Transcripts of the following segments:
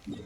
Cheap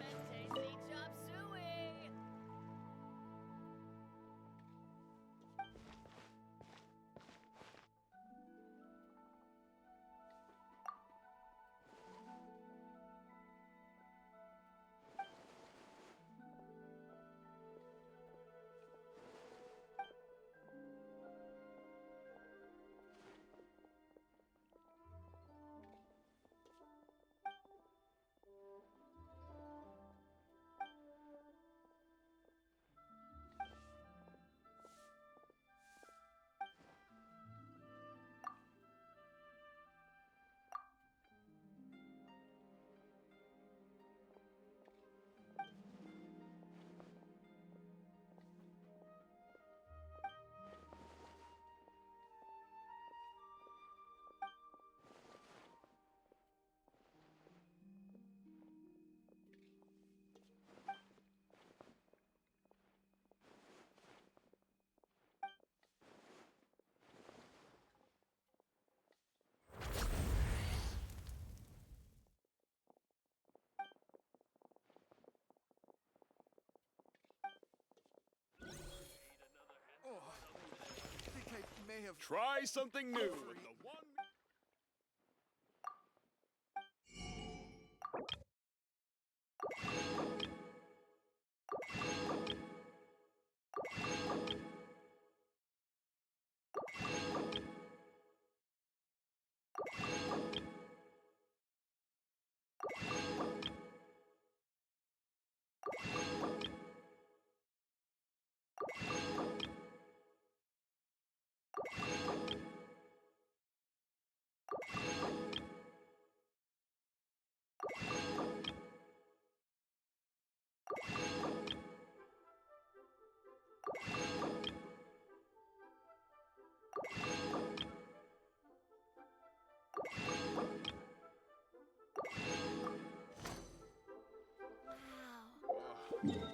and tasty chop suey! Oh, I think I may have... Try something new with the one. Wow. Leo is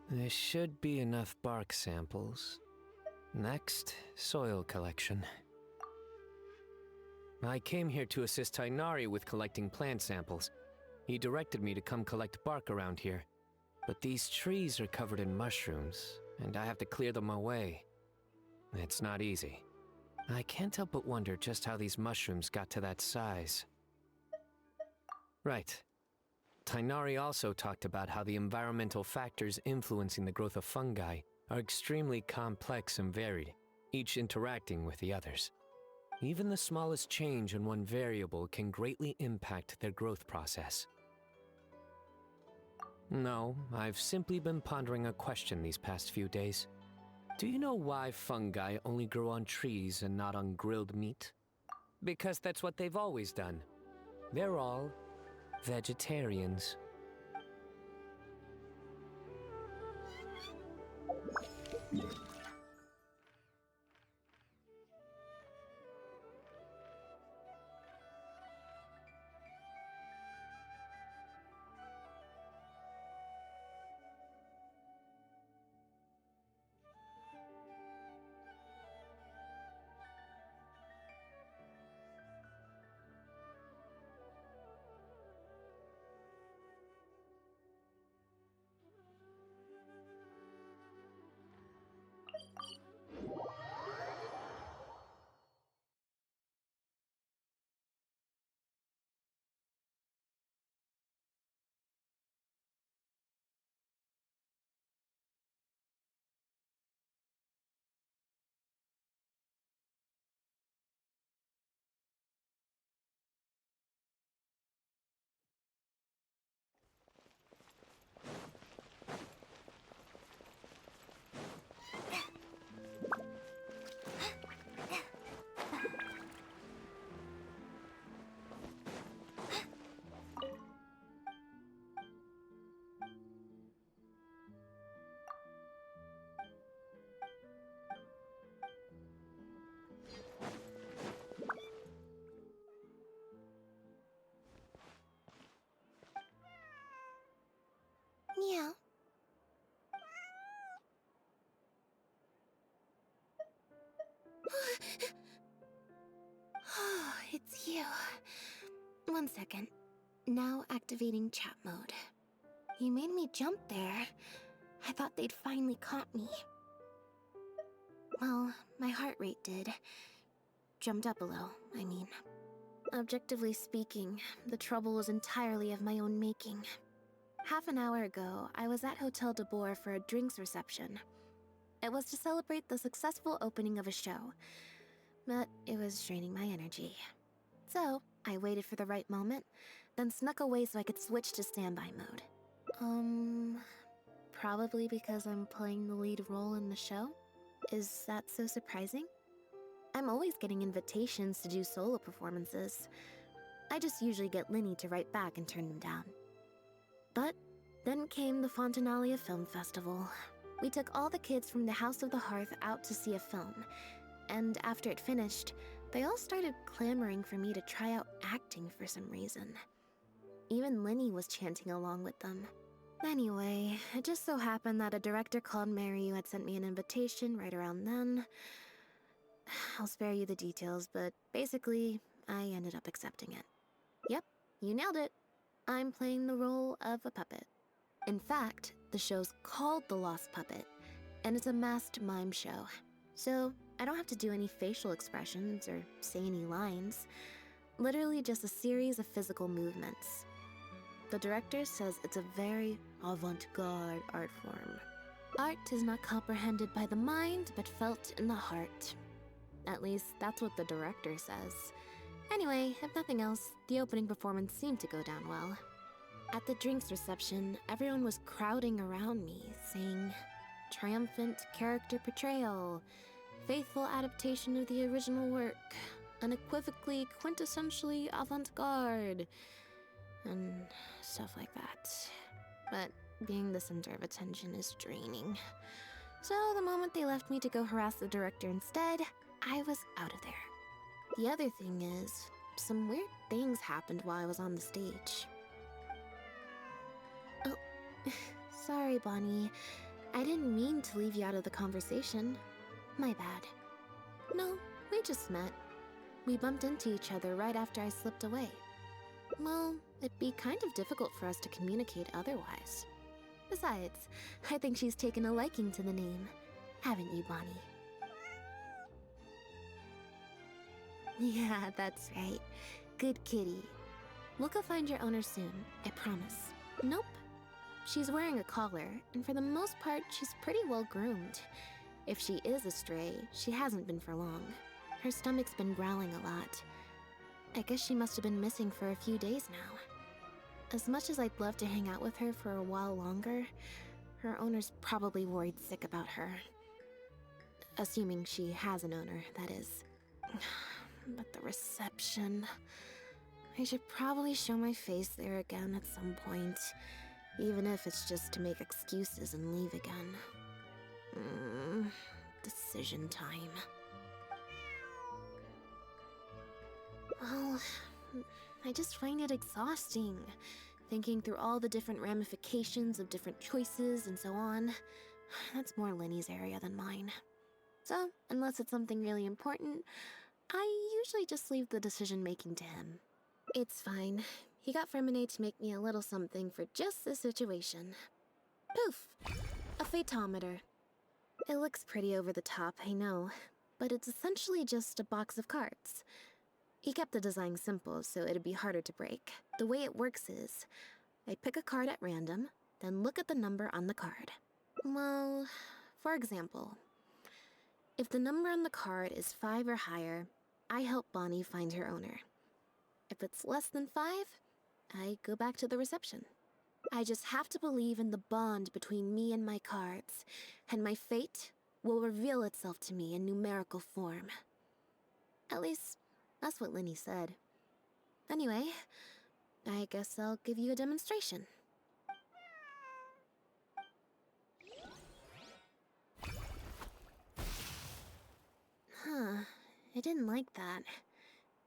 There should be enough bark samples. Next, soil collection. I came here to assist Tainari with collecting plant samples. He directed me to come collect bark around here. But these trees are covered in mushrooms, and I have to clear them away. It's not easy. I can't help but wonder just how these mushrooms got to that size. Right. Tainari also talked about how the environmental factors influencing the growth of fungi are extremely complex and varied, each interacting with the others. Even the smallest change in one variable can greatly impact their growth process. No, I've simply been pondering a question these past few days. Do you know why fungi only grow on trees and not on grilled meat? Because that's what they've always done. They're all vegetarians. Meow. Oh, it's you. 1 second. Now activating chat mode. You made me jump there. I thought they'd finally caught me. Well, my heart rate did. Jumped up a little, I mean. Objectively speaking, the trouble was entirely of my own making. Half an hour ago, I was at Hotel de Boer for a drinks reception. It was to celebrate the successful opening of a show, but it was draining my energy. So, I waited for the right moment, then snuck away so I could switch to standby mode. Probably because I'm playing the lead role in the show? Is that so surprising? I'm always getting invitations to do solo performances. I just usually get Linny to write back and turn them down. But then came the Fontanalia Film Festival. We took all the kids from the House of the Hearth out to see a film, and after it finished, they all started clamoring for me to try out acting for some reason. Even Linny was chanting along with them. Anyway, it just so happened that a director called Mary had sent me an invitation right around then. I'll spare you the details, but basically, I ended up accepting it. Yep, you nailed it. I'm playing the role of a puppet. In fact, the show's called The Lost Puppet, and it's a masked mime show. So, I don't have to do any facial expressions or say any lines. Literally just a series of physical movements. The director says it's a very avant-garde art form. Art is not comprehended by the mind, but felt in the heart. At least, that's what the director says. Anyway, if nothing else, the opening performance seemed to go down well. At the drinks reception, everyone was crowding around me, saying, "Triumphant character portrayal, faithful adaptation of the original work, unequivocally, quintessentially avant-garde," and stuff like that. But being the center of attention is draining. So the moment they left me to go harass the director instead, I was out of there. The other thing is, some weird things happened while I was on the stage. Oh, sorry, Bonnie. I didn't mean to leave you out of the conversation. My bad. No, we just met. We bumped into each other right after I slipped away. Well, it'd be kind of difficult for us to communicate otherwise. Besides, I think she's taken a liking to the name. Haven't you, Bonnie? Yeah, that's right. Good kitty. We'll go find your owner soon, I promise. Nope. She's wearing a collar, and for the most part, she's pretty well groomed. If she is a stray, she hasn't been for long. Her stomach's been growling a lot. I guess she must have been missing for a few days now. As much as I'd love to hang out with her for a while longer, her owner's probably worried sick about her. Assuming she has an owner, that is. But the reception... I should probably show my face there again at some point, even if it's just to make excuses and leave again. Decision time. Well, I just find it exhausting, thinking through all the different ramifications of different choices and so on. That's more Lenny's area than mine. So, unless it's something really important, I usually just leave the decision-making to him. It's fine. He got Fremine to make me a little something for just this situation. Poof! A phaetometer. It looks pretty over the top, I know, but it's essentially just a box of cards. He kept the design simple, so it'd be harder to break. The way it works is, I pick a card at random, then look at the number on the card. Well, for example, if the number on the card is 5 or higher, I help Bonnie find her owner. If it's less than 5, I go back to the reception. I just have to believe in the bond between me and my cards, and my fate will reveal itself to me in numerical form. At least, that's what Lenny said. Anyway, I guess I'll give you a demonstration. Huh, I didn't like that.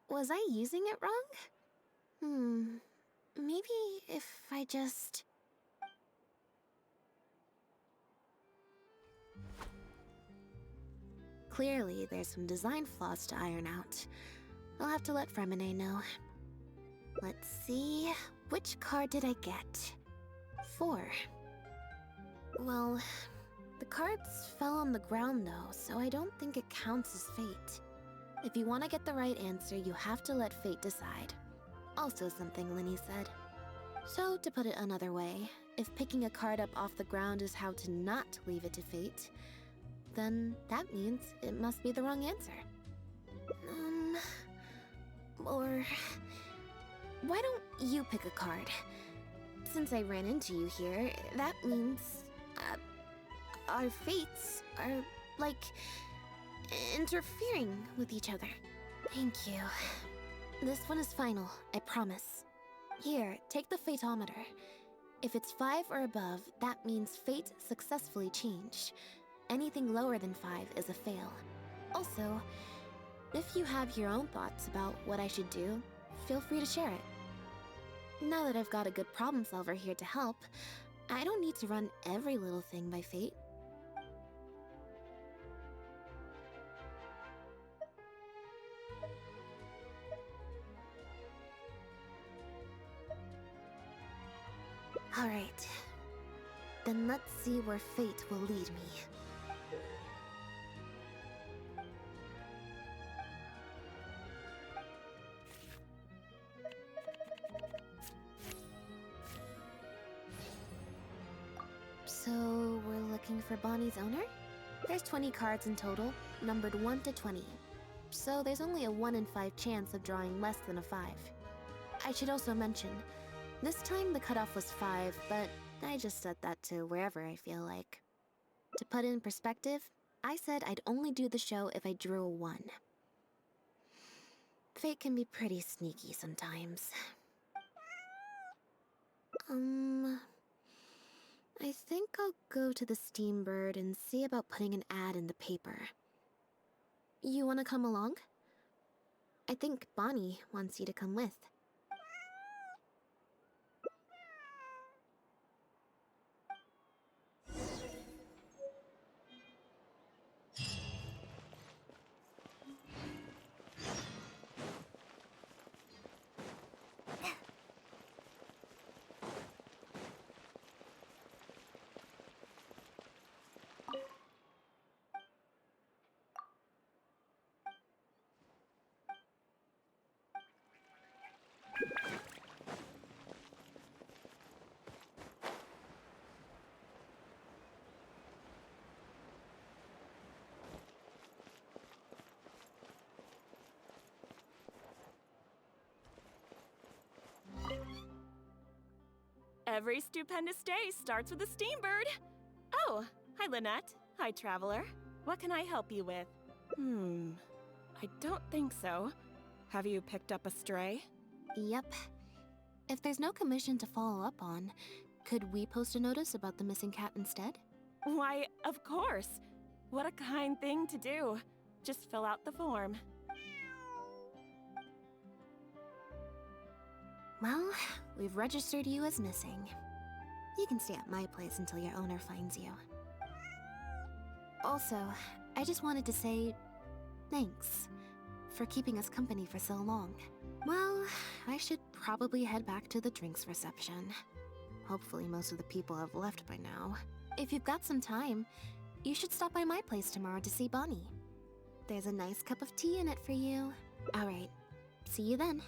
Was I using it wrong? Maybe if I just... Clearly, there's some design flaws to iron out. I'll have to let Fremine know. Let's see... Which card did I get? 4. Well, the cards fell on the ground though, so I don't think it counts as fate. If you want to get the right answer, you have to let fate decide. Also something Lenny said. So, to put it another way, if picking a card up off the ground is how to not leave it to fate, then that means it must be the wrong answer. Or... Why don't you pick a card? Since I ran into you here, that means... our fates are, like... interfering with each other. Thank you. This one is final, I promise. Here, take the phaetometer. If it's 5 or above, that means fate successfully changed. Anything lower than 5 is a fail. Also, if you have your own thoughts about what I should do, feel free to share it. Now that I've got a good problem solver here to help, I don't need to run every little thing by fate. Alright. Then let's see where fate will lead me. So, we're looking for Bonnie's owner? There's 20 cards in total, numbered 1 to 20. So there's only a 1 in 5 chance of drawing less than a 5. I should also mention, this time the cutoff was 5, but I just set that to wherever I feel like. To put it in perspective, I said I'd only do the show if I drew a 1. Fate can be pretty sneaky sometimes. I think I'll go to the Steambird and see about putting an ad in the paper. You wanna come along? I think Bonnie wants you to come with. Every stupendous day starts with a steambird. Oh, hi Lynette. Hi Traveler. What can I help you with? I don't think so. Have you picked up a stray? Yep. If there's no commission to follow up on, could we post a notice about the missing cat instead? Why, of course. What a kind thing to do. Just fill out the form. Well, we've registered you as missing. You can stay at my place until your owner finds you. Also, I just wanted to say thanks for keeping us company for so long. Well, I should probably head back to the drinks reception. Hopefully most of the people have left by now. If you've got some time, you should stop by my place tomorrow to see Bonnie. There's a nice cup of tea in it for you. Alright, see you then.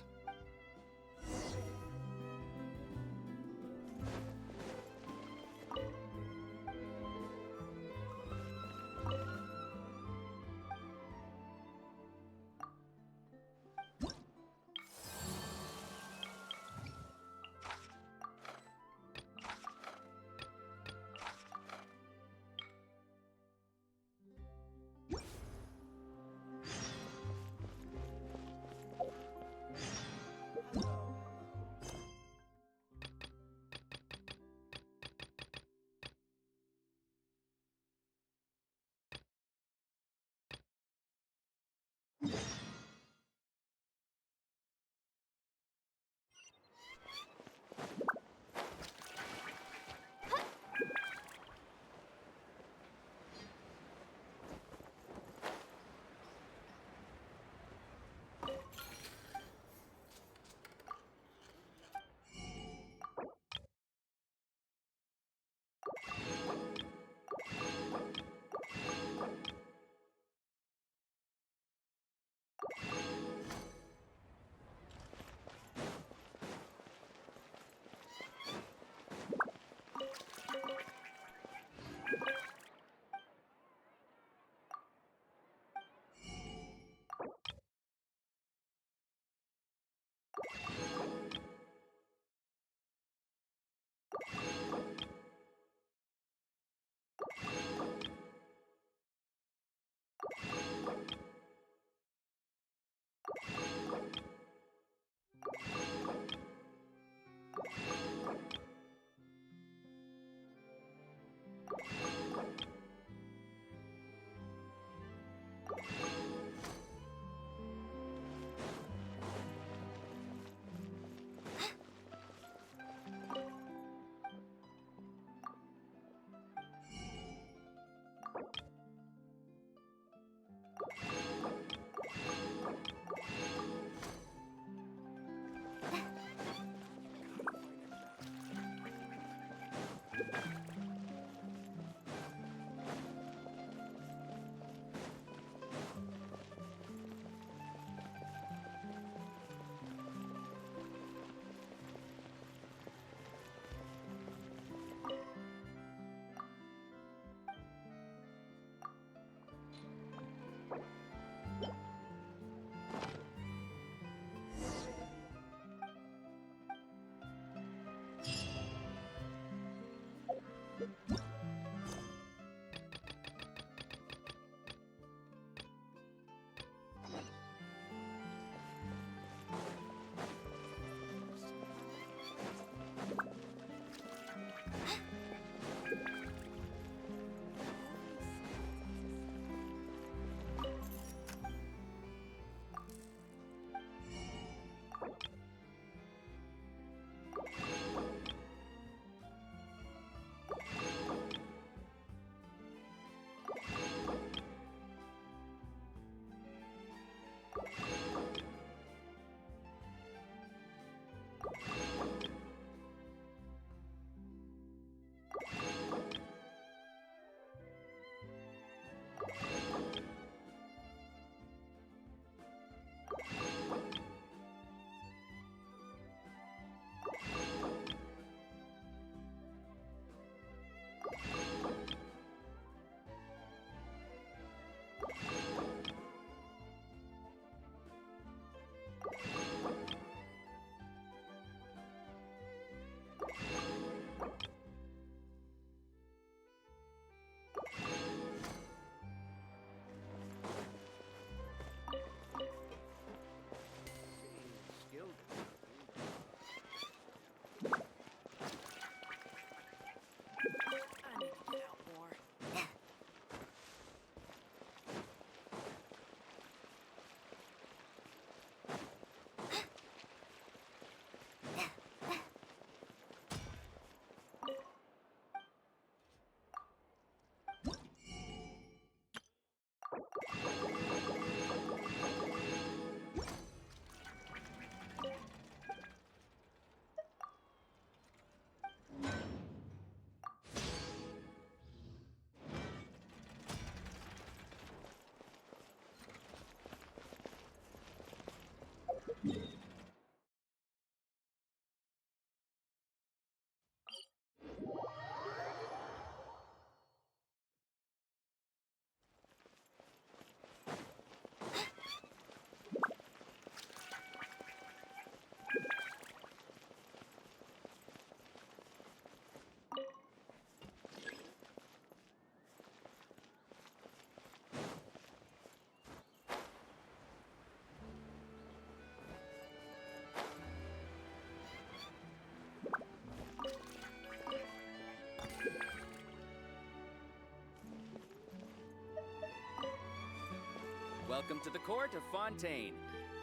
Welcome to the court of Fontaine.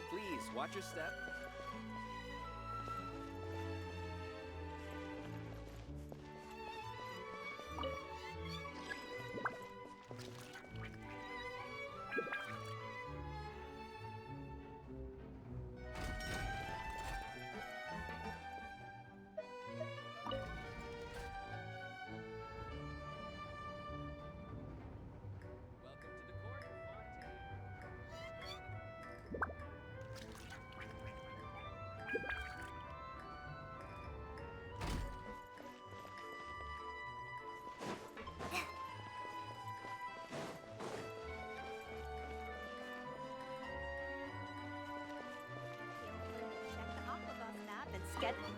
Please watch your step. Welcome to the court of Fontaine. Check the Aquabus map and schedule.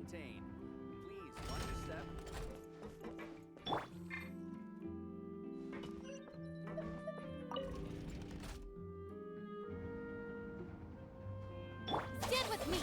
Fontaine. Please, watch your step. Stand with me!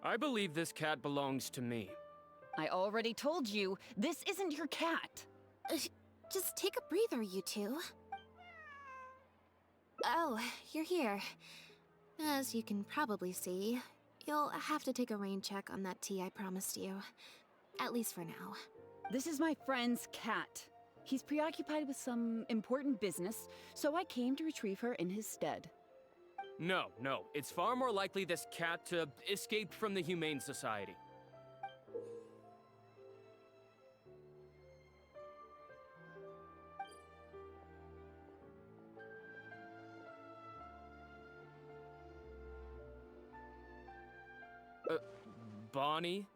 I believe this cat belongs to me. I already told you, this isn't your cat. Just take a breather, you two. Oh, you're here. As you can probably see, you'll have to take a rain check on that tea I promised you. At least for now. This is my friend's cat. He's preoccupied with some important business, so I came to retrieve her in his stead. No, it's far more likely this cat escaped from the Humane Society. Bonnie?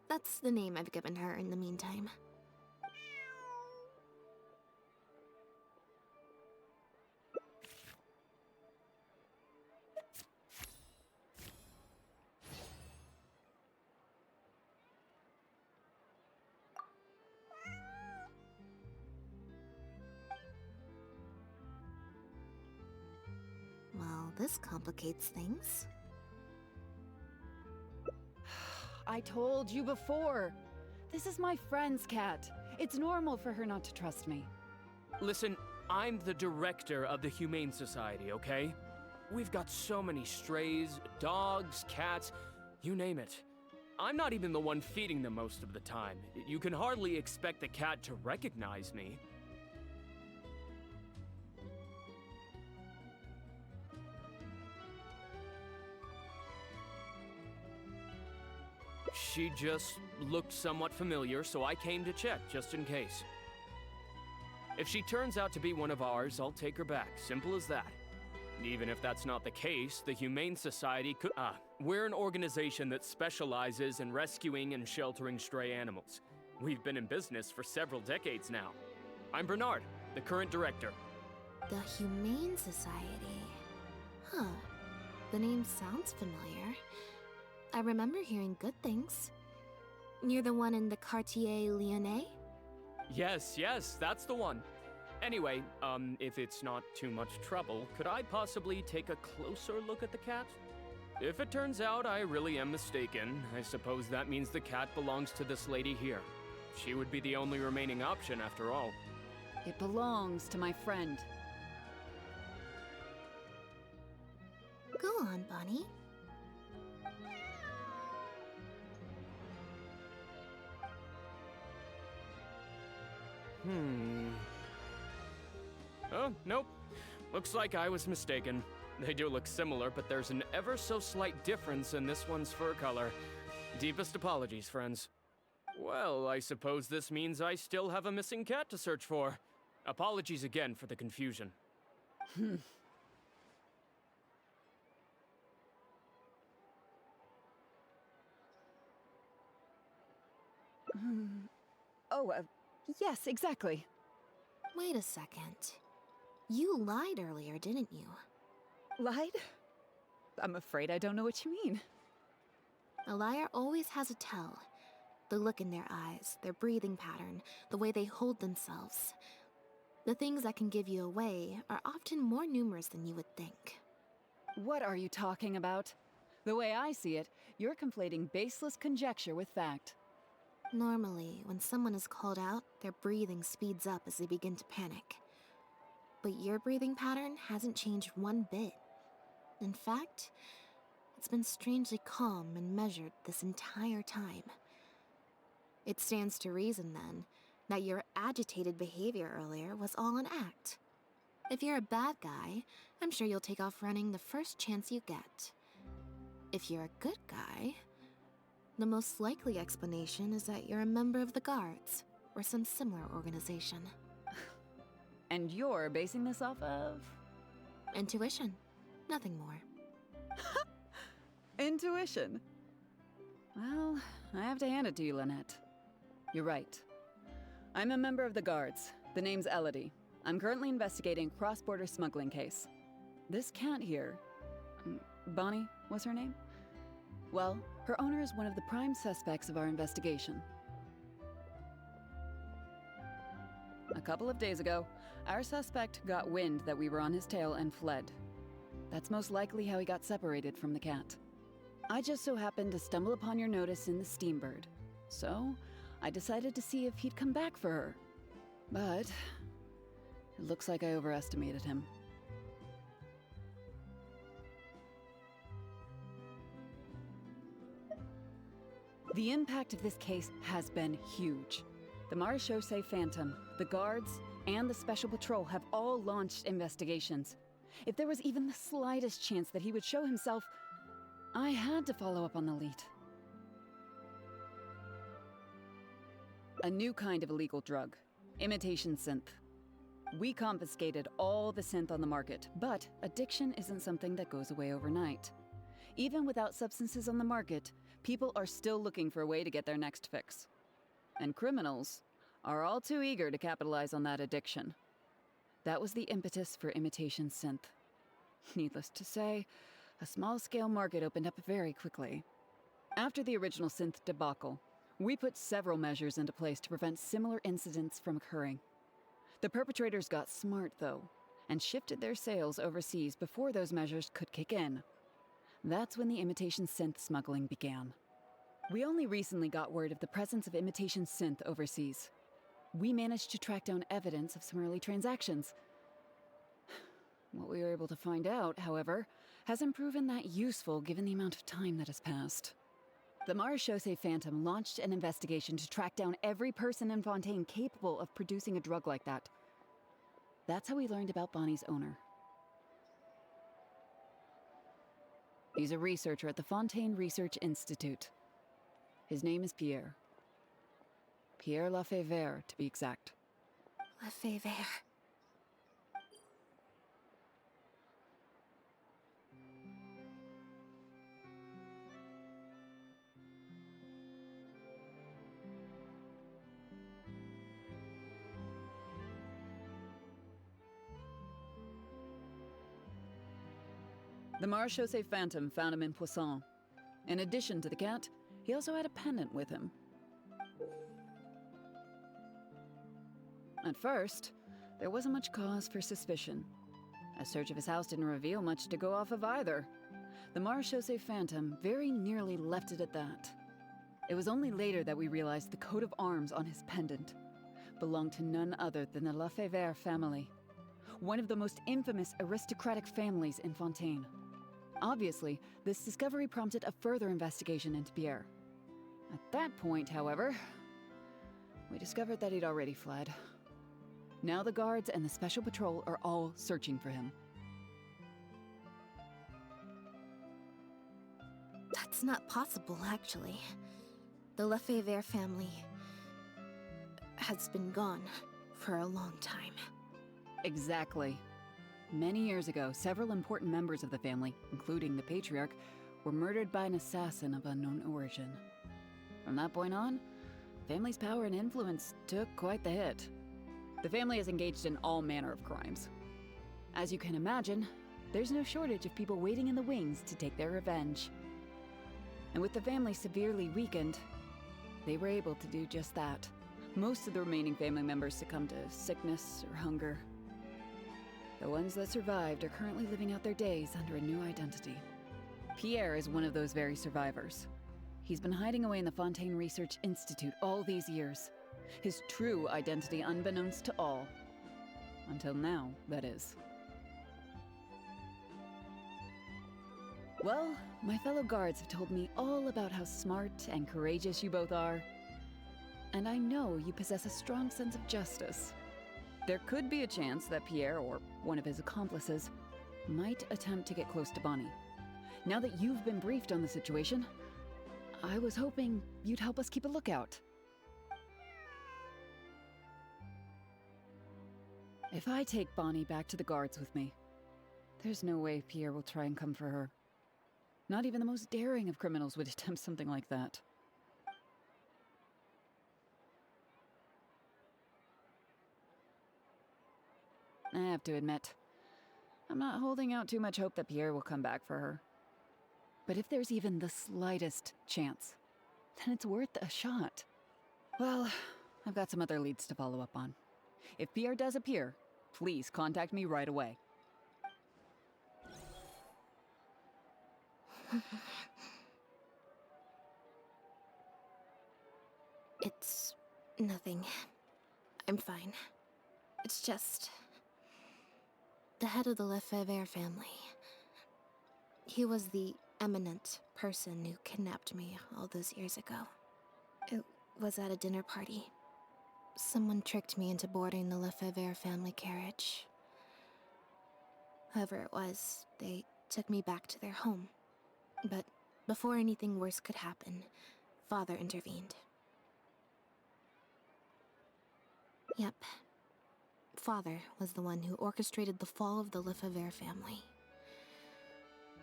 That's the name I've given her in the meantime. Well, this complicates things. I told you before. This is my friend's cat. It's normal for her not to trust me. Listen, I'm the director of the Humane Society, okay? We've got so many strays, dogs, cats, you name it. I'm not even the one feeding them most of the time. You can hardly expect the cat to recognize me. She just looked somewhat familiar, so I came to check, just in case. If she turns out to be one of ours, I'll take her back. Simple as that. Even if that's not the case, the Humane Society could... we're an organization that specializes in rescuing and sheltering stray animals. We've been in business for several decades now. I'm Bernard, the current director. The Humane Society. Huh. The name sounds familiar. I remember hearing good things. You're the one in the Quartier Lyonnais? Yes, that's the one. Anyway, if it's not too much trouble, could I possibly take a closer look at the cat? If it turns out I really am mistaken, I suppose that means the cat belongs to this lady here. She would be the only remaining option after all. It belongs to my friend. Go on, Bonnie. Oh, nope. Looks like I was mistaken. They do look similar, but there's an ever so slight difference in this one's fur color. Deepest apologies, friends. Well, I suppose this means I still have a missing cat to search for. Apologies again for the confusion. Oh, yes, exactly. Wait a second. You lied earlier, didn't you? Lied? I'm afraid I don't know what you mean. A liar always has a tell. The look in their eyes, their breathing pattern, the way they hold themselves. The things that can give you away are often more numerous than you would think. What are you talking about? The way I see it, you're conflating baseless conjecture with fact. Normally, when someone is called out, their breathing speeds up as they begin to panic. But your breathing pattern hasn't changed one bit. In fact, it's been strangely calm and measured this entire time. It stands to reason, then, that your agitated behavior earlier was all an act. If you're a bad guy, I'm sure you'll take off running the first chance you get. If you're a good guy, the most likely explanation is that you're a member of the Guards, or some similar organization. And you're basing this off of? Intuition. Nothing more. Intuition. Well, I have to hand it to you, Lynette. You're right. I'm a member of the Guards. The name's Elodie. I'm currently investigating a cross-border smuggling case. This cat here... Bonnie was her name? Well, her owner is one of the prime suspects of our investigation. A couple of days ago, our suspect got wind that we were on his tail and fled. That's most likely how he got separated from the cat. I just so happened to stumble upon your notice in the Steambird, so I decided to see if he'd come back for her. But it looks like I overestimated him. The impact of this case has been huge. The Marechaussee Phantom, the Guards, and the Special Patrol have all launched investigations. If there was even the slightest chance that he would show himself, I had to follow up on the lead. A new kind of illegal drug, imitation synth. We confiscated all the synth on the market, but addiction isn't something that goes away overnight. Even without substances on the market, people are still looking for a way to get their next fix. And criminals are all too eager to capitalize on that addiction. That was the impetus for imitation synth. Needless to say, a small-scale market opened up very quickly. After the original synth debacle, we put several measures into place to prevent similar incidents from occurring. The perpetrators got smart, though, and shifted their sales overseas before those measures could kick in. That's when the imitation synth smuggling began. We only recently got word of the presence of imitation synth overseas. We managed to track down evidence of some early transactions. What we were able to find out, however, hasn't proven that useful given the amount of time that has passed. The Marechaussee Phantom launched an investigation to track down every person in Fontaine capable of producing a drug like that. That's how we learned about Bonnie's owner. He's a researcher at the Fontaine Research Institute. His name is Pierre. Pierre Lafayette, to be exact. Lefebvre. The Marechaussee Phantom found him in Poisson. In addition to the cat, he also had a pendant with him. At first, there wasn't much cause for suspicion. A search of his house didn't reveal much to go off of either. The Marechaussee Phantom very nearly left it at that. It was only later that we realized the coat of arms on his pendant belonged to none other than the Lafayette family, one of the most infamous aristocratic families in Fontaine. Obviously, this discovery prompted a further investigation into Pierre. At that point, however, we discovered that he'd already fled. Now the Guards and the Special Patrol are all searching for him. That's not possible, actually. The Lefebvre family has been gone for a long time. Exactly. Many years ago, several important members of the family, including the Patriarch, were murdered by an assassin of unknown origin. From that point on, the family's power and influence took quite the hit. The family is engaged in all manner of crimes. As you can imagine, there's no shortage of people waiting in the wings to take their revenge. And with the family severely weakened, they were able to do just that. Most of the remaining family members succumbed to sickness or hunger. The ones that survived are currently living out their days under a new identity. Pierre is one of those very survivors. He's been hiding away in the Fontaine Research Institute all these years. His true identity unbeknownst to all. Until now, that is. Well, my fellow guards have told me all about how smart and courageous you both are. And I know you possess a strong sense of justice. There could be a chance that Pierre, or one of his accomplices, might attempt to get close to Bonnie. Now that you've been briefed on the situation, I was hoping you'd help us keep a lookout. If I take Bonnie back to the guards with me, there's no way Pierre will try and come for her. Not even the most daring of criminals would attempt something like that. I have to admit, I'm not holding out too much hope that Pierre will come back for her. But if there's even the slightest chance, then it's worth a shot. Well, I've got some other leads to follow up on. If Pierre does appear, please contact me right away. It's nothing. I'm fine. It's just the head of the Lefebvre family. He was the eminent person who kidnapped me all those years ago. It was at a dinner party. Someone tricked me into boarding the Lefebvre family carriage. Whoever it was, they took me back to their home. But before anything worse could happen, Father intervened. Yep. Father was the one who orchestrated the fall of the Lefebvre family.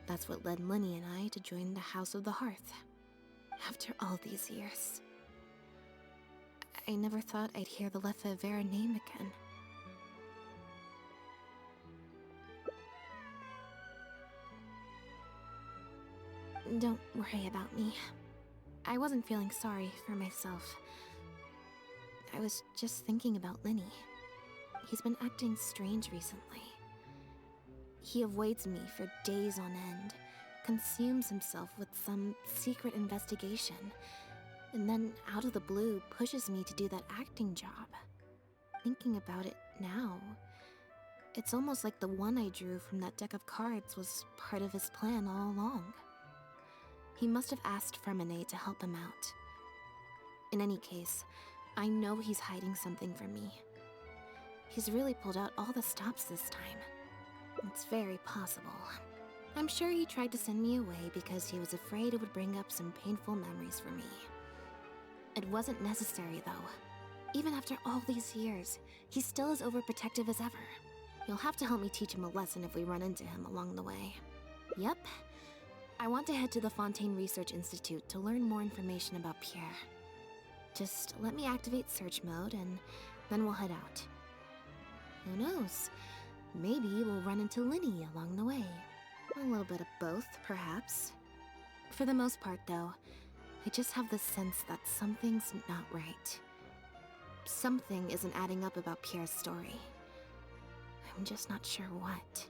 That's what led Lenny and I to join the House of the Hearth. After all these years. I never thought I'd hear the Lefebvre name again. Don't worry about me. I wasn't feeling sorry for myself. I was just thinking about Lenny. He's been acting strange recently. He avoids me for days on end, consumes himself with some secret investigation, and then out of the blue pushes me to do that acting job. Thinking about it now, it's almost like the one I drew from that deck of cards was part of his plan all along. He must have asked Fremine to help him out. In any case, I know he's hiding something from me. He's really pulled out all the stops this time. It's very possible. I'm sure he tried to send me away because he was afraid it would bring up some painful memories for me. It wasn't necessary, though. Even after all these years, he's still as overprotective as ever. You'll have to help me teach him a lesson if we run into him along the way. Yep. I want to head to the Fontaine Research Institute to learn more information about Pierre. Just let me activate search mode, and then we'll head out. Who knows? Maybe we'll run into Lenny along the way. A little bit of both, perhaps. For the most part, though, I just have the sense that something's not right. Something isn't adding up about Pierre's story. I'm just not sure what.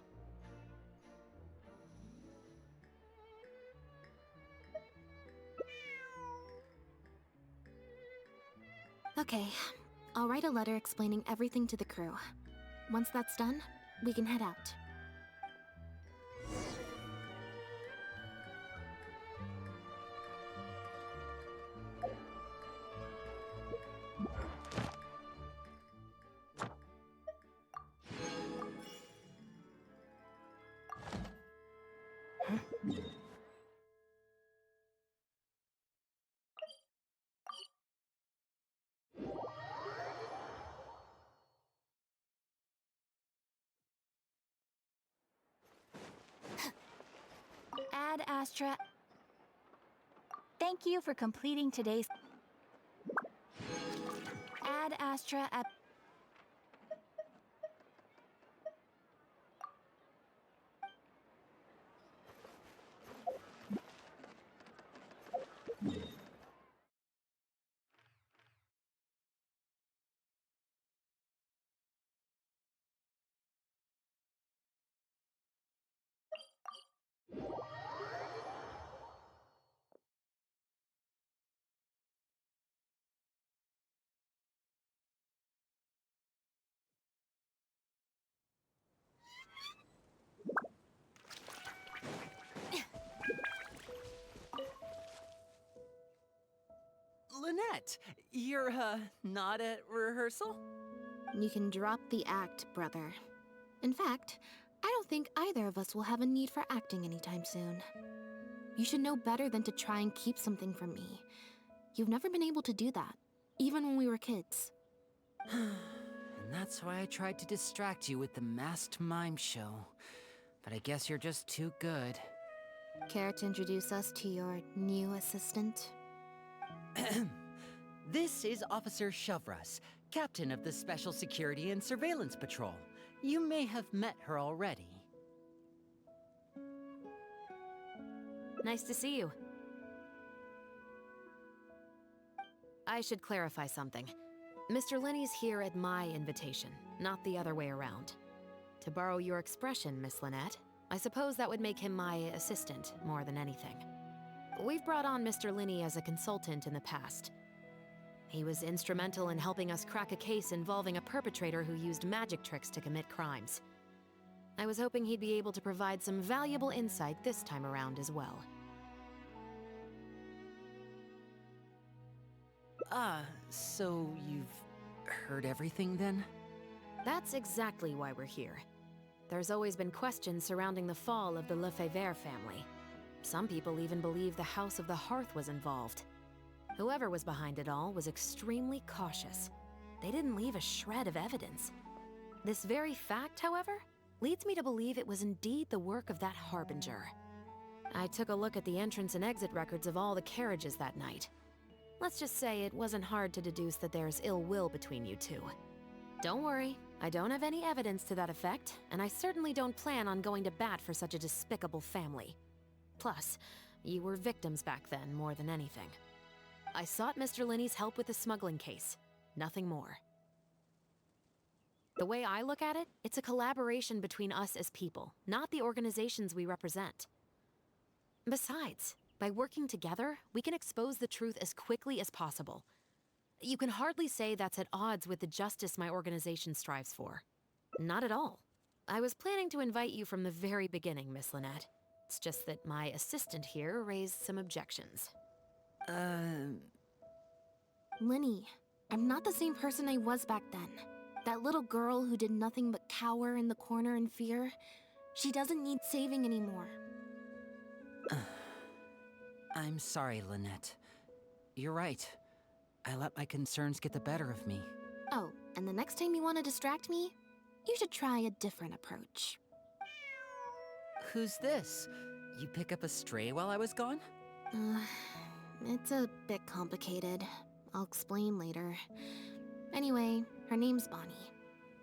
Okay, I'll write a letter explaining everything to the crew. Once that's done, we can head out. Ad Astra. Thank you for completing today's Ad Astra What? You're, not at rehearsal? You can drop the act, brother. In fact, I don't think either of us will have a need for acting anytime soon. You should know better than to try and keep something from me. You've never been able to do that, even when we were kids. And that's why I tried to distract you with the masked mime show. But I guess you're just too good. Care to introduce us to your new assistant? This is Officer Shovras, captain of the Special Security and Surveillance Patrol. You may have met her already. Nice to see you. I should clarify something. Mr. Linney's here at my invitation, not the other way around. To borrow your expression, Miss Lynette, I suppose that would make him my assistant more than anything. We've brought on Mr. Linney as a consultant in the past. He was instrumental in helping us crack a case involving a perpetrator who used magic tricks to commit crimes. I was hoping he'd be able to provide some valuable insight this time around as well. So you've heard everything then? That's exactly why we're here. There's always been questions surrounding the fall of the Lefebvre family. Some people even believe the House of the Hearth was involved. Whoever was behind it all was extremely cautious. They didn't leave a shred of evidence. This very fact, however, leads me to believe it was indeed the work of that Harbinger. I took a look at the entrance and exit records of all the carriages that night. Let's just say it wasn't hard to deduce that there's ill will between you two. Don't worry, I don't have any evidence to that effect, and I certainly don't plan on going to bat for such a despicable family. Plus, you were victims back then more than anything. I sought Mr. Linney's help with the smuggling case. Nothing more. The way I look at it, it's a collaboration between us as people, not the organizations we represent. Besides, by working together, we can expose the truth as quickly as possible. You can hardly say that's at odds with the justice my organization strives for. Not at all. I was planning to invite you from the very beginning, Miss Lynette. It's just that my assistant here raised some objections. Linny, I'm not the same person I was back then. That little girl who did nothing but cower in the corner in fear, she doesn't need saving anymore. I'm sorry, Lynette. You're right. I let my concerns get the better of me. Oh, and the next time you want to distract me, you should try a different approach. Who's this? You pick up a stray while I was gone? It's a bit complicated. I'll explain later. Anyway, her name's Bonnie.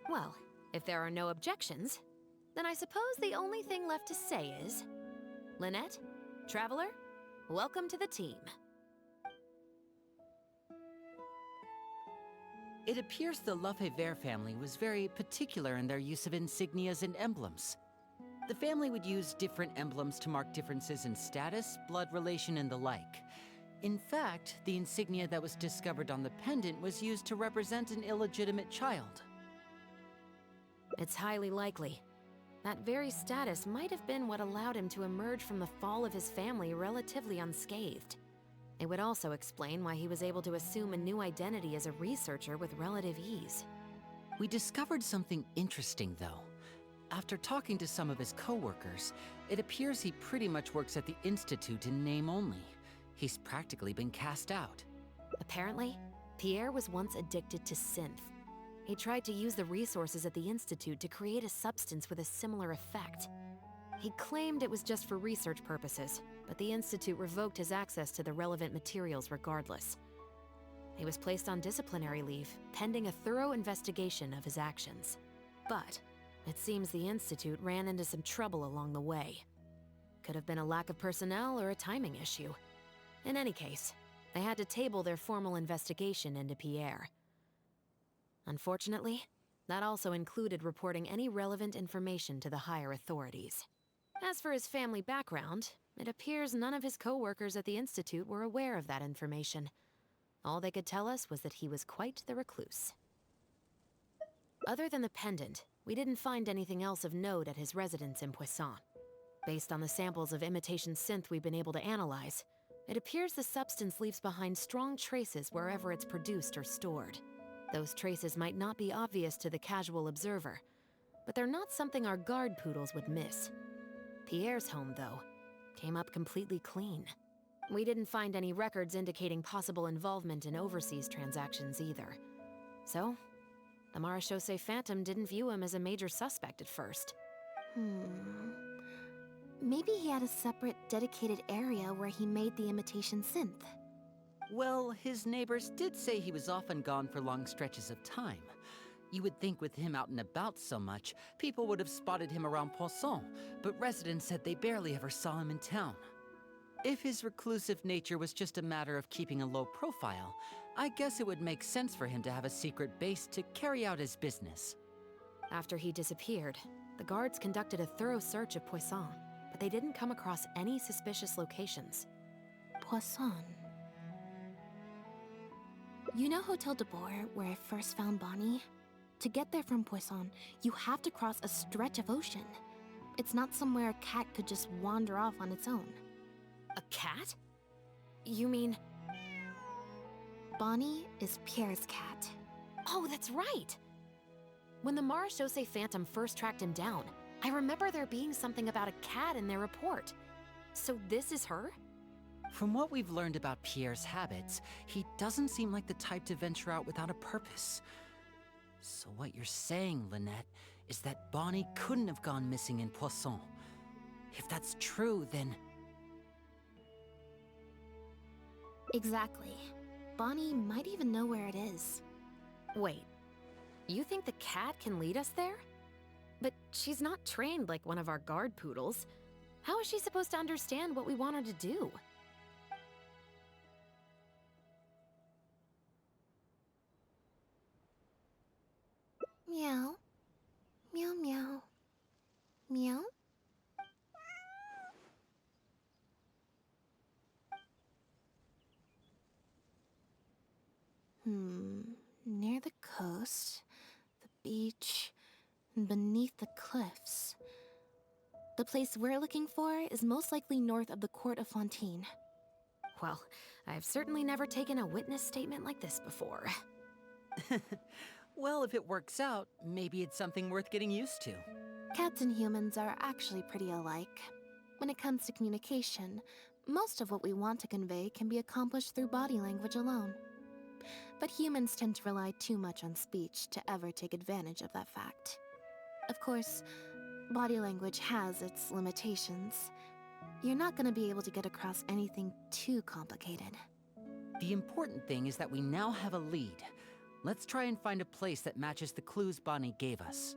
Well, if there are no objections, then I suppose the only thing left to say is... Lynette, Traveler, welcome to the team. It appears the Lefebvre family was very particular in their use of insignias and emblems. The family would use different emblems to mark differences in status, blood relation, and the like. In fact, the insignia that was discovered on the pendant was used to represent an illegitimate child. It's highly likely. That very status might have been what allowed him to emerge from the fall of his family relatively unscathed. It would also explain why he was able to assume a new identity as a researcher with relative ease. We discovered something interesting, though. After talking to some of his co-workers, it appears he pretty much works at the Institute in name only. He's practically been cast out. Apparently, Pierre was once addicted to synth. He tried to use the resources at the Institute to create a substance with a similar effect. He claimed it was just for research purposes, but the Institute revoked his access to the relevant materials regardless. He was placed on disciplinary leave, pending a thorough investigation of his actions. But it seems the Institute ran into some trouble along the way. Could have been a lack of personnel or a timing issue. In any case, they had to table their formal investigation into Pierre. Unfortunately, that also included reporting any relevant information to the higher authorities. As for his family background, it appears none of his co-workers at the Institute were aware of that information. All they could tell us was that he was quite the recluse. Other than the pendant, we didn't find anything else of note at his residence in Poisson. Based on the samples of imitation synth we've been able to analyze, It appears the substance leaves behind strong traces wherever it's produced or stored. Those traces might not be obvious to the casual observer, but they're not something our guard poodles would miss. Pierre's home, though, came up completely clean. We didn't find any records indicating possible involvement in overseas transactions either. So, the Marechaussee Phantom didn't view him as a major suspect at first. Maybe he had a separate, dedicated area where he made the imitation synth. Well, his neighbors did say he was often gone for long stretches of time. You would think with him out and about so much, people would have spotted him around Poisson, but residents said they barely ever saw him in town. If his reclusive nature was just a matter of keeping a low profile, I guess it would make sense for him to have a secret base to carry out his business. After he disappeared, the guards conducted a thorough search of Poisson, but they didn't come across any suspicious locations. Poisson. You know Hotel de Boer, where I first found Bonnie? To get there from Poisson, you have to cross a stretch of ocean. It's not somewhere a cat could just wander off on its own. A cat? You mean... Bonnie is Pierre's cat. Oh, that's right! When the Marechaussee Phantom first tracked him down, I remember there being something about a cat in their report. So this is her? From what we've learned about Pierre's habits, he doesn't seem like the type to venture out without a purpose. So what you're saying, Lynette, is that Bonnie couldn't have gone missing in Poisson. If that's true, then... Exactly. Bonnie might even know where it is. Wait, you think the cat can lead us there? But she's not trained like one of our guard poodles. How is she supposed to understand what we want her to do? Meow. Meow meow. Meow? Near the coast, the beach, and beneath the cliffs. The place we're looking for is most likely north of the court of Fontaine. Well, I've certainly never taken a witness statement like this before. Well, if it works out, maybe it's something worth getting used to. Cats and humans are actually pretty alike. When it comes to communication, most of what we want to convey can be accomplished through body language alone. But humans tend to rely too much on speech to ever take advantage of that fact. Of course, body language has its limitations. You're not going to be able to get across anything too complicated. The important thing is that we now have a lead. Let's try and find a place that matches the clues Bonnie gave us.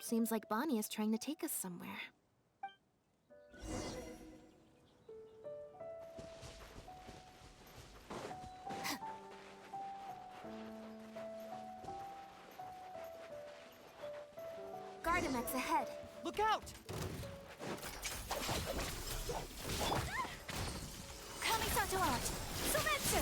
Seems like Bonnie is trying to take us somewhere. Gardamex ahead. Look out! Kamisato out! Sumetsu!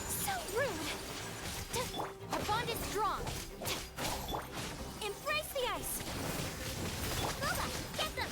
So rude! Our bond is strong! Embrace the ice! Boba, get them!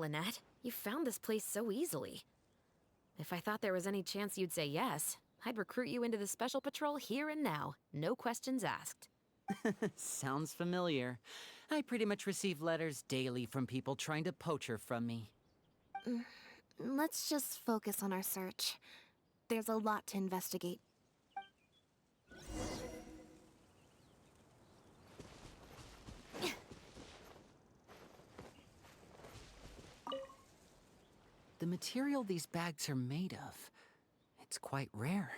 Lynette. You found this place so easily. If I thought there was any chance you'd say yes, I'd recruit you into the Special Patrol here and now. No questions asked. Sounds familiar. I pretty much receive letters daily from people trying to poach her from me. Let's just focus on our search. There's a lot to investigate. The material these bags are made of, it's quite rare.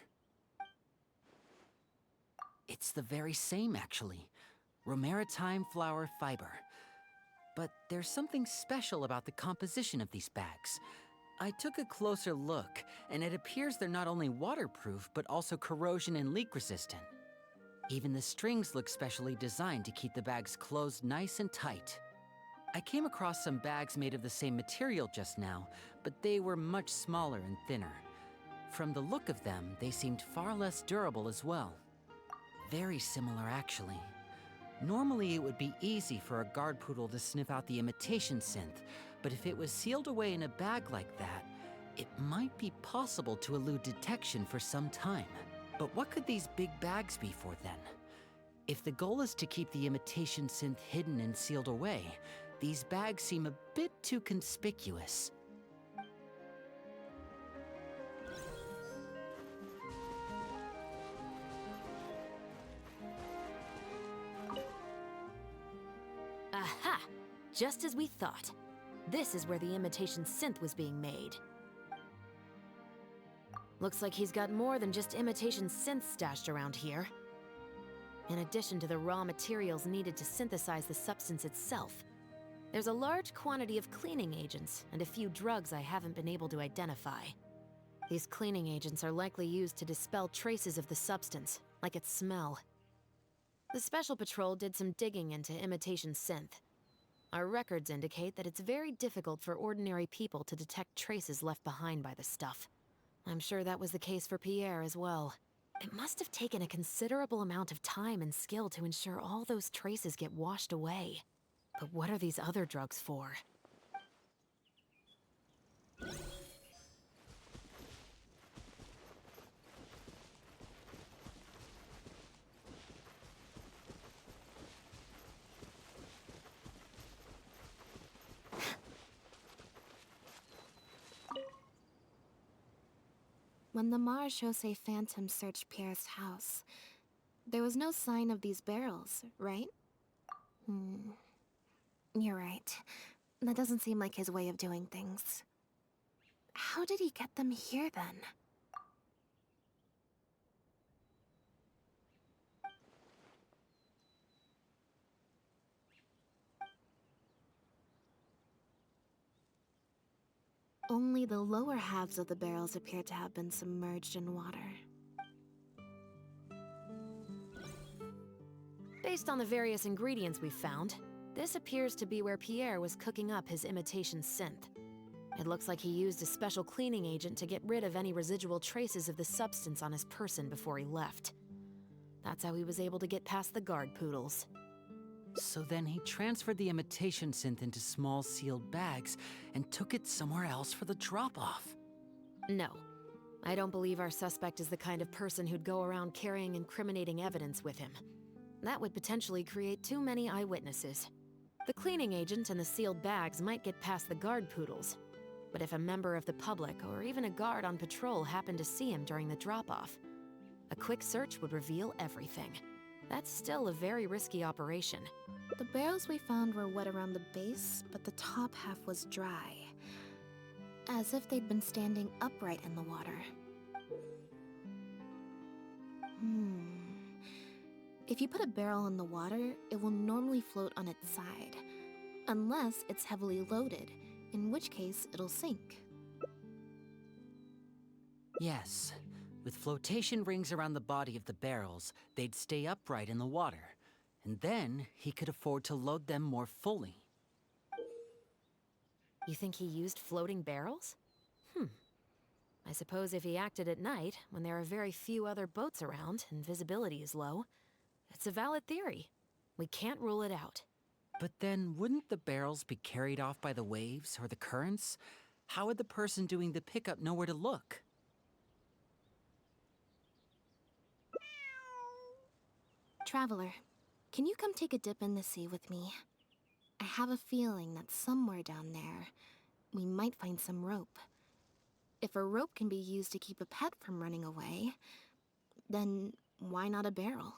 It's the very same, actually. Romaritime flower fiber. But there's something special about the composition of these bags. I took a closer look, and it appears they're not only waterproof, but also corrosion and leak resistant. Even the strings look specially designed to keep the bags closed nice and tight. I came across some bags made of the same material just now, but they were much smaller and thinner. From the look of them, they seemed far less durable as well. Very similar, actually. Normally, it would be easy for a guard poodle to sniff out the imitation synth, but if it was sealed away in a bag like that, it might be possible to elude detection for some time. But what could these big bags be for then? If the goal is to keep the imitation synth hidden and sealed away, these bags seem a bit too conspicuous. Aha! Just as we thought. This is where the imitation synth was being made. Looks like he's got more than just imitation synths stashed around here. In addition to the raw materials needed to synthesize the substance itself, there's a large quantity of cleaning agents and a few drugs I haven't been able to identify. These cleaning agents are likely used to dispel traces of the substance, like its smell. The Special Patrol did some digging into imitation synth. Our records indicate that it's very difficult for ordinary people to detect traces left behind by the stuff. I'm sure that was the case for Pierre as well. It must have taken a considerable amount of time and skill to ensure all those traces get washed away. But what are these other drugs for? When the Marechaussee Phantom searched Pierre's house, there was no sign of these barrels, right? You're right. That doesn't seem like his way of doing things. How did he get them here, then? Only the lower halves of the barrels appear to have been submerged in water. Based on the various ingredients we've found, this appears to be where Pierre was cooking up his imitation synth. It looks like he used a special cleaning agent to get rid of any residual traces of the substance on his person before he left. That's how he was able to get past the guard poodles. So then he transferred the imitation synth into small sealed bags and took it somewhere else for the drop-off. No. I don't believe our suspect is the kind of person who'd go around carrying incriminating evidence with him. That would potentially create too many eyewitnesses. The cleaning agent and the sealed bags might get past the guard poodles, but if a member of the public or even a guard on patrol happened to see him during the drop-off, a quick search would reveal everything. That's still a very risky operation. The barrels we found were wet around the base, but the top half was dry. As if they'd been standing upright in the water. If you put a barrel in the water, it will normally float on its side. Unless it's heavily loaded, in which case it'll sink. Yes. With flotation rings around the body of the barrels, they'd stay upright in the water. And then he could afford to load them more fully. You think he used floating barrels? I suppose if he acted at night, when there are very few other boats around and visibility is low, it's a valid theory. We can't rule it out. But then, wouldn't the barrels be carried off by the waves or the currents? How would the person doing the pickup know where to look? Traveler, can you come take a dip in the sea with me? I have a feeling that somewhere down there, we might find some rope. If a rope can be used to keep a pet from running away, then why not a barrel?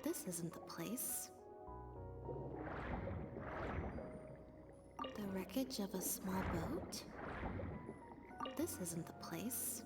This isn't the place. The wreckage of a small boat? This isn't the place.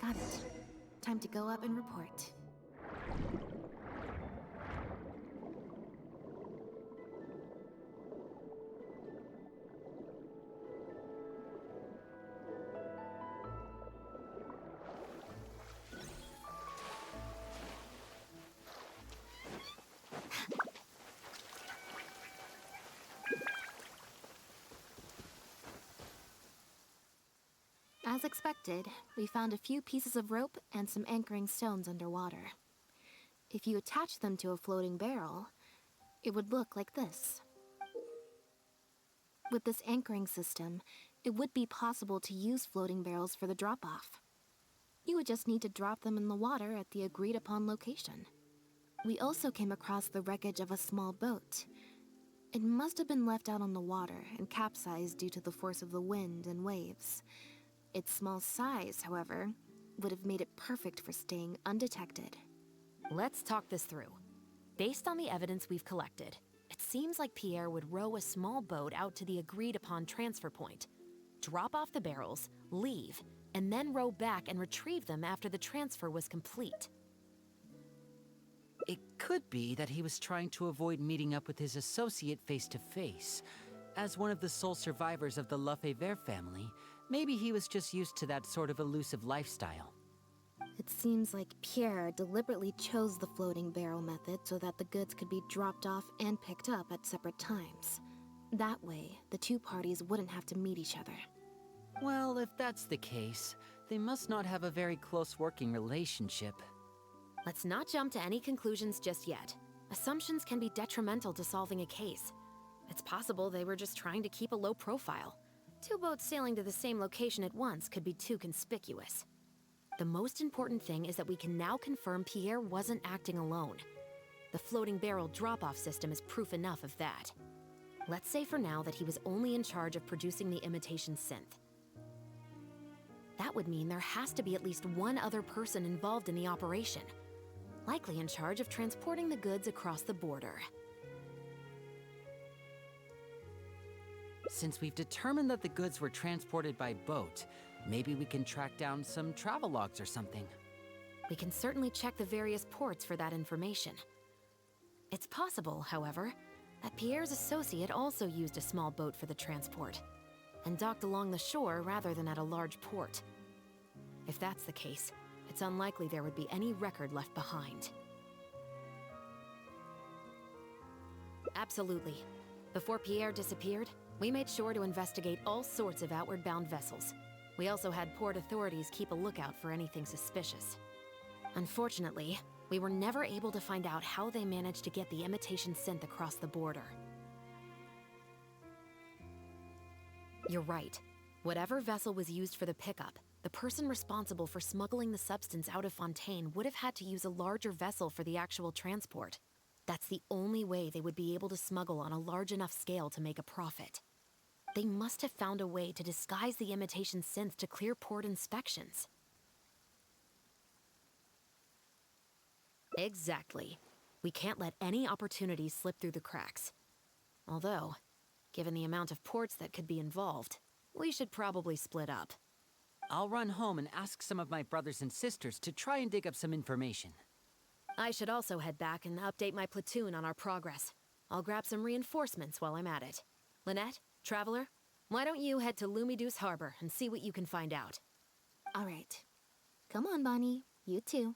Got it. Time to go up and report. As As expected, we found a few pieces of rope and some anchoring stones underwater. If you attach them to a floating barrel, it would look like this. With this anchoring system, it would be possible to use floating barrels for the drop-off. You would just need to drop them in the water at the agreed-upon location. We also came across the wreckage of a small boat. It must have been left out on the water and capsized due to the force of the wind and waves. Its small size, however, would have made it perfect for staying undetected. Let's talk this through. Based on the evidence we've collected, it seems like Pierre would row a small boat out to the agreed-upon transfer point, drop off the barrels, leave, and then row back and retrieve them after the transfer was complete. It could be that he was trying to avoid meeting up with his associate face to face. As one of the sole survivors of the Lefebvre family, maybe he was just used to that sort of elusive lifestyle. It seems like Pierre deliberately chose the floating barrel method so that the goods could be dropped off and picked up at separate times. That way, the two parties wouldn't have to meet each other. Well, if that's the case, they must not have a very close working relationship. Let's not jump to any conclusions just yet. Assumptions can be detrimental to solving a case. It's possible they were just trying to keep a low profile. Two boats sailing to the same location at once could be too conspicuous. The most important thing is that we can now confirm Pierre wasn't acting alone. The floating barrel drop-off system is proof enough of that. Let's say for now that he was only in charge of producing the imitation synth. That would mean there has to be at least one other person involved in the operation, likely in charge of transporting the goods across the border. Since we've determined that the goods were transported by boat, maybe we can track down some travel logs or something. We can certainly check the various ports for that information. It's possible, however, that Pierre's associate also used a small boat for the transport, and docked along the shore rather than at a large port. If that's the case, it's unlikely there would be any record left behind. Absolutely. Before Pierre disappeared, we made sure to investigate all sorts of outward-bound vessels. We also had port authorities keep a lookout for anything suspicious. Unfortunately, we were never able to find out how they managed to get the imitation synth across the border. You're right. Whatever vessel was used for the pickup, the person responsible for smuggling the substance out of Fontaine would have had to use a larger vessel for the actual transport. That's the only way they would be able to smuggle on a large enough scale to make a profit. They must have found a way to disguise the imitation synth to clear port inspections. Exactly. We can't let any opportunities slip through the cracks. Although, given the amount of ports that could be involved, we should probably split up. I'll run home and ask some of my brothers and sisters to try and dig up some information. I should also head back and update my platoon on our progress. I'll grab some reinforcements while I'm at it. Lynette, Traveler, why don't you head to Lumiduce Harbor and see what you can find out? All right. Come on, Bonnie. You too.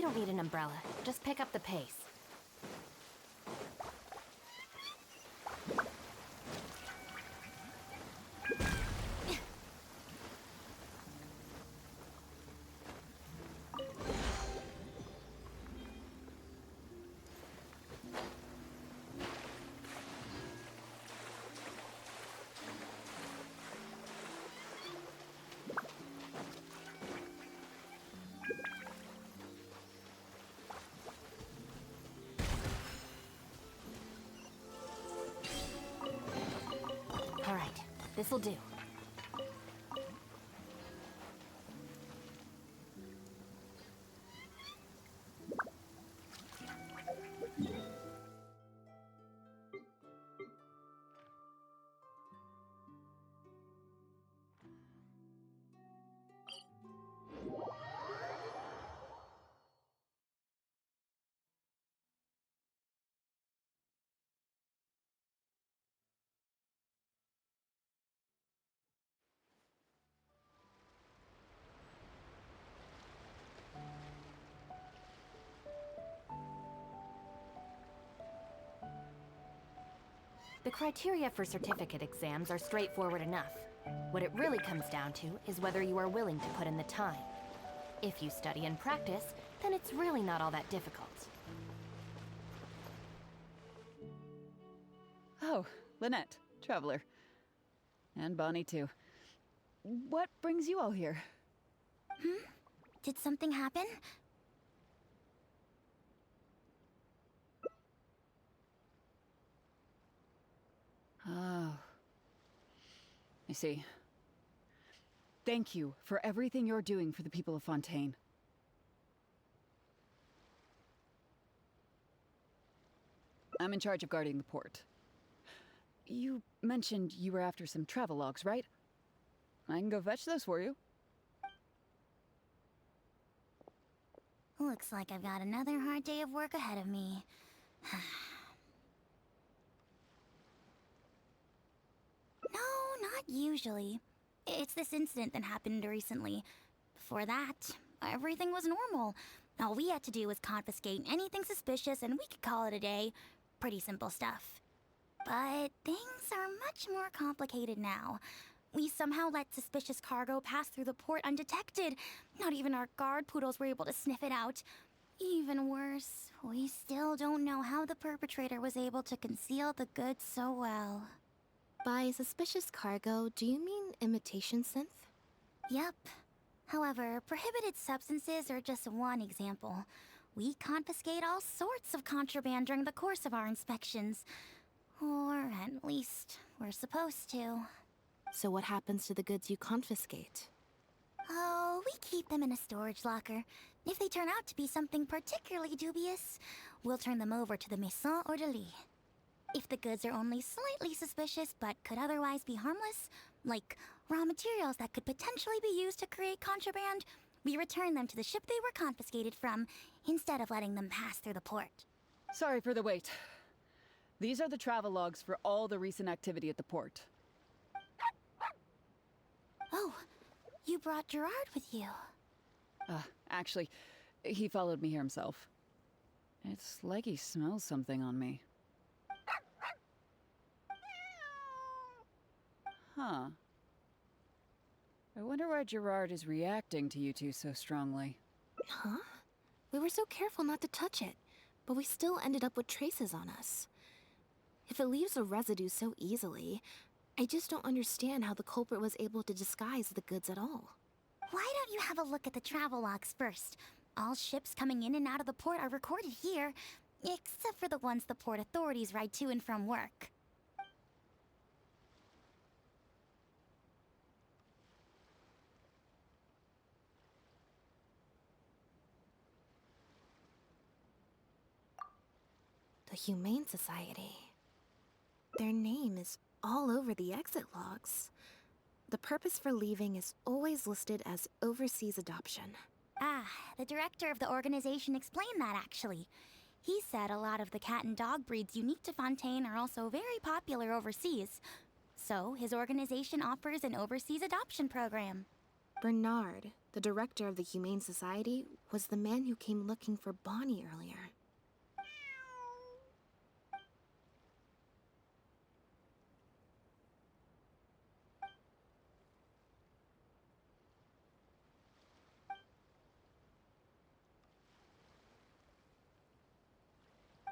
don't need an umbrella. Just pick up the pace. All right, this'll do. The criteria for certificate exams are straightforward enough. What it really comes down to is whether you are willing to put in the time. If you study and practice, then it's really not all that difficult. Oh, Lynette, Traveler. And Bonnie, too. What brings you all here? Did something happen? Oh. I see. Thank you for everything you're doing for the people of Fontaine. I'm in charge of guarding the port. You mentioned you were after some travelogues, right? I can go fetch those for you. Looks like I've got another hard day of work ahead of me. No, not usually. It's this incident that happened recently. Before that, everything was normal. All we had to do was confiscate anything suspicious and we could call it a day. Pretty simple stuff. But things are much more complicated now. We somehow let suspicious cargo pass through the port undetected. Not even our guard poodles were able to sniff it out. Even worse, we still don't know how the perpetrator was able to conceal the goods so well. By suspicious cargo, do you mean imitation synth? Yep. However, prohibited substances are just one example. We confiscate all sorts of contraband during the course of our inspections. Or at least, we're supposed to. So what happens to the goods you confiscate? Oh, we keep them in a storage locker. If they turn out to be something particularly dubious, we'll turn them over to the Maison Orderly. If the goods are only slightly suspicious but could otherwise be harmless, like raw materials that could potentially be used to create contraband, we return them to the ship they were confiscated from, instead of letting them pass through the port. Sorry for the wait. These are the travelogues for all the recent activity at the port. Oh, you brought Gerard with you. Actually, he followed me here himself. It's like he smells something on me. Huh. I wonder why Gerard is reacting to you two so strongly. Huh? We were so careful not to touch it, but we still ended up with traces on us. If it leaves a residue so easily, I just don't understand how the culprit was able to disguise the goods at all. Why don't you have a look at the travel logs first? All ships coming in and out of the port are recorded here, except for the ones the port authorities ride to and from work. The Humane Society. Their name is all over the exit logs. The purpose for leaving is always listed as overseas adoption. Ah, the director of the organization explained that actually. He said a lot of the cat and dog breeds unique to Fontaine are also very popular overseas. So his organization offers an overseas adoption program. Bernard, The director of the Humane Society was the man who came looking for Bonnie earlier.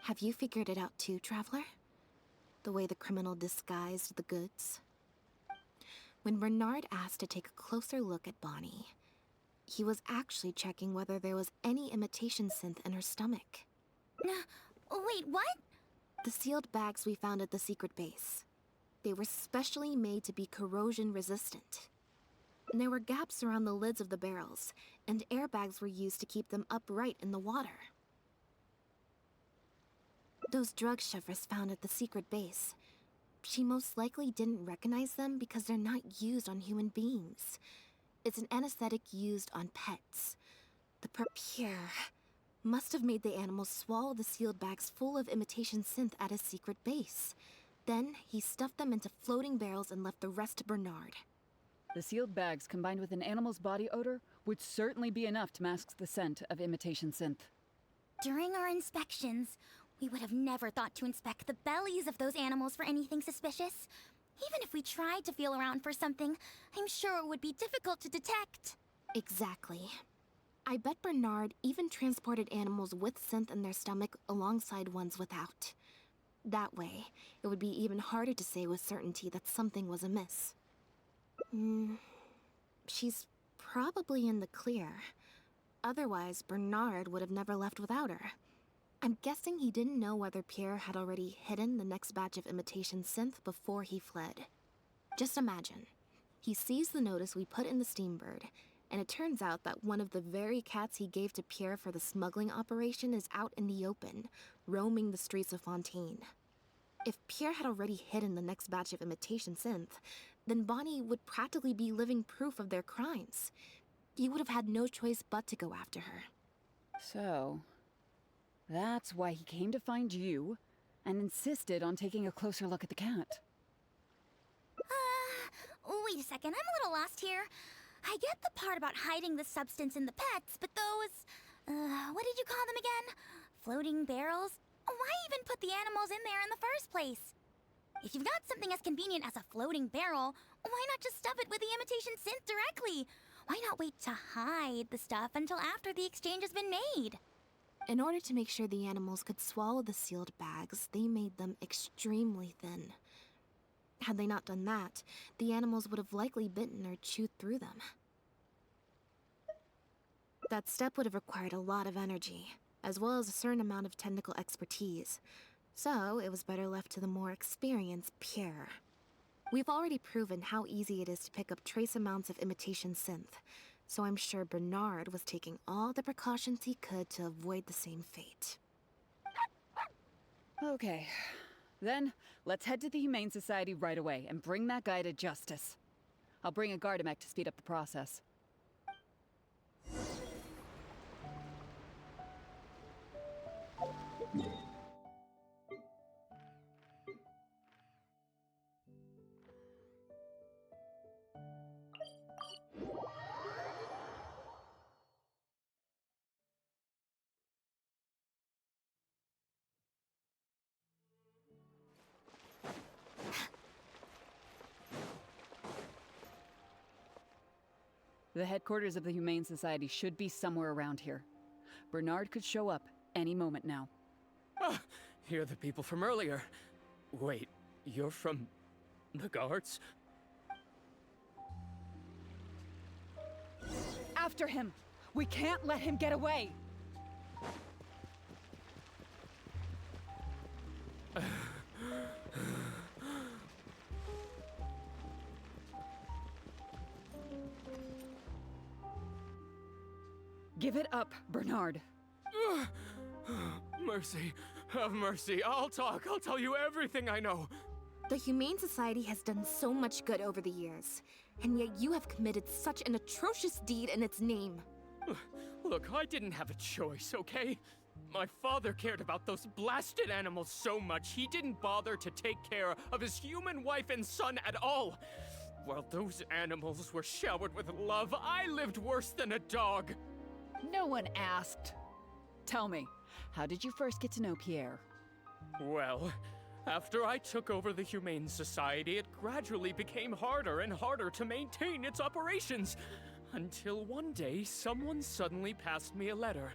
Have you figured it out too, Traveler? The way the criminal disguised the goods? When Bernard asked to take a closer look at Bonnie, he was actually checking whether there was any imitation synth in her stomach. Wait, what? The sealed bags we found at the secret base. They were specially made to be corrosion resistant. There were gaps around the lids of the barrels, and airbags were used to keep them upright in the water. Those drug shovers found at the secret base. She most likely didn't recognize them because they're not used on human beings. It's an anesthetic used on pets. The Pierre must have made the animals swallow the sealed bags full of imitation synth at his secret base. Then he stuffed them into floating barrels and left the rest to Bernard. The sealed bags combined with an animal's body odor would certainly be enough to mask the scent of imitation synth. During our inspections, we would have never thought to inspect the bellies of those animals for anything suspicious. Even if we tried to feel around for something, I'm sure it would be difficult to detect. Exactly. I bet Bernard even transported animals with synth in their stomach alongside ones without. That way, it would be even harder to say with certainty that something was amiss. She's probably in the clear. Otherwise, Bernard would have never left without her. I'm guessing he didn't know whether Pierre had already hidden the next batch of imitation synth before he fled. Just imagine. He sees the notice we put in the Steambird, and it turns out that one of the very cats he gave to Pierre for the smuggling operation is out in the open, roaming the streets of Fontaine. If Pierre had already hidden the next batch of imitation synth, then Bonnie would practically be living proof of their crimes. He would have had no choice but to go after her. So, that's why he came to find you and insisted on taking a closer look at the cat. Wait a second, I'm a little lost here. I get the part about hiding the substance in the pets, but those, what did you call them again? Floating barrels? Why even put the animals in there in the first place? If you've got something as convenient as a floating barrel, why not just stuff it with the imitation synth directly? Why not wait to hide the stuff until after the exchange has been made? In order to make sure the animals could swallow the sealed bags, they made them extremely thin. Had they not done that, the animals would have likely bitten or chewed through them. That step would have required a lot of energy, as well as a certain amount of technical expertise. So, it was better left to the more experienced Pierre. We've already proven how easy it is to pick up trace amounts of imitation synth, so I'm sure Bernard was taking all the precautions he could to avoid the same fate. Okay. Then, let's head to the Humane Society right away and bring that guy to justice. I'll bring a Gardamek to speed up the process. The headquarters of the Humane Society should be somewhere around here. Bernard could show up any moment now. Ah, you're the people from earlier. Wait, you're from the guards? After him! We can't let him get away! Give it up, Bernard. Mercy. Have mercy. I'll talk. I'll tell you everything I know. The Humane Society has done so much good over the years, and yet you have committed such an atrocious deed in its name. Look, I didn't have a choice, okay? My father cared about those blasted animals so much, he didn't bother to take care of his human wife and son at all. While those animals were showered with love, I lived worse than a dog. No one asked. Tell me, how did you first get to know Pierre? Well, after I took over the Humane Society, it gradually became harder and harder to maintain its operations. Until one day, someone suddenly passed me a letter.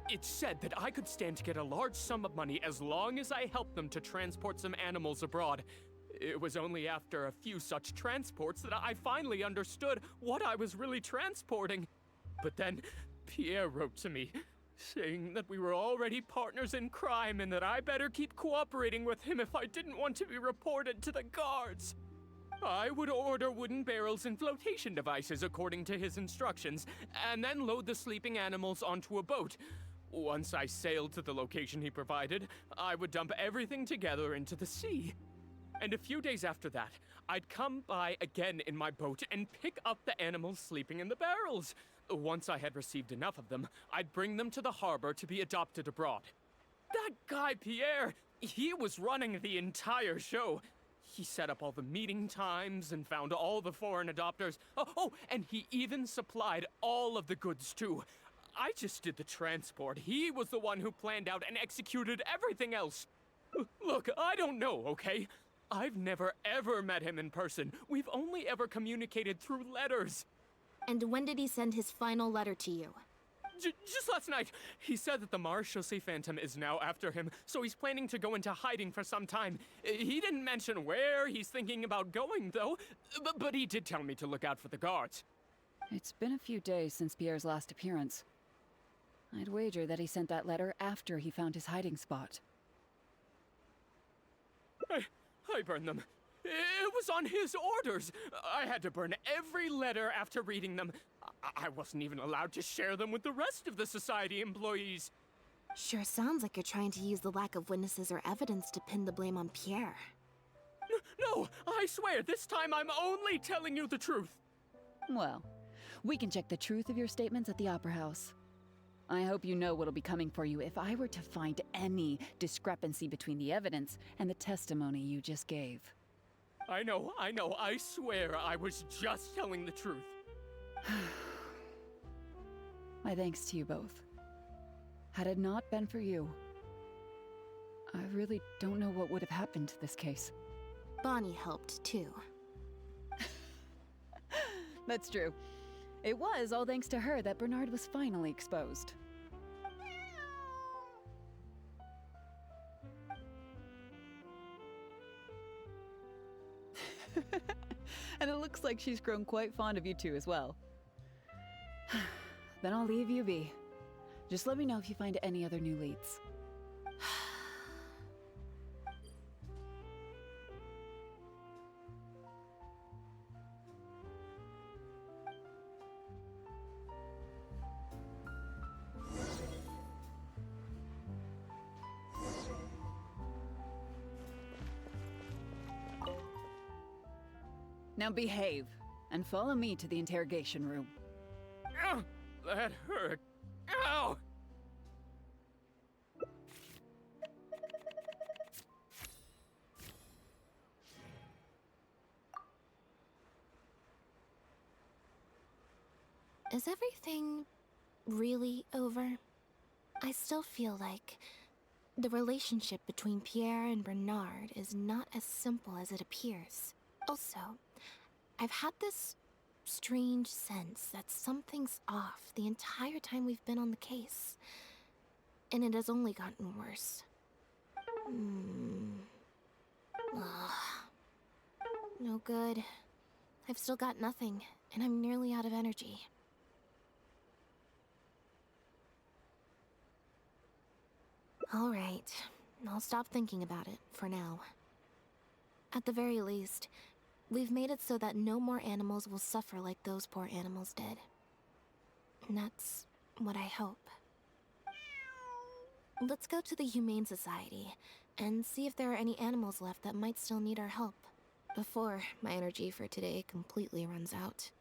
It said that I could stand to get a large sum of money as long as I helped them to transport some animals abroad. It was only after a few such transports that I finally understood what I was really transporting. But then, Pierre wrote to me, saying that we were already partners in crime and that I better keep cooperating with him if I didn't want to be reported to the guards. I would order wooden barrels and flotation devices according to his instructions, and then load the sleeping animals onto a boat. Once I sailed to the location he provided, I would dump everything together into the sea. And a few days after that, I'd come by again in my boat and pick up the animals sleeping in the barrels. Once I had received enough of them, I'd bring them to the harbor to be adopted abroad. That guy, Pierre, he was running the entire show. He set up all the meeting times and found all the foreign adopters. Oh, and he even supplied all of the goods, too. I just did the transport. He was the one who planned out and executed everything else. Look, I don't know, okay? I've never ever met him in person. We've only ever communicated through letters. And when did he send his final letter to you? Just last night, he said that the Marechaussee Phantom is now after him, so he's planning to go into hiding for some time. He didn't mention where he's thinking about going, though, but he did tell me to look out for the guards. It's been a few days since Pierre's last appearance. I'd wager that he sent that letter after he found his hiding spot. I burned them. It was on his orders. I had to burn every letter after reading them. I wasn't even allowed to share them with the rest of the Society employees. Sure sounds like you're trying to use the lack of witnesses or evidence to pin the blame on Pierre. No, I swear, this time I'm only telling you the truth. Well, we can check the truth of your statements at the Opera House. I hope you know what'll be coming for you if I were to find any discrepancy between the evidence and the testimony you just gave. I know, I swear I was just telling the truth. My thanks to you both. Had it not been for you, I really don't know what would have happened to this case. Bonnie helped, too. That's true. It was all thanks to her that Bernard was finally exposed. And it looks like she's grown quite fond of you two as well. Then I'll leave you be. Just let me know if you find any other new leads. Now behave, and follow me to the interrogation room. Ow, that hurt. Ow! Is everything really over? I still feel like the relationship between Pierre and Bernard is not as simple as it appears. Also, I've had this strange sense that something's off the entire time we've been on the case. And it has only gotten worse. Ugh. No good. I've still got nothing, and I'm nearly out of energy. Alright, I'll stop thinking about it, for now. At the very least, we've made it so that no more animals will suffer like those poor animals did. And that's what I hope. Let's go to the Humane Society and see if there are any animals left that might still need our help before my energy for today completely runs out.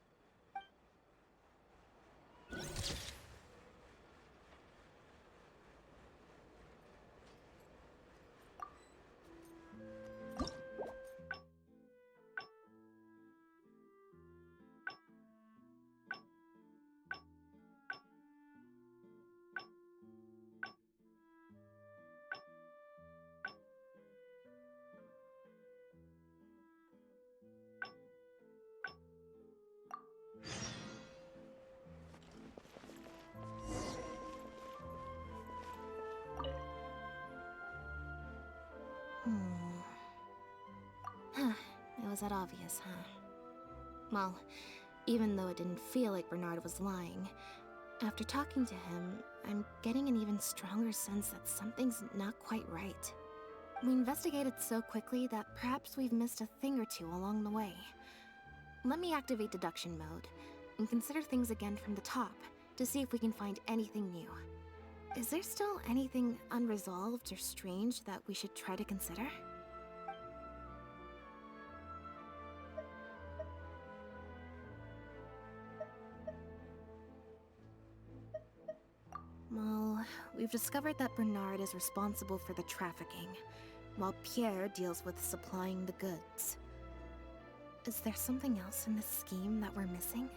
Was that obvious, huh? Well, even though it didn't feel like Bernard was lying, after talking to him, I'm getting an even stronger sense that something's not quite right. We investigated so quickly that perhaps we've missed a thing or two along the way. Let me activate deduction mode and consider things again from the top to see if we can find anything new. Is there still anything unresolved or strange that we should try to consider? Well, we've discovered that Bernard is responsible for the trafficking, while Pierre deals with supplying the goods. Is there something else in this scheme that we're missing?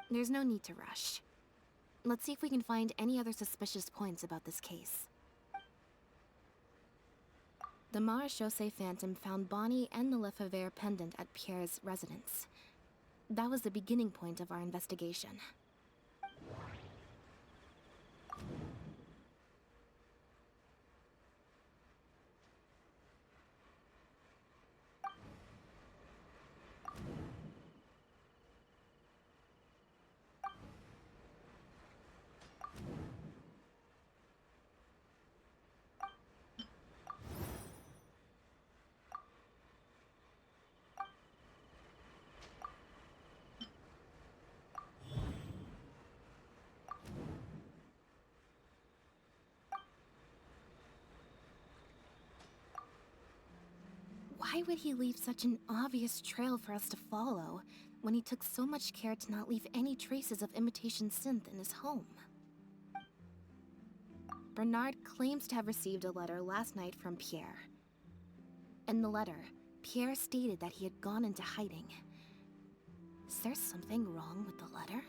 There's no need to rush. Let's see if we can find any other suspicious points about this case. The Marechaussee Phantom found Bonnie and the Lefebvre pendant at Pierre's residence. That was the beginning point of our investigation. Why would he leave such an obvious trail for us to follow, when he took so much care to not leave any traces of imitation synth in his home? Bernard claims to have received a letter last night from Pierre. In the letter, Pierre stated that he had gone into hiding. Is there something wrong with the letter?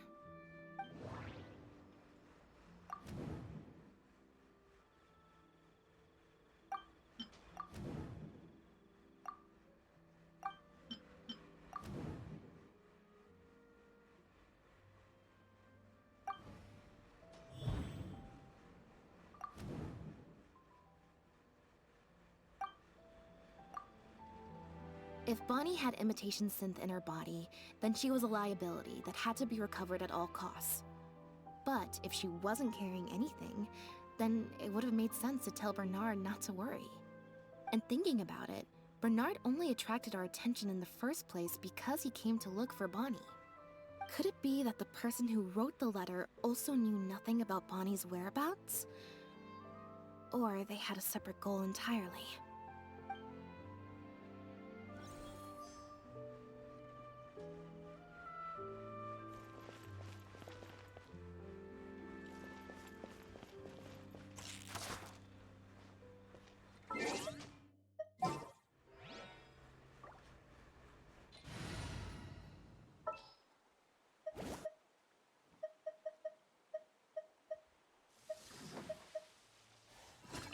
If Bonnie had imitation synth in her body, then she was a liability that had to be recovered at all costs. But if she wasn't carrying anything, then it would have made sense to tell Bernard not to worry. And thinking about it, Bernard only attracted our attention in the first place because he came to look for Bonnie. Could it be that the person who wrote the letter also knew nothing about Bonnie's whereabouts? Or they had a separate goal entirely?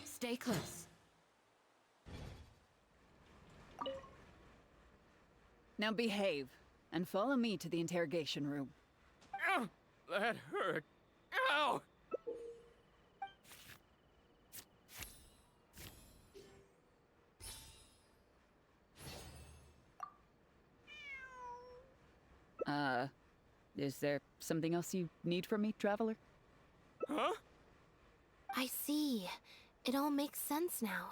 Stay close. Now behave, and follow me to the interrogation room. Ow! That hurt. Is there something else you need from me, Traveler? Huh? I see. It all makes sense now.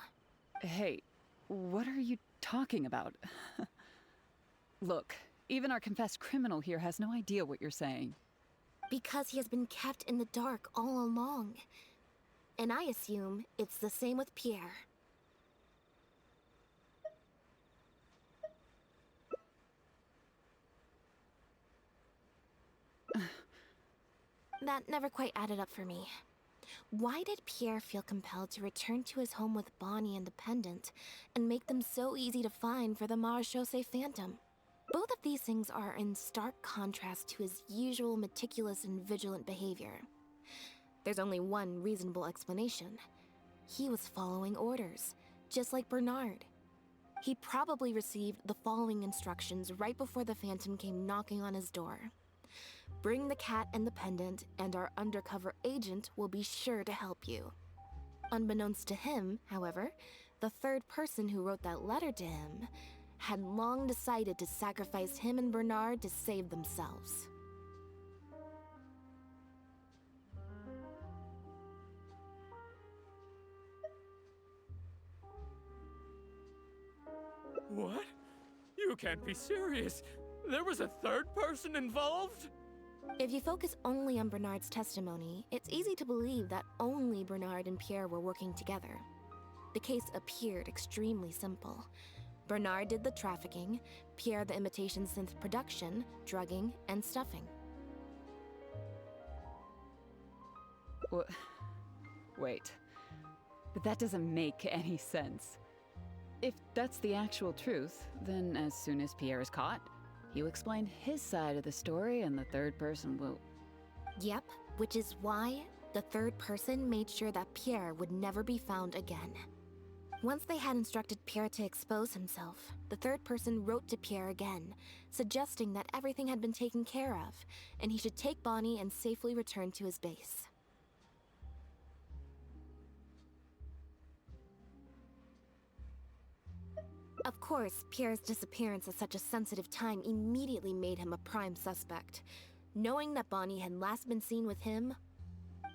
Hey, what are you talking about? Look, even our confessed criminal here has no idea what you're saying. Because he has been kept in the dark all along. And I assume it's the same with Pierre. That never quite added up for me. Why did Pierre feel compelled to return to his home with Bonnie and the pendant, and make them so easy to find for the Marechaussee Phantom? Both of these things are in stark contrast to his usual meticulous and vigilant behavior. There's only one reasonable explanation. He was following orders, just like Bernard. He probably received the following instructions right before the Phantom came knocking on his door. Bring the cat and the pendant, and our undercover agent will be sure to help you. Unbeknownst to him, however, the third person who wrote that letter to him had long decided to sacrifice him and Bernard to save themselves. What? You can't be serious. There was a third person involved? If you focus only on Bernard's testimony, it's easy to believe that only Bernard and Pierre were working together. The case appeared extremely simple. Bernard did the trafficking, Pierre the imitation synth production, drugging, and stuffing. Wait. But that doesn't make any sense. If that's the actual truth, then as soon as Pierre is caught, he'll explain his side of the story and the third person will... Yep, which is why the third person made sure that Pierre would never be found again. Once they had instructed Pierre to expose himself, the third person wrote to Pierre again, suggesting that everything had been taken care of, and he should take Bonnie and safely return to his base. Of course, Pierre's disappearance at such a sensitive time immediately made him a prime suspect. Knowing that Bonnie had last been seen with him,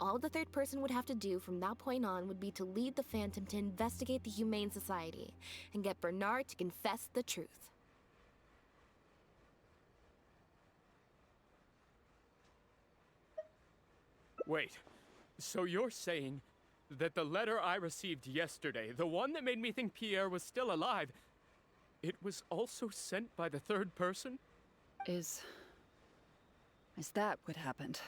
all the third person would have to do from that point on would be to lead the Phantom to investigate the Humane Society and get Bernard to confess the truth. Wait, so you're saying that the letter I received yesterday, the one that made me think Pierre was still alive, it was also sent by the third person? Is that what happened?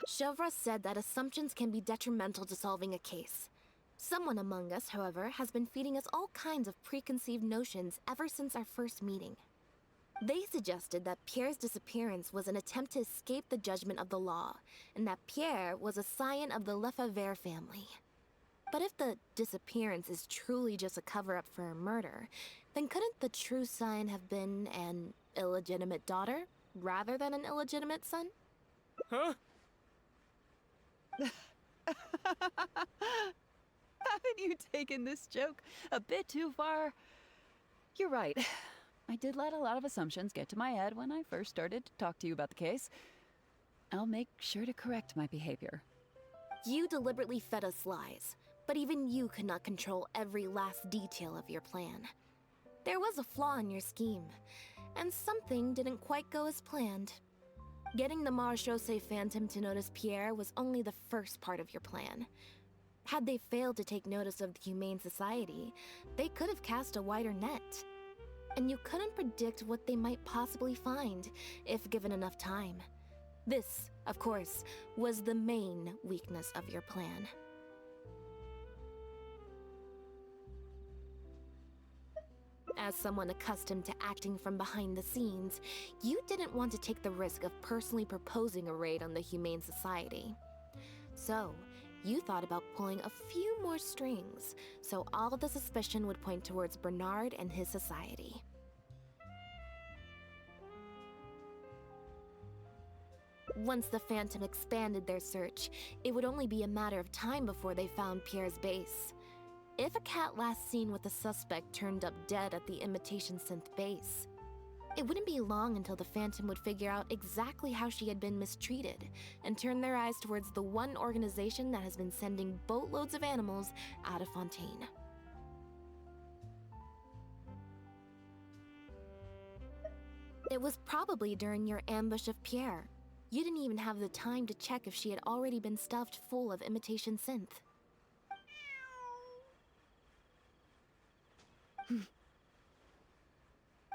Chevra said that assumptions can be detrimental to solving a case. Someone among us, however, has been feeding us all kinds of preconceived notions ever since our first meeting. They suggested that Pierre's disappearance was an attempt to escape the judgment of the law, and that Pierre was a scion of the Lefebvre family. But if the disappearance is truly just a cover-up for a murder, then couldn't the true scion have been an illegitimate daughter, rather than an illegitimate son? Huh? Haven't you taken this joke a bit too far? You're right. I did let a lot of assumptions get to my head when I first started to talk to you about the case. I'll make sure to correct my behavior. You deliberately fed us lies, but even you could not control every last detail of your plan. There was a flaw in your scheme, and something didn't quite go as planned. Getting the Marechaussee Phantom to notice Pierre was only the first part of your plan. Had they failed to take notice of the Humane Society, they could have cast a wider net. And you couldn't predict what they might possibly find, if given enough time. This, of course, was the main weakness of your plan. As someone accustomed to acting from behind the scenes, you didn't want to take the risk of personally proposing a raid on the Humane Society. So, you thought about pulling a few more strings, so all the suspicion would point towards Bernard and his society. Once the Phantom expanded their search, it would only be a matter of time before they found Pierre's base. If a cat last seen with the suspect turned up dead at the imitation synth base, It wouldn't be long until the Phantom would figure out exactly how she had been mistreated and turn their eyes towards the one organization that has been sending boatloads of animals out of Fontaine. It was probably during your ambush of Pierre. You didn't even have the time to check if she had already been stuffed full of imitation synth.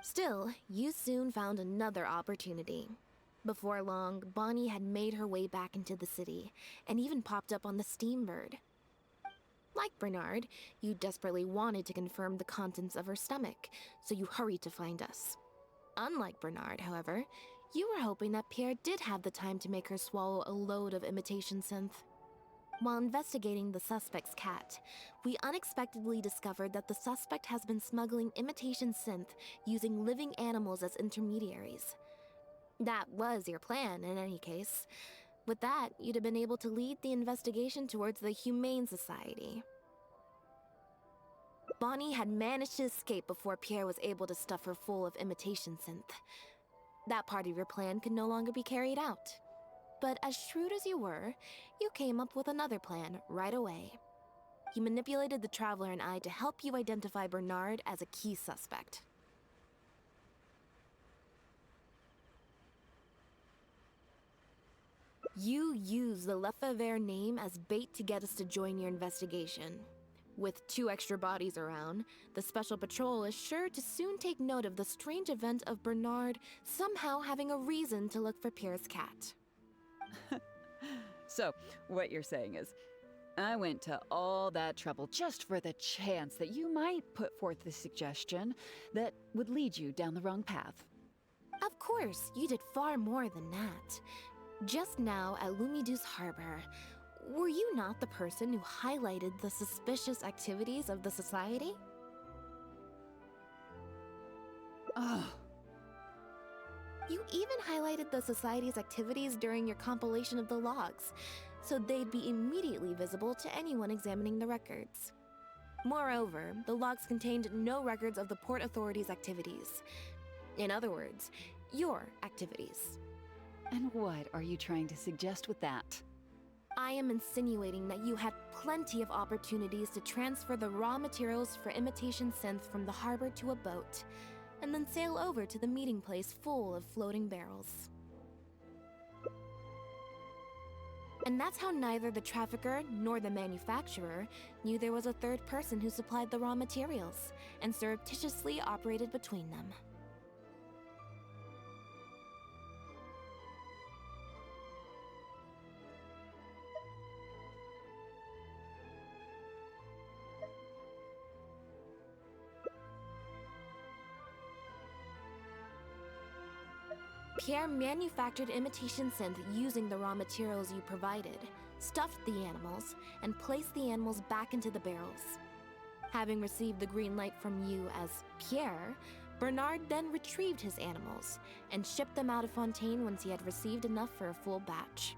Still, you soon found another opportunity. Before long, Bonnie had made her way back into the city, and even popped up on the Steambird. Like Bernard, you desperately wanted to confirm the contents of her stomach, so you hurried to find us. Unlike Bernard, however, you were hoping that Pierre did have the time to make her swallow a load of imitation synth. While investigating the suspect's cat, we unexpectedly discovered that the suspect has been smuggling imitation synth using living animals as intermediaries. That was your plan, in any case. With that, you'd have been able to lead the investigation towards the Humane Society. Bonnie had managed to escape before Pierre was able to stuff her full of imitation synth. That part of your plan could no longer be carried out. But as shrewd as you were, you came up with another plan right away. You manipulated the Traveler and I to help you identify Bernard as a key suspect. You used the Lefebvre name as bait to get us to join your investigation. With 2 extra bodies around, the Special Patrol is sure to soon take note of the strange event of Bernard somehow having a reason to look for Pierre's cat. So, what you're saying is, I went to all that trouble just for the chance that you might put forth the suggestion that would lead you down the wrong path. Of course, you did far more than that. Just now at Lumidu's Harbor, were you not the person who highlighted the suspicious activities of the Society? Ugh. You even highlighted the Society's activities during your compilation of the logs, so they'd be immediately visible to anyone examining the records. Moreover, the logs contained no records of the Port Authority's activities. In other words, your activities. And what are you trying to suggest with that? I am insinuating that you had plenty of opportunities to transfer the raw materials for imitation synth from the harbor to a boat, and then sail over to the meeting place full of floating barrels. And that's how neither the trafficker nor the manufacturer knew there was a third person who supplied the raw materials, and surreptitiously operated between them. Pierre manufactured imitation synth using the raw materials you provided, stuffed the animals, and placed the animals back into the barrels. Having received the green light from you as Pierre, Bernard then retrieved his animals and shipped them out of Fontaine once he had received enough for a full batch.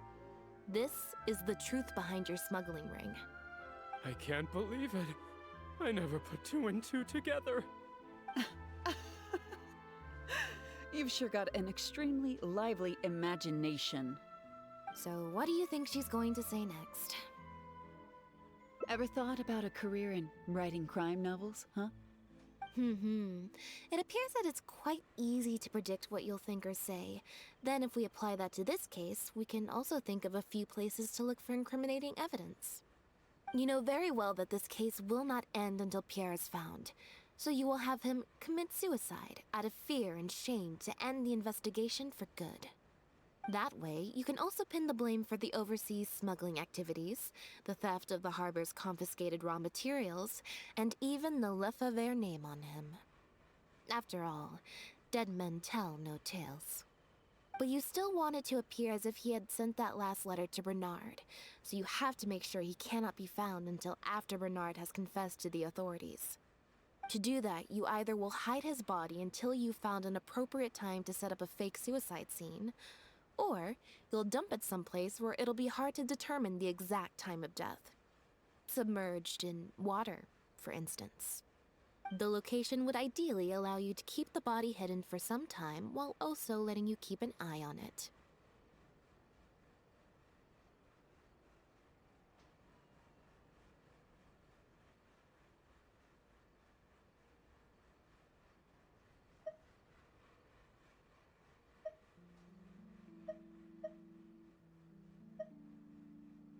This is the truth behind your smuggling ring. I can't believe it. I never put 2 and 2 together. You've sure got an extremely lively imagination. So what do you think she's going to say next? Ever thought about a career in writing crime novels, huh? It appears that it's quite easy to predict what you'll think or say. Then if we apply that to this case, we can also think of a few places to look for incriminating evidence. You know very well that this case will not end until Pierre is found, so you will have him commit suicide out of fear and shame to end the investigation for good. That way, you can also pin the blame for the overseas smuggling activities, the theft of the harbor's confiscated raw materials, and even the Lefebvre name on him. After all, dead men tell no tales. But you still want it to appear as if he had sent that last letter to Bernard, so you have to make sure he cannot be found until after Bernard has confessed to the authorities. To do that, you either will hide his body until you've found an appropriate time to set up a fake suicide scene, or you'll dump it someplace where it'll be hard to determine the exact time of death. Submerged in water, for instance. The location would ideally allow you to keep the body hidden for some time while also letting you keep an eye on it.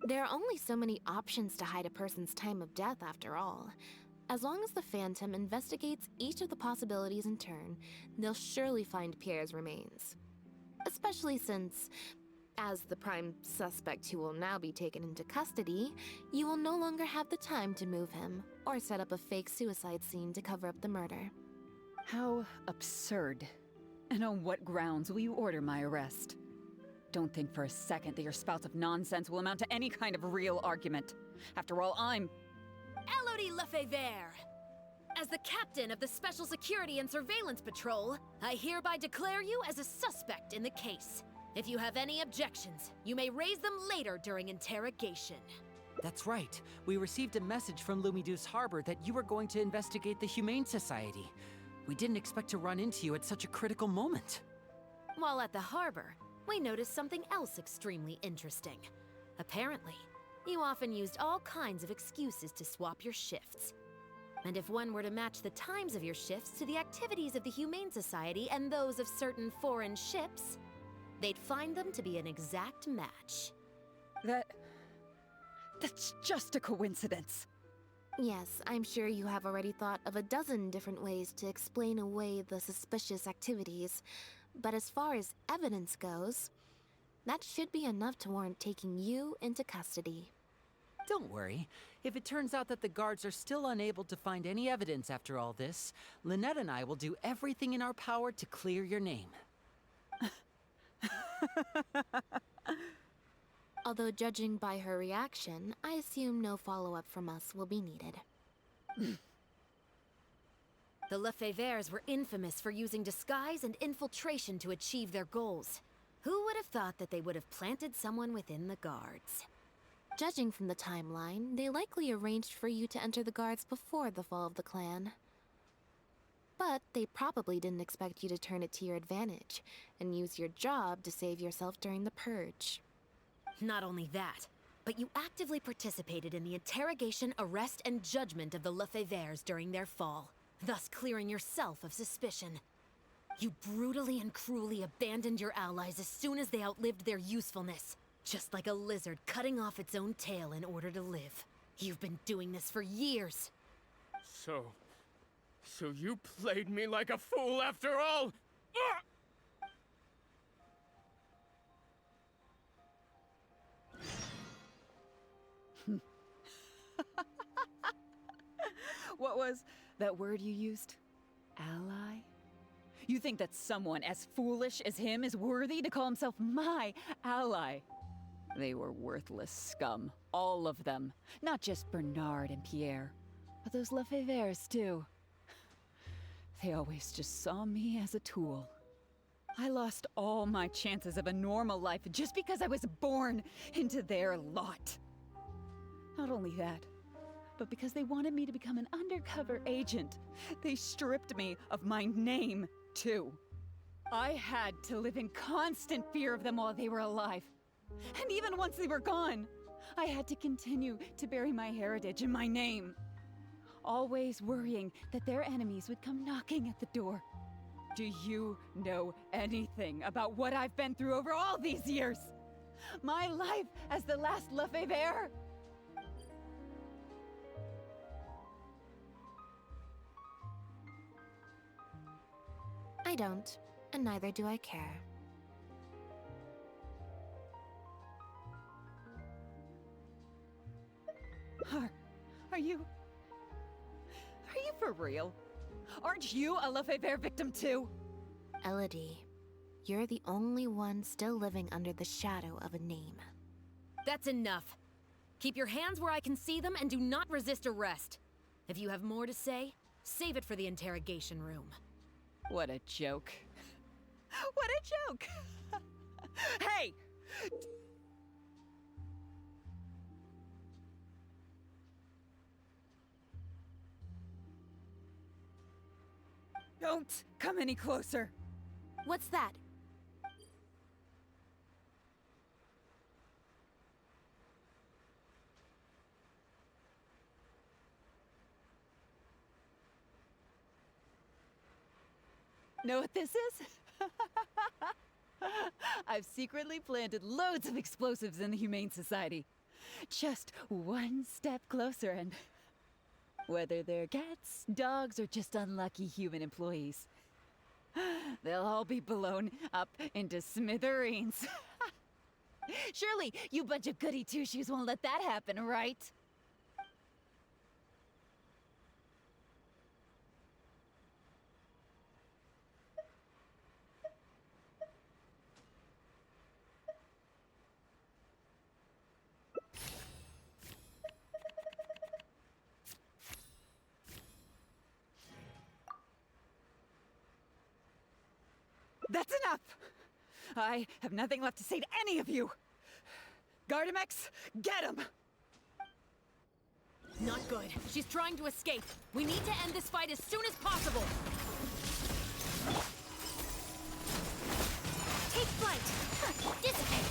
There are only so many options to hide a person's time of death, after all. As long as the Phantom investigates each of the possibilities in turn, they'll surely find Pierre's remains. Especially since, as the prime suspect who will now be taken into custody, you will no longer have the time to move him or set up a fake suicide scene to cover up the murder. How absurd. And on what grounds will you order my arrest? Don't think for a second that your spouts of nonsense will amount to any kind of real argument. After all, I'm... Elodie Lefebvre! As the captain of the Special Security and Surveillance Patrol, I hereby declare you as a suspect in the case. If you have any objections, you may raise them later during interrogation. That's right. We received a message from Lumiduce Harbor that you were going to investigate the Humane Society. We didn't expect to run into you at such a critical moment. While at the harbor, we noticed something else extremely interesting. Apparently, you often used all kinds of excuses to swap your shifts. And if one were to match the times of your shifts to the activities of the Humane Society and those of certain foreign ships, they'd find them to be an exact match. That's just a coincidence. Yes, I'm sure you have already thought of a dozen different ways to explain away the suspicious activities, but as far as evidence goes, that should be enough to warrant taking you into custody. Don't worry. If it turns out that the guards are still unable to find any evidence after all this, Lynette and I will do everything in our power to clear your name. Although judging by her reaction, I assume no follow-up from us will be needed. The Lefebvres were infamous for using disguise and infiltration to achieve their goals. Who would have thought that they would have planted someone within the guards? Judging from the timeline, they likely arranged for you to enter the guards before the fall of the clan. But they probably didn't expect you to turn it to your advantage and use your job to save yourself during the purge. Not only that, but you actively participated in the interrogation, arrest, and judgment of the Lefebvres during their fall, thus clearing yourself of suspicion. You brutally and cruelly abandoned your allies as soon as they outlived their usefulness, just like a lizard cutting off its own tail in order to live. You've been doing this for years. So you played me like a fool after all? Ah! What was that word you used? Ally? You think that someone as foolish as him is worthy to call himself my ally? They were worthless scum, all of them. Not just Bernard and Pierre, but those Lefebvres too. They always just saw me as a tool. I lost all my chances of a normal life just because I was born into their lot. Not only that, but because they wanted me to become an undercover agent, they stripped me of my name, too. I had to live in constant fear of them while they were alive. And even once they were gone, I had to continue to bury my heritage and my name. Always worrying that their enemies would come knocking at the door. Do you know anything about what I've been through over all these years? My life as the last Lefebvre? I don't, and neither do I care. Are you for real? Aren't you a Lefebvre victim too? Elodie, you're the only one still living under the shadow of a name. That's enough. Keep your hands where I can see them and do not resist arrest. If you have more to say, save it for the interrogation room. What a joke. What a joke! Hey! Don't come any closer. What's that? Know what this is? I've secretly planted loads of explosives in the Humane Society. Just one step closer and... whether they're cats, dogs, or just unlucky human employees, they'll all be blown up into smithereens. Surely, you bunch of goody two-shoes won't let that happen, right? That's enough! I have nothing left to say to any of you! Gardamex, get him! Not good. She's trying to escape. We need to end this fight as soon as possible. Take flight! Dissipate!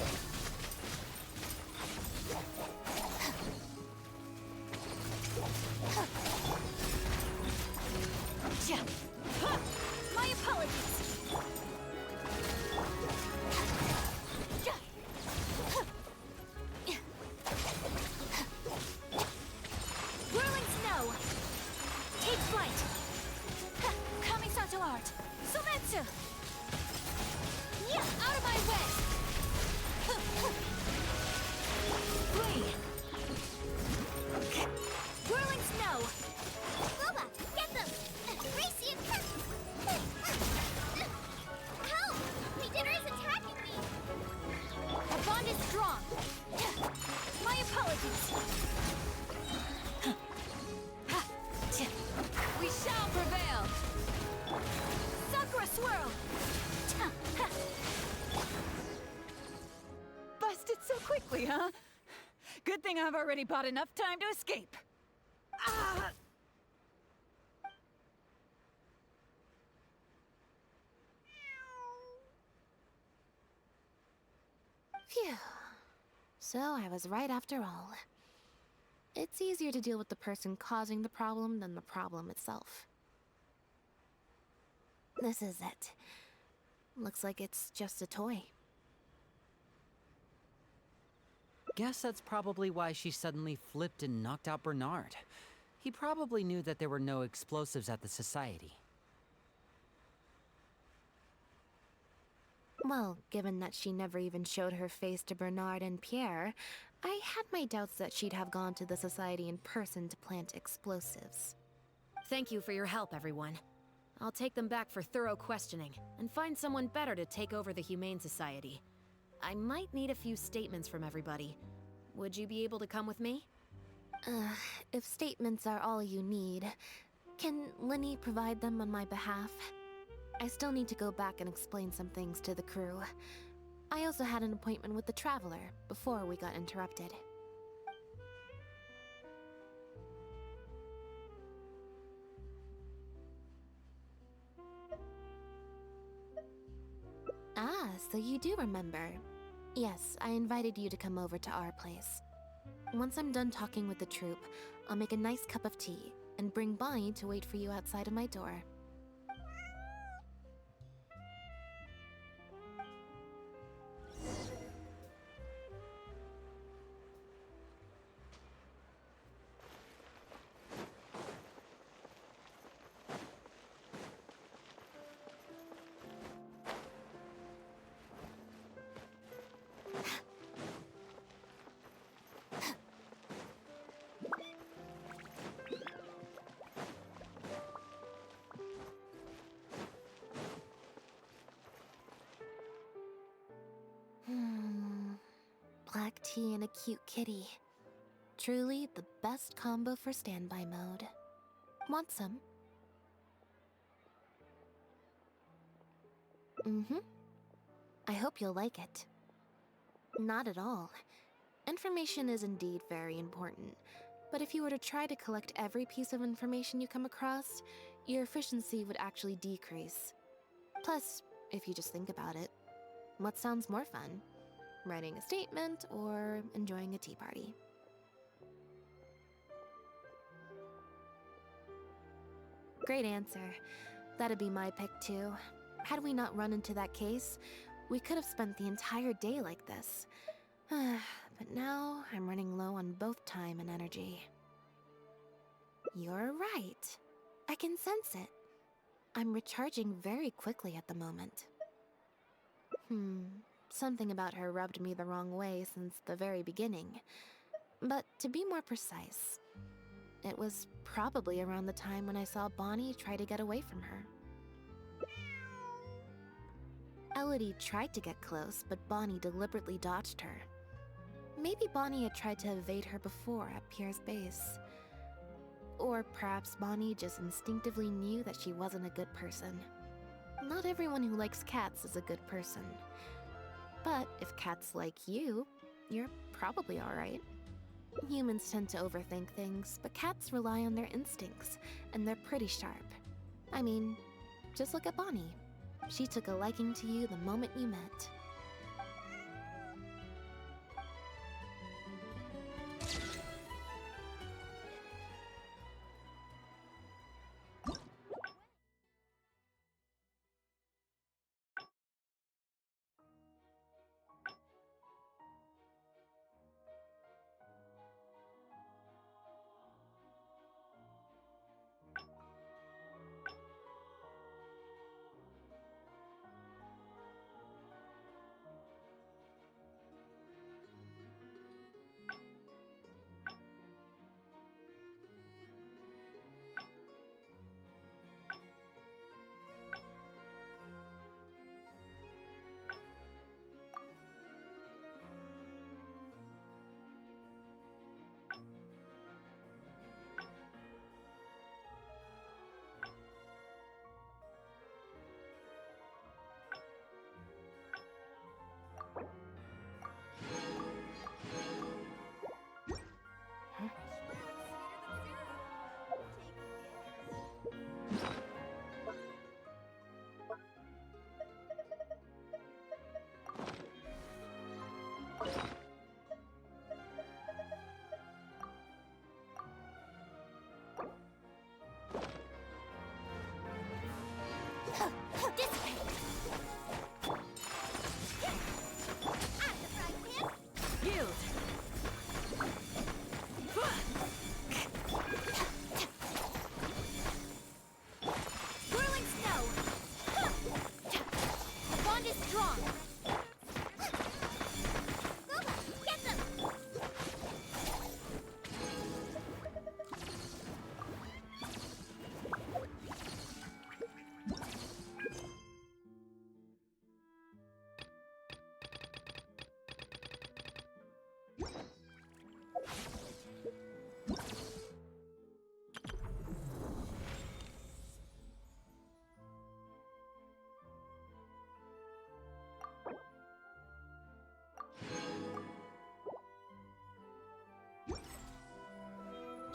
My apologies! Whirling snow! Take flight! Kamisato art! Sumetsu! Yeah, out of my way! Flee! Whirling snow! Boba, get them! Racy and help! Midori is attacking me! Our bond is strong! My apologies! We shall prevail! Sakura swirl! Busted so quickly, huh? Good thing I've already bought enough time to escape. Ah! Phew. So I was right after all. It's easier to deal with the person causing the problem than the problem itself. This is it. Looks like it's just a toy. Guess that's probably why she suddenly flipped and knocked out Bernard. He probably knew that there were no explosives at the Society. Well, given that she never even showed her face to Bernard and Pierre, I had my doubts that she'd have gone to the Society in person to plant explosives. Thank you for your help, everyone. I'll take them back for thorough questioning, and find someone better to take over the Humane Society. I might need a few statements from everybody. Would you be able to come with me? If statements are all you need, can Linny provide them on my behalf? I still need to go back and explain some things to the crew. I also had an appointment with the Traveler before we got interrupted. Ah, so you do remember. Yes, I invited you to come over to our place. Once I'm done talking with the troupe, I'll make a nice cup of tea and bring Bonnie to wait for you outside of my door. Black tea and a cute kitty. Truly the best combo for standby mode. Want some? Mm-hmm. I hope you'll like it. Not at all. Information is indeed very important, but if you were to try to collect every piece of information you come across, your efficiency would actually decrease. Plus, if you just think about it, what sounds more fun? Writing a statement or enjoying a tea party? Great answer. That'd be my pick too. Had we not run into that case, we could have spent the entire day like this. But now I'm running low on both time and energy. You're right. I can sense it. I'm recharging very quickly at the moment. Something about her rubbed me the wrong way since the very beginning. But to be more precise, it was probably around the time when I saw Bonnie try to get away from her. Elodie tried to get close, but Bonnie deliberately dodged her. Maybe Bonnie had tried to evade her before at Pierre's base. Or perhaps Bonnie just instinctively knew that she wasn't a good person. Not everyone who likes cats is a good person. But if cats like you, you're probably alright. Humans tend to overthink things, but cats rely on their instincts, and they're pretty sharp. I mean, just look at Bonnie. She took a liking to you the moment you met.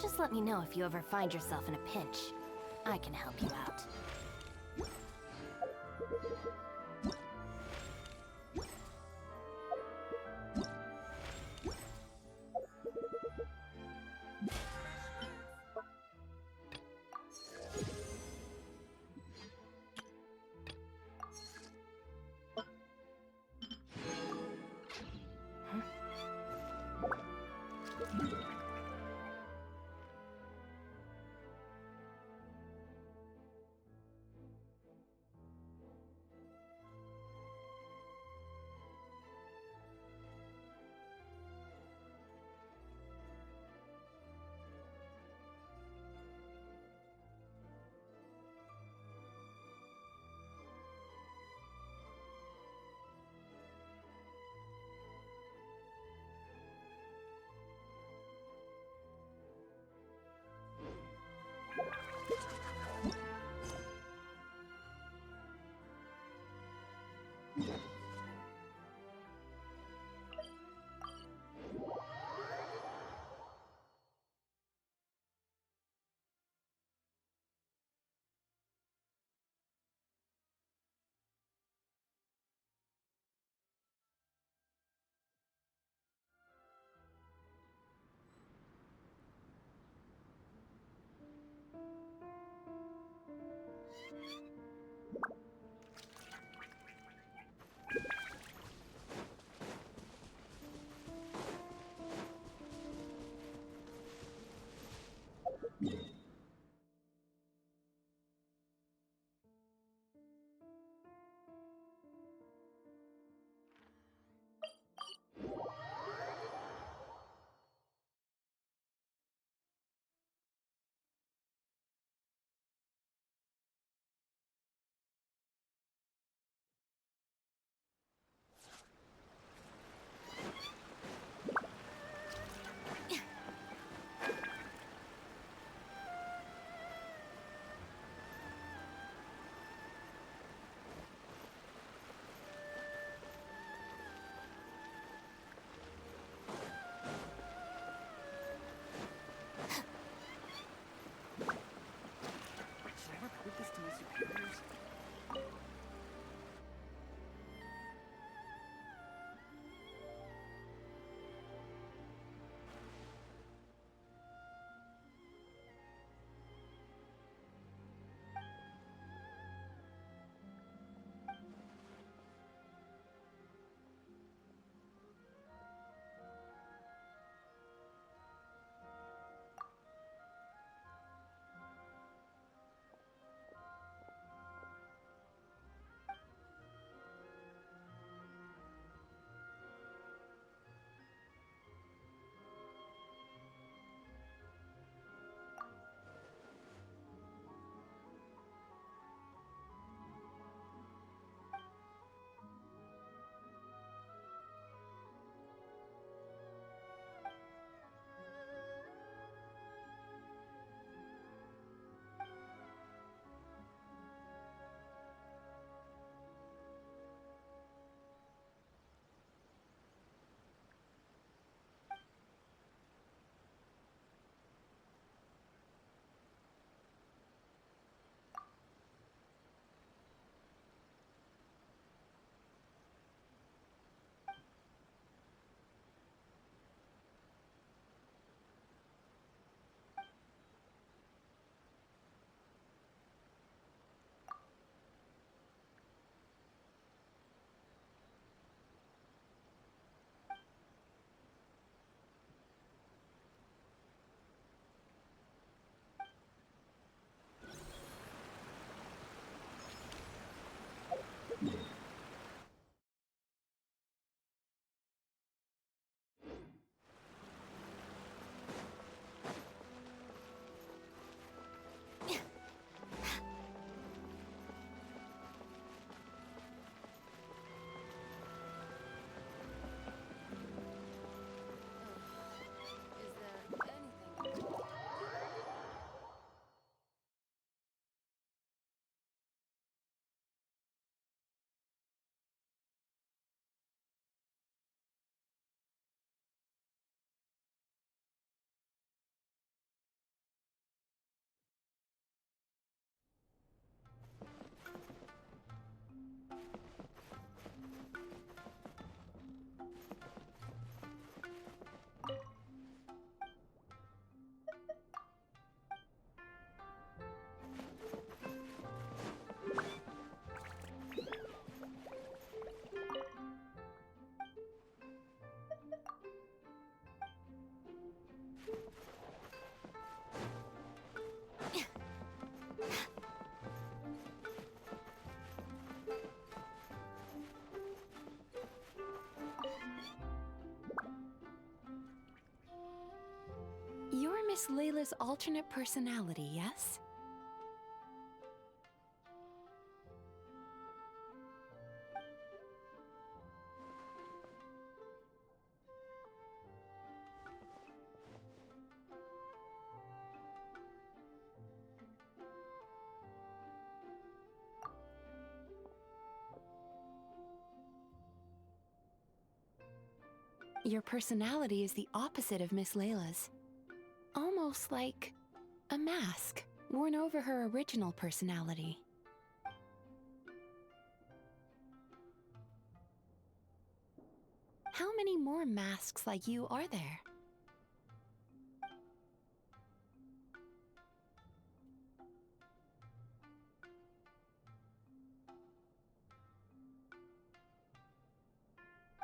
Just let me know if you ever find yourself in a pinch. I can help you out. Miss Layla's alternate personality, yes? Your personality is the opposite of Miss Layla's. Almost like a mask worn over her original personality. How many more masks like you are there?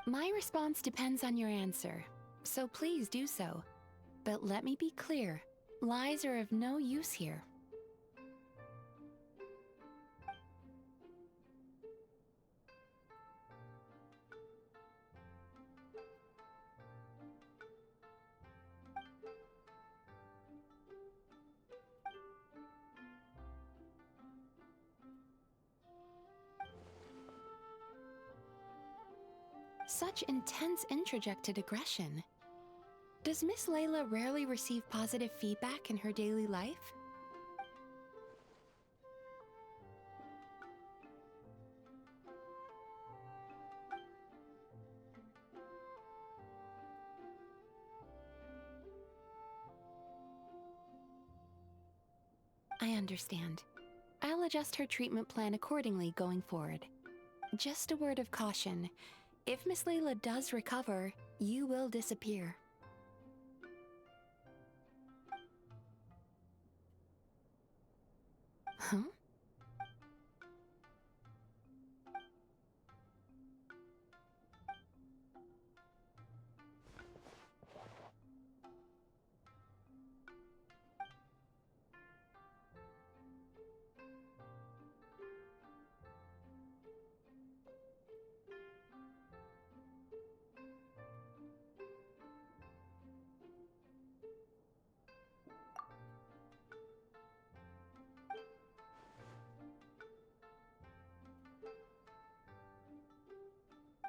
My response depends on your answer, so please do so. But let me be clear, lies are of no use here. Such intense introjected aggression. Does Miss Layla rarely receive positive feedback in her daily life? I understand. I'll adjust her treatment plan accordingly going forward. Just a word of caution. If Miss Layla does recover, you will disappear. Huh?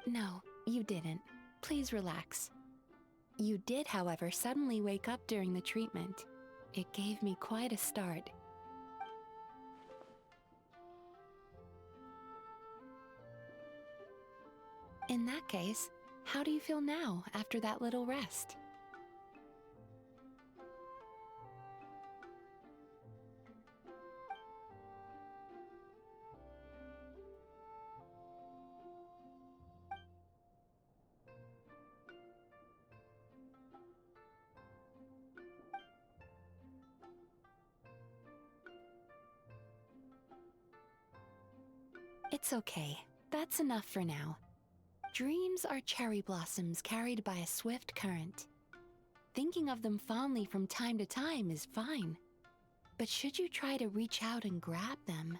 No, you didn't. Please relax. You did, however, suddenly wake up during the treatment. It gave me quite a start. In that case, how do you feel now after that little rest? It's okay. That's enough for now. Dreams are cherry blossoms carried by a swift current. Thinking of them fondly from time to time is fine. But should you try to reach out and grab them,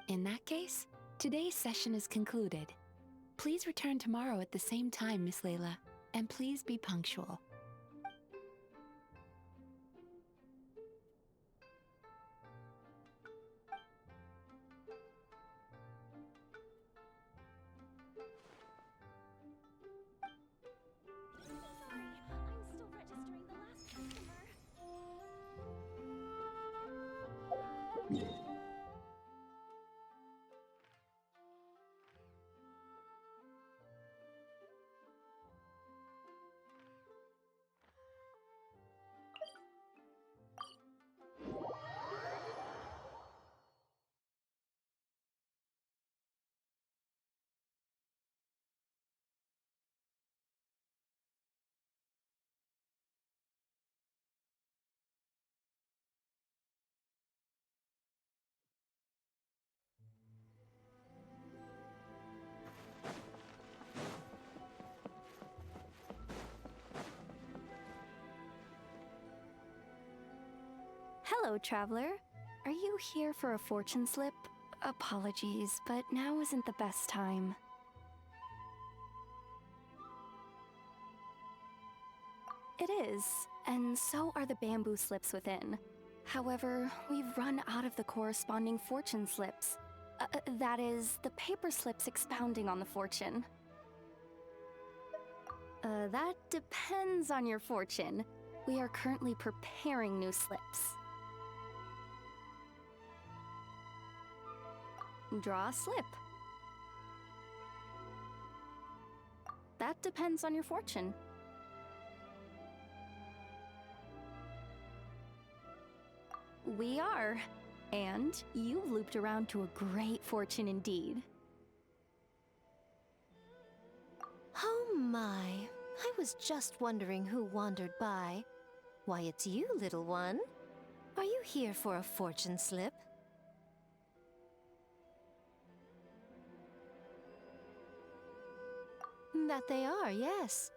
in that case, today's session is concluded. Please return tomorrow at the same time, Miss Layla, and please be punctual. Sorry, I'm still registering the last customer. Hello, traveler. Are you here for a fortune slip? Apologies, but now isn't the best time. It is, and so are the bamboo slips within. However, we've run out of the corresponding fortune slips. That is, the paper slips expounding on the fortune. That depends on your fortune. We are currently preparing new slips. Draw a slip. That depends on your fortune. We are. And you've looped around to a great fortune indeed. Oh my, I was just wondering who wandered by. Why, it's you, little one. Are you here for a fortune slip? That they are, yes.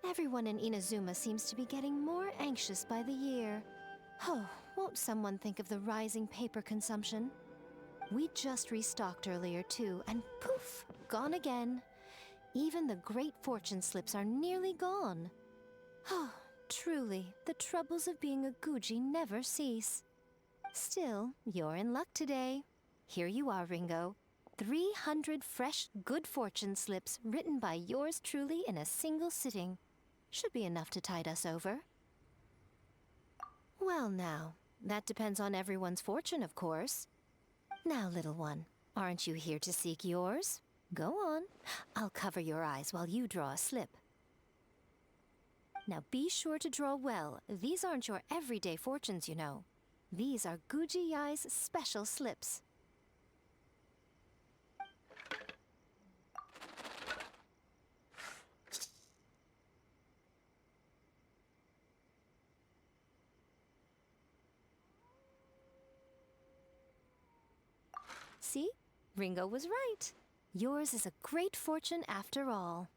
Everyone in Inazuma seems to be getting more anxious by the year. Oh, won't someone think of the rising paper consumption? We just restocked earlier too, and poof, gone again. Even the great fortune slips are nearly gone. Oh, truly, the troubles of being a Guji never cease. Still, you're in luck today. Here you are, Ringo. 300 fresh, good fortune slips written by yours truly in a single sitting. Should be enough to tide us over. Well now, that depends on everyone's fortune, of course. Now, little one, aren't you here to seek yours? Go on. I'll cover your eyes while you draw a slip. Now be sure to draw well. These aren't your everyday fortunes, you know. These are Guji Yai's special slips. See? Ringo was right. Yours is a great fortune after all.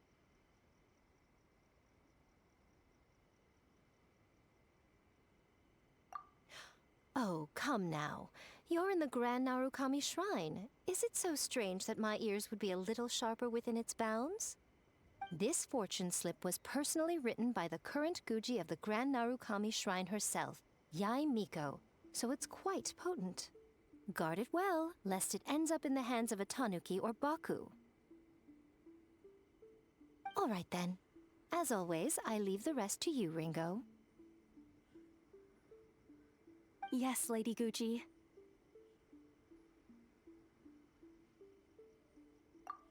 Oh, come now. You're in the Grand Narukami Shrine. Is it so strange that my ears would be a little sharper within its bounds? This fortune slip was personally written by the current Guji of the Grand Narukami Shrine herself, Yai Miko, so it's quite potent. Guard it well, lest it ends up in the hands of a tanuki or baku. All right then. As always, I leave the rest to you, Ringo. Yes, Lady Guji.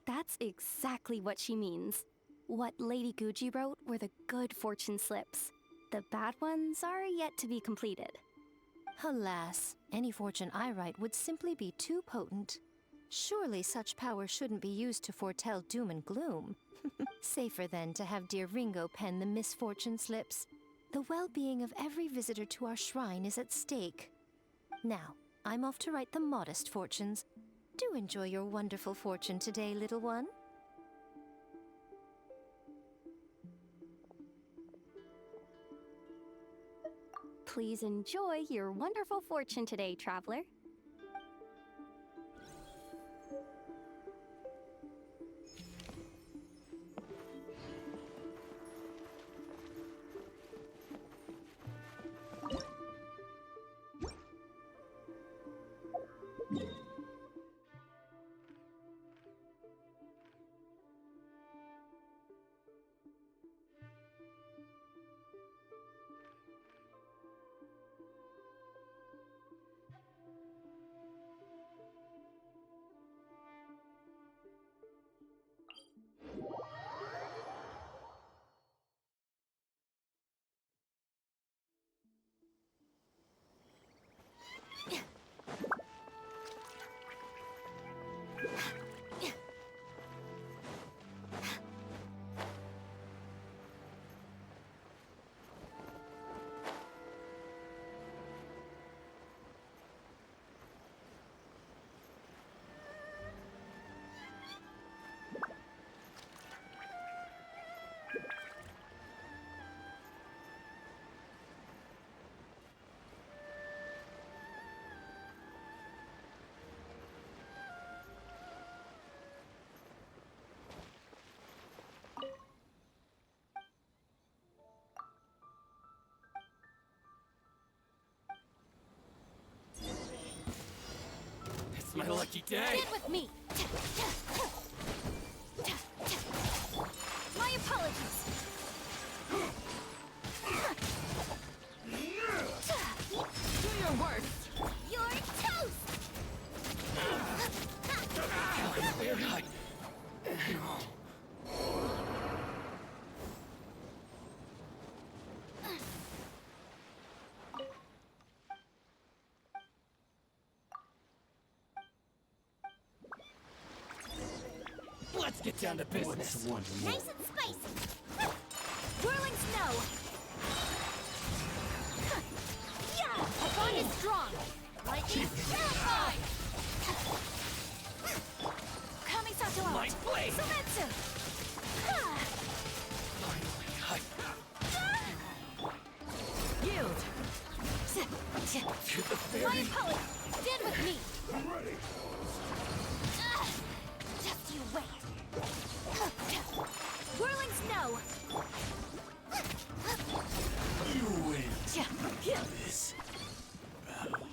That's exactly what she means. What Lady Guji wrote were the good fortune slips. The bad ones are yet to be completed. Alas, any fortune I write would simply be too potent. Surely such power shouldn't be used to foretell doom and gloom. Safer then to have dear Ringo pen the misfortune slips. The well-being of every visitor to our shrine is at stake. Now, I'm off to write the modest fortunes. Do enjoy your wonderful fortune today, little one. Please enjoy your wonderful fortune today, traveler. lucky day. Get with me! My apologies! Do your worst. You're toast! Let's get down to business. Nice and spicy! Whirling snow! Yeah! The bond is strong! Lightning terrified! Kamisato out! My blade! Sumetsu! Yield. To the My very apologies! Stand with me! I'm ready! Just you wait! Whirling snow! you win. Yeah. This battle.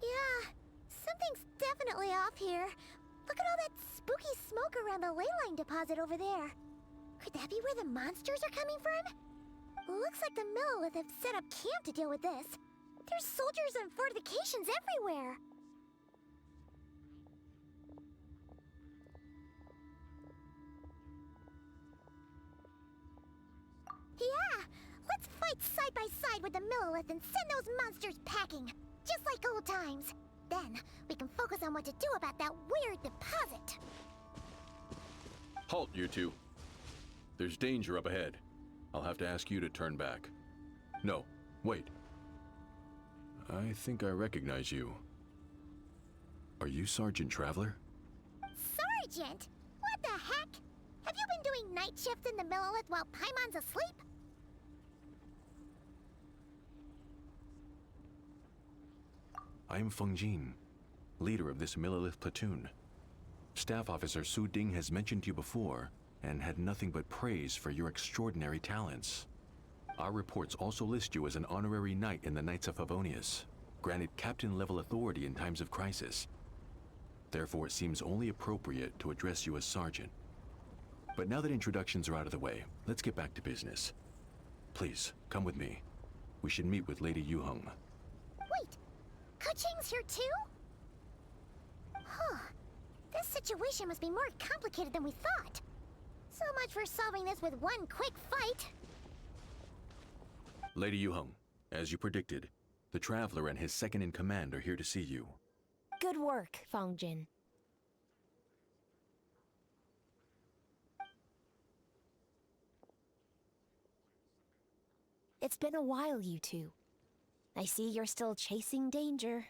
Yeah, something's definitely off here. Look at all that spooky smoke around the ley line deposit over there. Could that be where the monsters are coming from? Looks like the Millelith have set up camp to deal with this. There's soldiers and fortifications everywhere. Yeah, let's fight side by side with the Millelith and send those monsters packing. Just like old times. Then, we can focus on what to do about that weird deposit. Halt, you two. There's danger up ahead. I'll have to ask you to turn back. No, wait. I think I recognize you. Are you Sergeant Traveler? Sergeant? What the heck? Have you been doing night shift in the Millelith while Paimon's asleep? I am Feng Jin, leader of this Millelith platoon. Staff Officer Su Ding has mentioned you before and had nothing but praise for your extraordinary talents. Our reports also list you as an honorary knight in the Knights of Favonius, granted captain-level authority in times of crisis. Therefore, it seems only appropriate to address you as Sergeant. But now that introductions are out of the way, let's get back to business. Please, come with me. We should meet with Lady Yuheng. Wait, Kuching's here too? Huh. This situation must be more complicated than we thought. So much for solving this with one quick fight. Lady Yuheng, as you predicted, the Traveler and his second-in-command are here to see you. Good work, Feng Jin. It's been a while, you two. I see you're still chasing danger.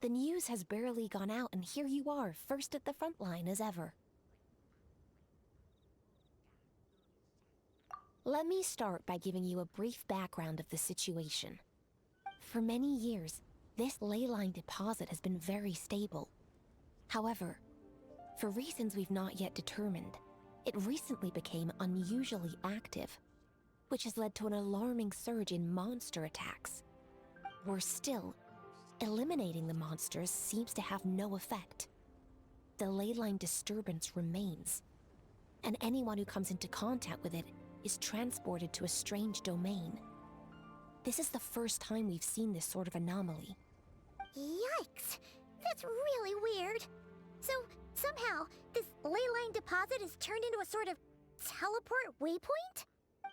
The news has barely gone out, and here you are, first at the front line as ever. Let me start by giving you a brief background of the situation. For many years, this ley line deposit has been very stable. However, for reasons we've not yet determined, it recently became unusually active, which has led to an alarming surge in monster attacks. Worse still, eliminating the monsters seems to have no effect. The ley line disturbance remains, and anyone who comes into contact with it is transported to a strange domain. This is the first time we've seen this sort of anomaly. Yikes! That's really weird. So, somehow, this ley line deposit is turned into a sort of teleport waypoint?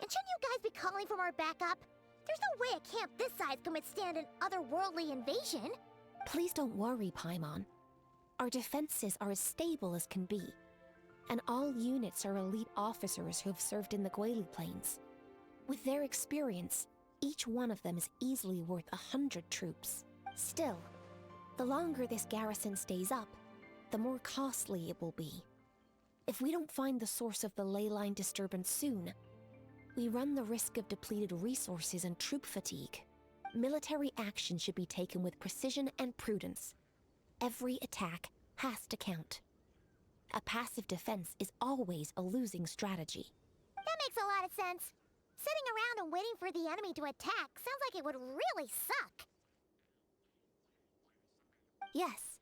And shouldn't you guys be calling for more backup? There's no way a camp this size can withstand an otherworldly invasion. Please don't worry, Paimon. Our defenses are as stable as can be, and all units are elite officers who have served in the Guili Plains. With their experience, each one of them is easily worth 100 troops. Still, the longer this garrison stays up, the more costly it will be. If we don't find the source of the ley line disturbance soon, we run the risk of depleted resources and troop fatigue. Military action should be taken with precision and prudence. Every attack has to count. A passive defense is always a losing strategy. That makes a lot of sense. Sitting around and waiting for the enemy to attack sounds like it would really suck. Yes,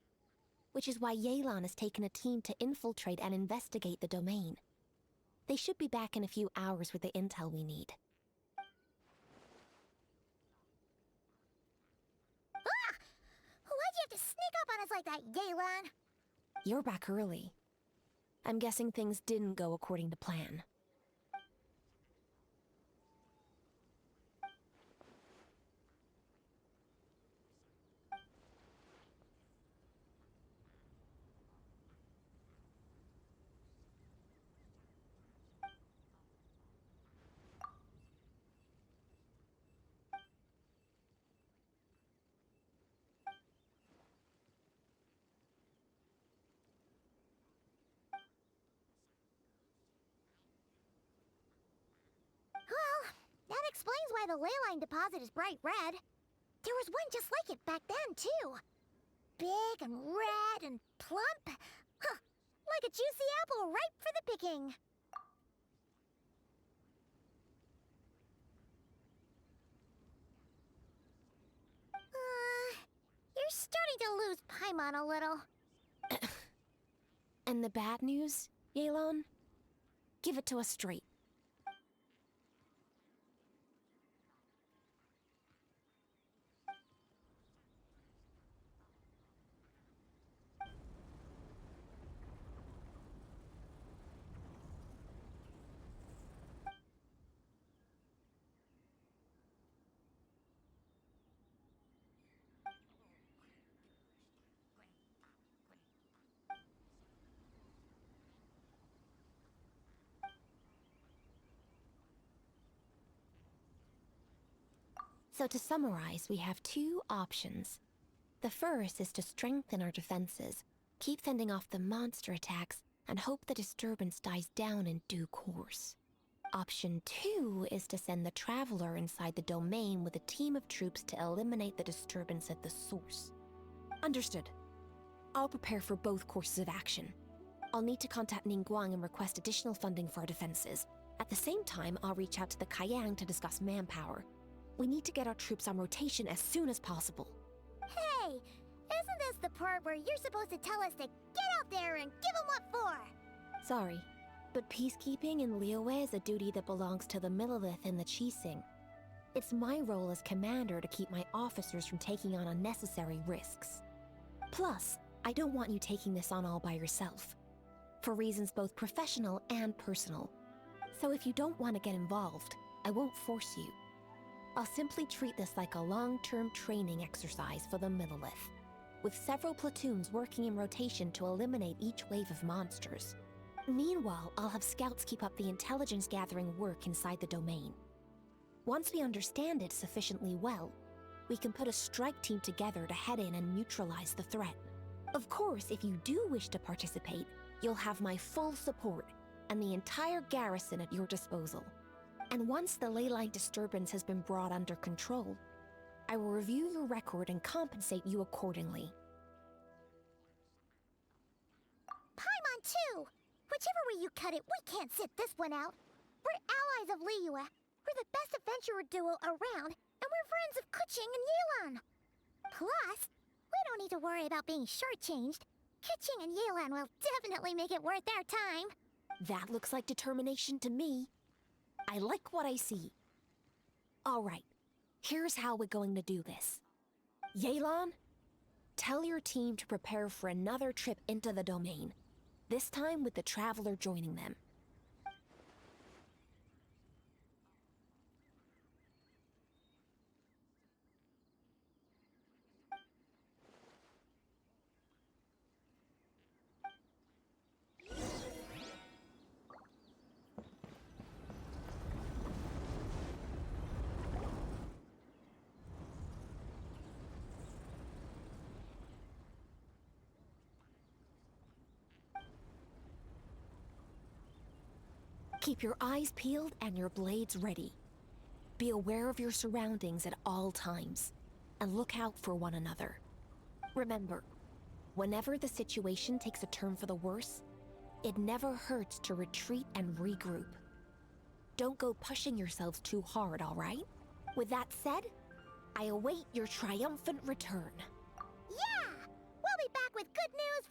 which is why Yelan has taken a team to infiltrate and investigate the domain. They should be back in a few hours with the intel we need. Ah! Why'd you have to sneak up on us like that, Yelan? You're back early. I'm guessing things didn't go according to plan. Well, that explains why the ley line deposit is bright red. There was one just like it back then, too. Big and red and plump. Huh, like a juicy apple ripe for the picking. You're starting to lose Paimon a little. And the bad news, Yelan? Give it to us straight. So to summarize, we have two options. The first is to strengthen our defenses, keep fending off the monster attacks, and hope the disturbance dies down in due course. Option 2 is to send the Traveler inside the domain with a team of troops to eliminate the disturbance at the source. Understood. I'll prepare for both courses of action. I'll need to contact Ningguang and request additional funding for our defenses. At the same time, I'll reach out to the Kayang to discuss manpower. We need to get our troops on rotation as soon as possible. Hey, isn't this the part where you're supposed to tell us to get out there and give them what for? Sorry, but peacekeeping in Liyue is a duty that belongs to the Millelith and the Qixing. It's my role as commander to keep my officers from taking on unnecessary risks. Plus, I don't want you taking this on all by yourself, for reasons both professional and personal. So if you don't want to get involved, I won't force you. I'll simply treat this like a long-term training exercise for the Millelith, with several platoons working in rotation to eliminate each wave of monsters. Meanwhile, I'll have scouts keep up the intelligence-gathering work inside the domain. Once we understand it sufficiently well, we can put a strike team together to head in and neutralize the threat. Of course, if you do wish to participate, you'll have my full support and the entire garrison at your disposal. And once the ley line disturbance has been brought under control, I will review your record and compensate you accordingly. Paimon, too! Whichever way you cut it, we can't sit this one out. We're allies of Liyue. We're the best adventurer duo around, and we're friends of Keqing and Yelan. Plus, we don't need to worry about being shortchanged. Keqing and Yelan will definitely make it worth their time. That looks like determination to me. I like what I see. All right, here's how we're going to do this. Yelan, tell your team to prepare for another trip into the domain, this time with the Traveler joining them. Keep your eyes peeled and your blades ready. Be aware of your surroundings at all times, and look out for one another. Remember, whenever the situation takes a turn for the worse, it never hurts to retreat and regroup. Don't go pushing yourselves too hard, all right? With that said, I await your triumphant return. Yeah! We'll be back with good news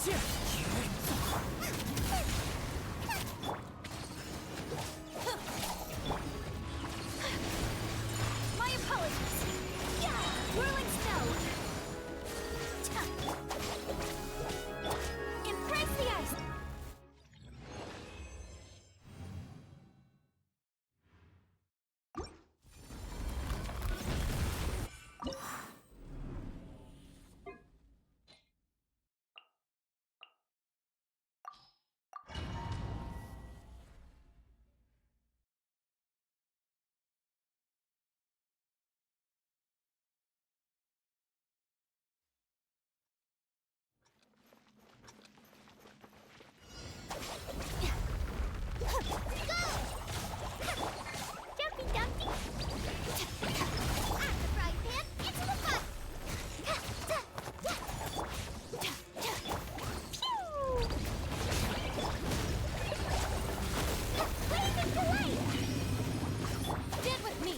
My apologies. Yeah, whirling snow. Embrace the ice. Dumpy Dumpty! At the frying pan, into the pot! Pew! Blazing away! Stand with me!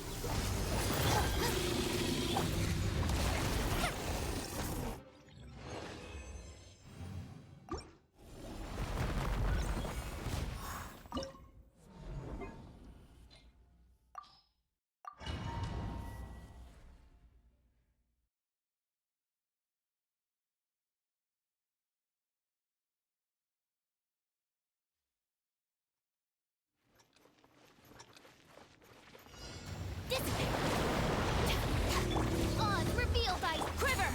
On, reveal thy quiver!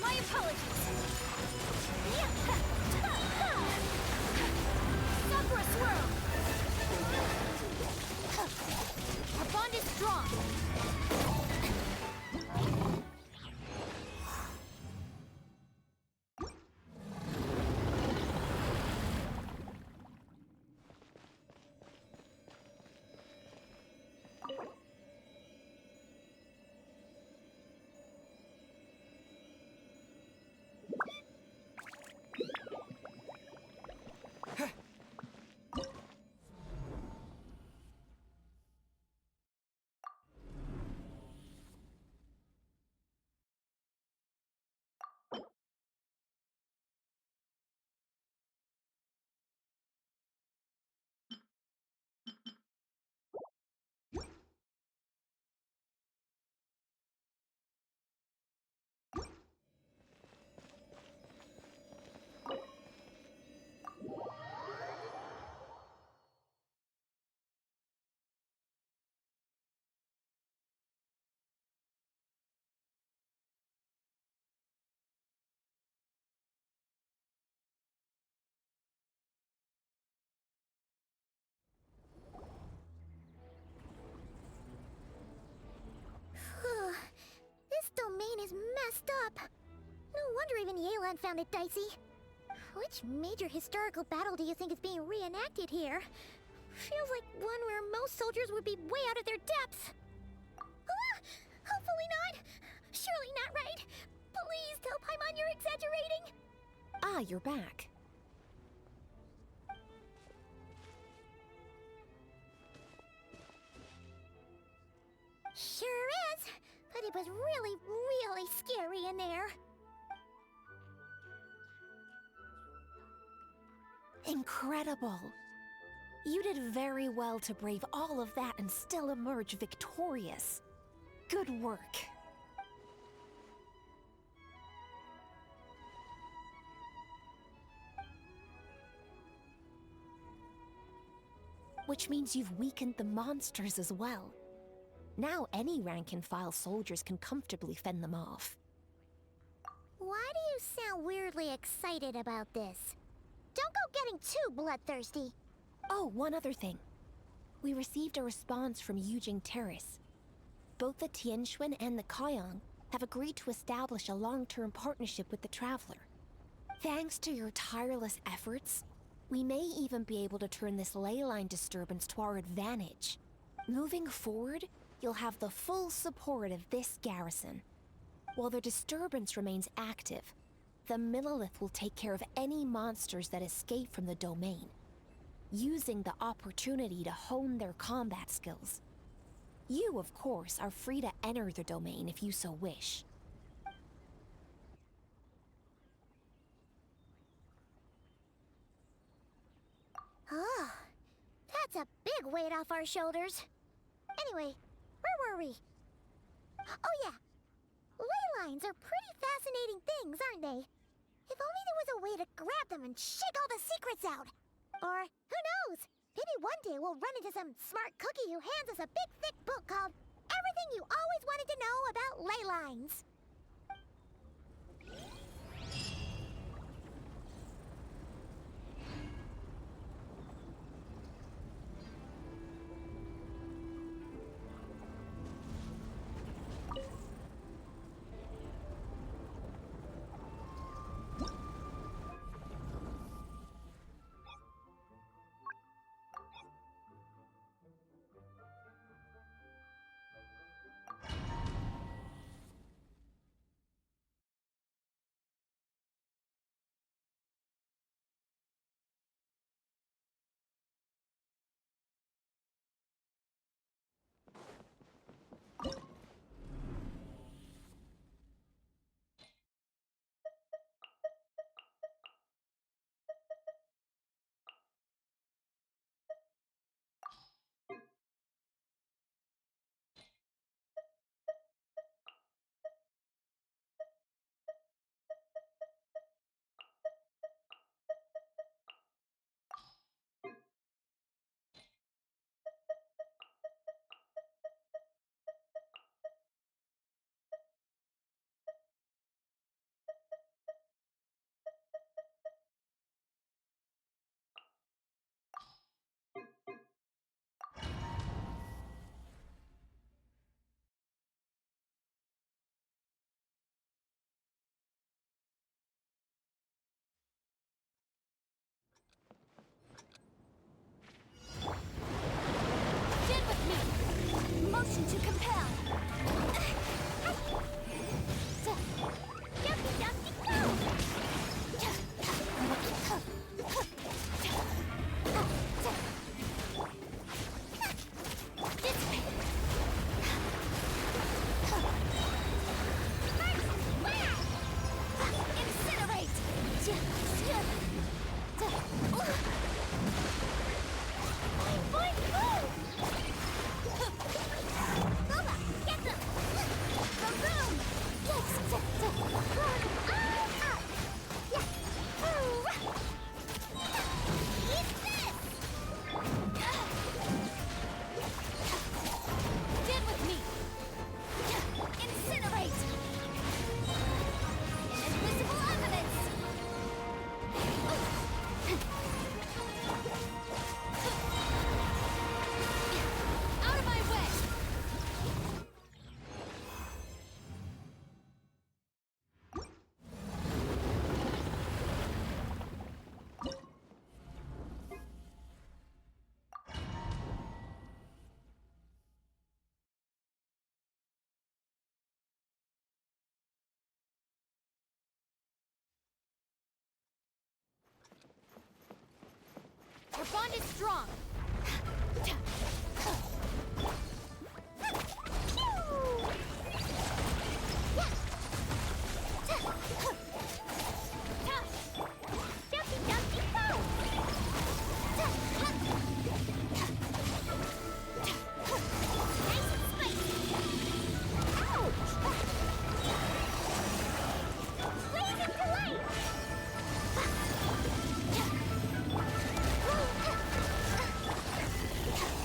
My apologies! Sakura swirl! Our bond is strong! This domain is messed up. No wonder even Yelan found it dicey. Which major historical battle do you think is being reenacted here? Feels like one where most soldiers would be way out of their depths. Ah, hopefully not. Surely not right. Please tell Paimon you're exaggerating. Ah, you're back. Sure is. But it was really, really scary in there. Incredible. You did very well to brave all of that and still emerge victorious. Good work. Which means you've weakened the monsters as well. Now any rank-and-file soldiers can comfortably fend them off. Why do you sound weirdly excited about this? Don't go getting too bloodthirsty. Oh, one other thing. We received a response from Yujing Terrace. Both the Tianxuan and the Kaiyang have agreed to establish a long-term partnership with the Traveler. Thanks to your tireless efforts, we may even be able to turn this ley line disturbance to our advantage. Moving forward, you'll have the full support of this garrison. While the disturbance remains active, the Millelith will take care of any monsters that escape from the domain, using the opportunity to hone their combat skills. You, of course, are free to enter the domain if you so wish. That's a big weight off our shoulders. Anyway, where were we? Oh yeah. Ley lines are pretty fascinating things, aren't they? If only there was a way to grab them and shake all the secrets out. Or, who knows? Maybe one day we'll run into some smart cookie who hands us a big thick book called Everything You Always Wanted to Know About Ley Lines. Motion to compel. Dumpy, dumpy, go! This way. Incinerate! Boing, boing, boom! Lola, get them! Boom! Yes! Eat this! Get with me! Incinerate! Invisible evidence! Out of my way! Our bond is strong.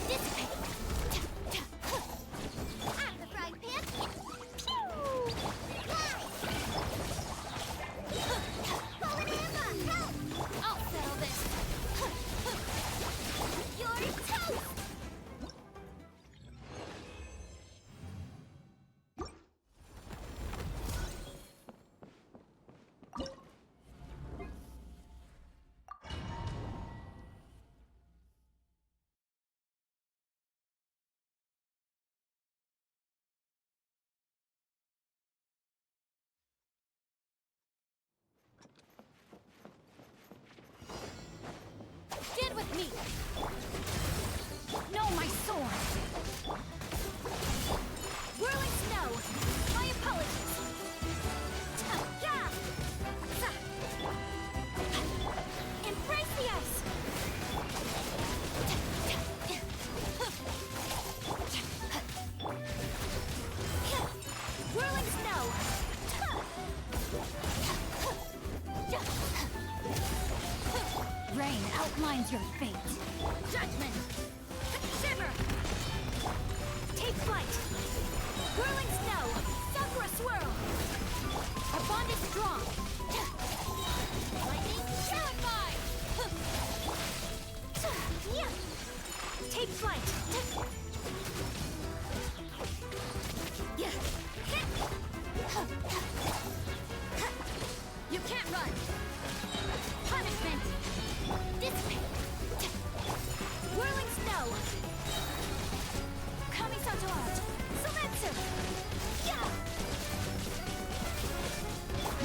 This outlines your fate. Judgment! Shiver! Take flight! Whirling snow! Sakura swirl! Our bond is strong! Lightning terrified! Take flight! You can't run! Punishment! Dissipate! Whirling snow! Kamisato art! Sumetsu! Yeah!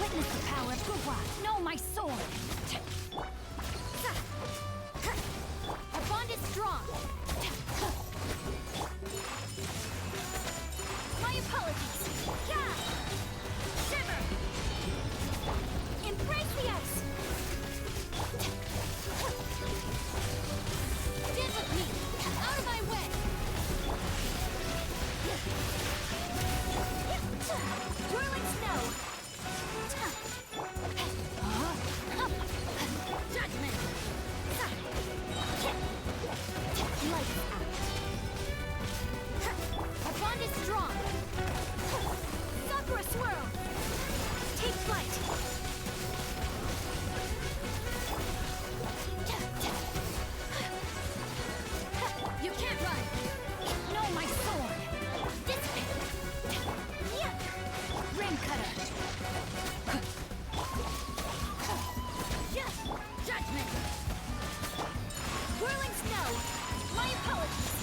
Witness the power of Guwa! Know my sword! Our bond is strong! My apologies! Yeah! Shiver! Embrace the ice! Stand with me! Out of my way! Whirling snow! Judgment! Lights out! Our bond is strong! Sakura swirl! Take flight! You can't run! Know my sword! Dissipate! Ring cutter! Judgment! Whirling snow! My apologies!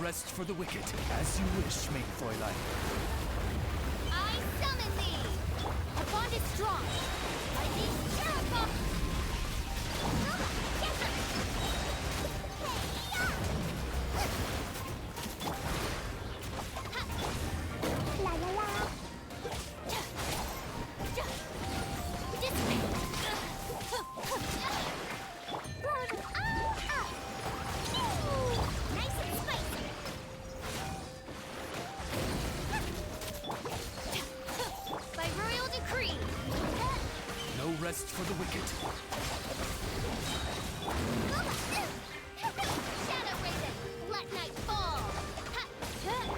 rest for the wicked, as you wish, maid Fräulein. I summon thee! Our bond is strong! Lightning, terrible! Yes, sir! rest for the wicked. Shadow Raven, let night fall.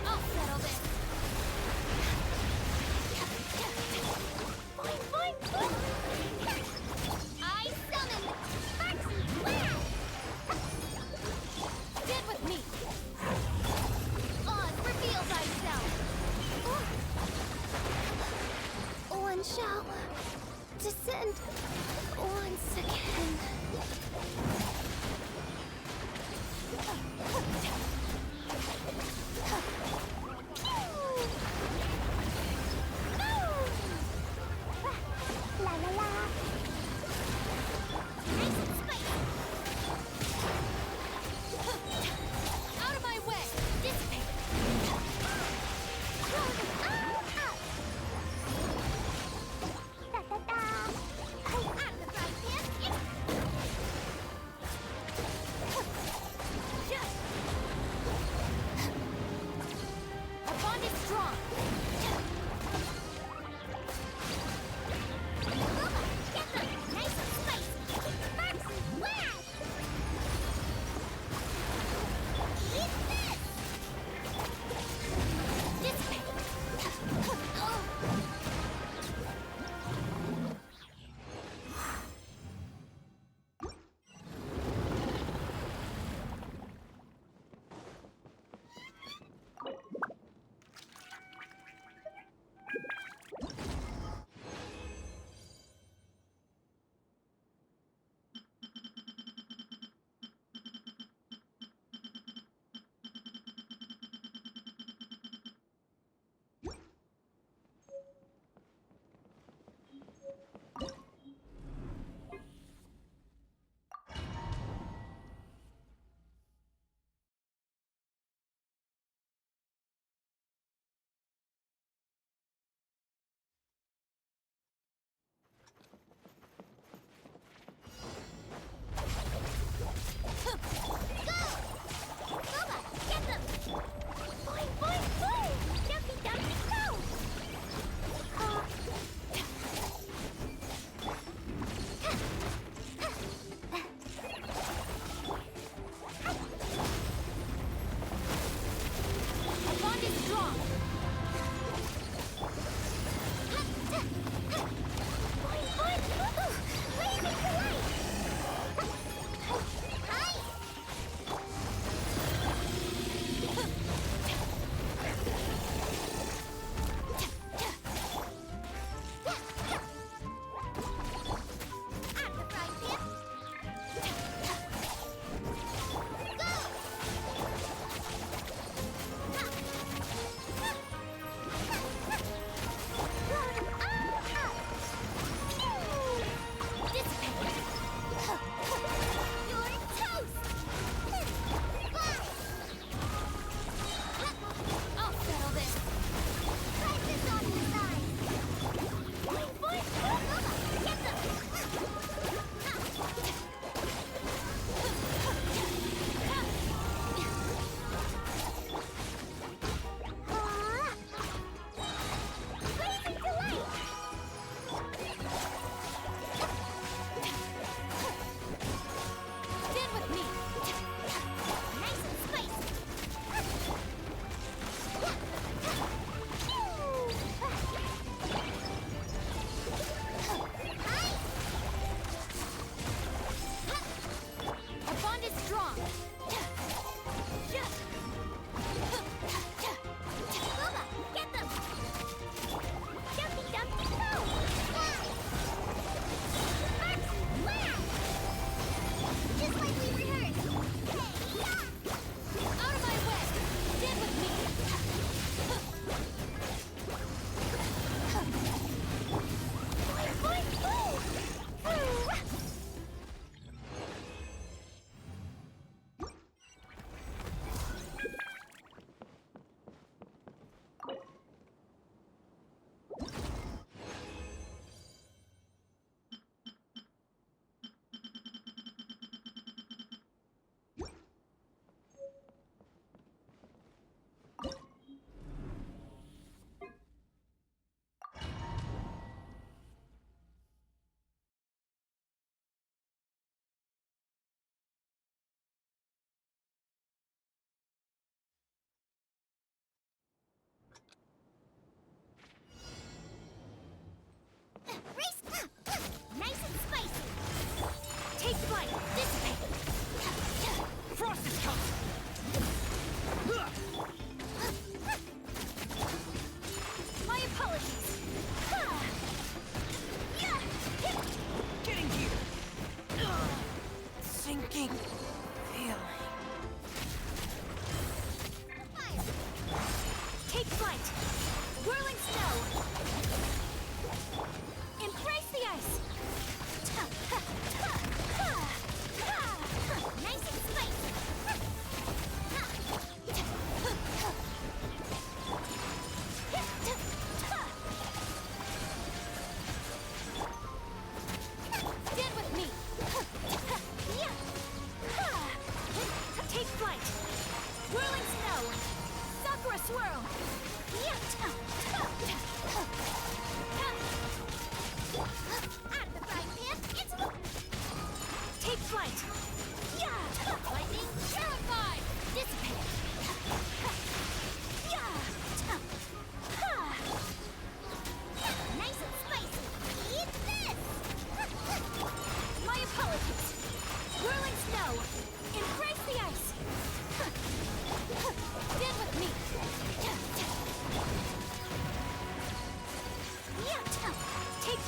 I'll settle this. Boing, boing, boing. I summon SpexyBex. Get with me. Oz, reveal thyself. One shall descend once again. La la la. Nice and spicy. Out of my way. Dissipate. Throw them all out. Da da da. I'm the fry pan.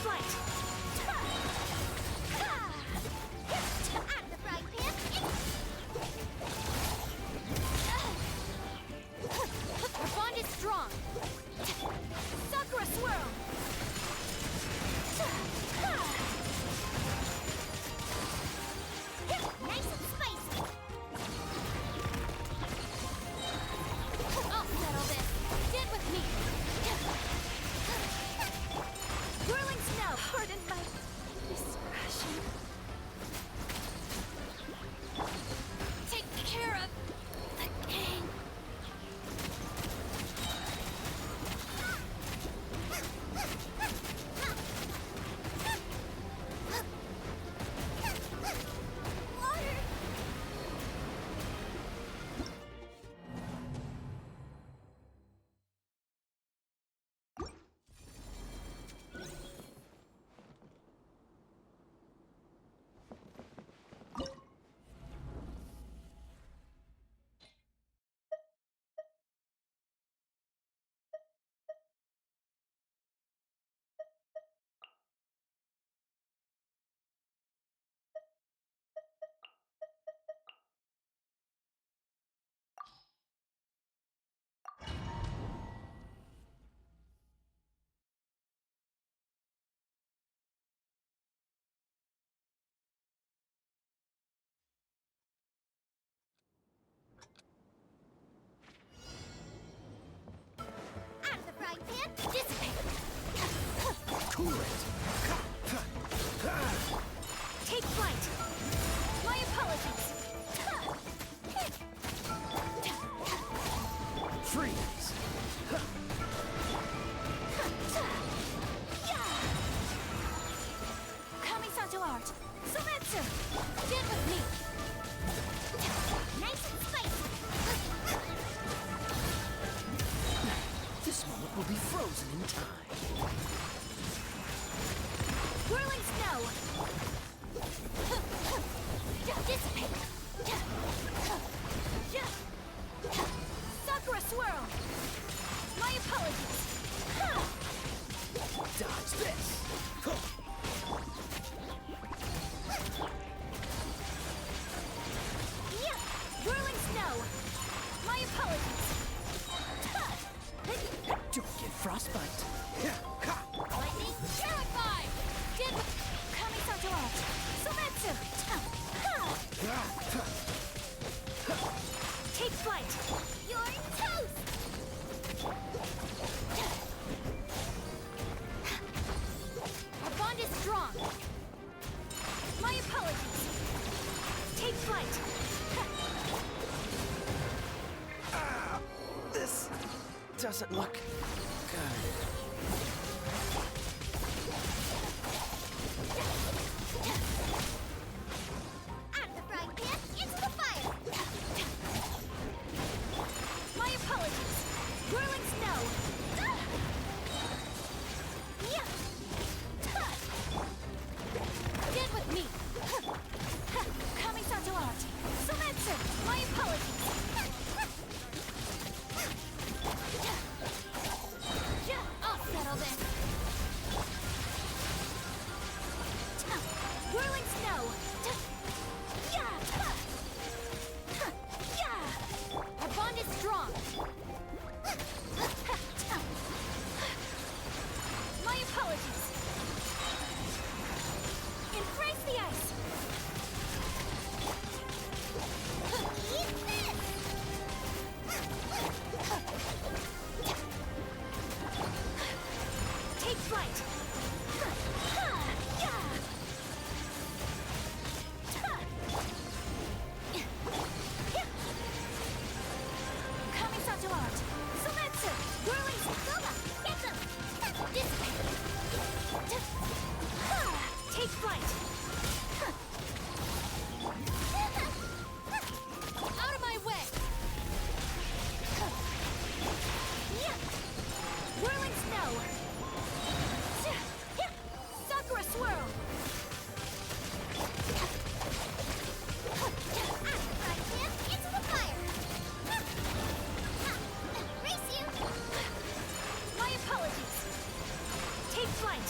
flight! Out of the frying pan. Our bond is strong. Sakura swirl! Nice and spicy. I'll settle this. Stand with me. Whirling snow! Pardon my discretion. Take care of the king. Water. Out of the frying pan. Dissipate. Cool it. Take flight! My apologies! Freeze. Kamisato art! Sometsu! Stand with me! Nice and spicy. This moment will be frozen in time. Whirling snow! Dissipate! Sakura swirl! My apologies! Dodge this. Whirling snow! My apologies! Don't get frostbite. Lightning. Terrified. Did Kamisato art! Sometsu! Take flight! You're toast. Our bond is strong! My apologies! Take flight! This doesn't look good. Out of the frying pan. Into the fire. My apologies! Whirling snow! Stand with me! Kamisato art! Sometsu! My apologies! I'll settle this. Whirling snow! Our bond is strong! My apologies! Embrace the ice! Eat this. Take flight! Kamisato art! Sometsu! Whirling Goga, get them. Dissipate! Take flight! Out of my way. Whirling snow! Sakura swirl! Out of the frying pan. Into the fire. Race you. My apologies! Take flight!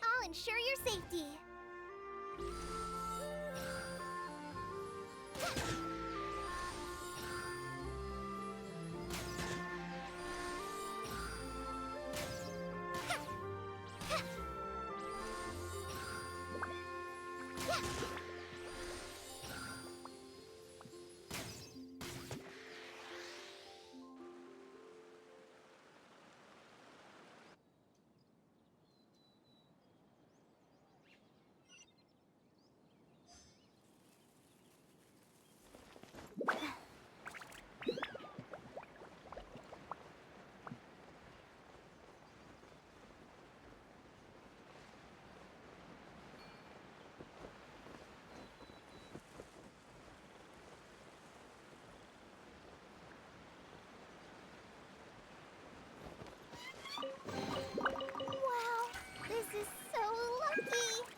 I'll ensure your safety. Wow, this is so lucky!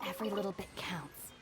Every little bit counts.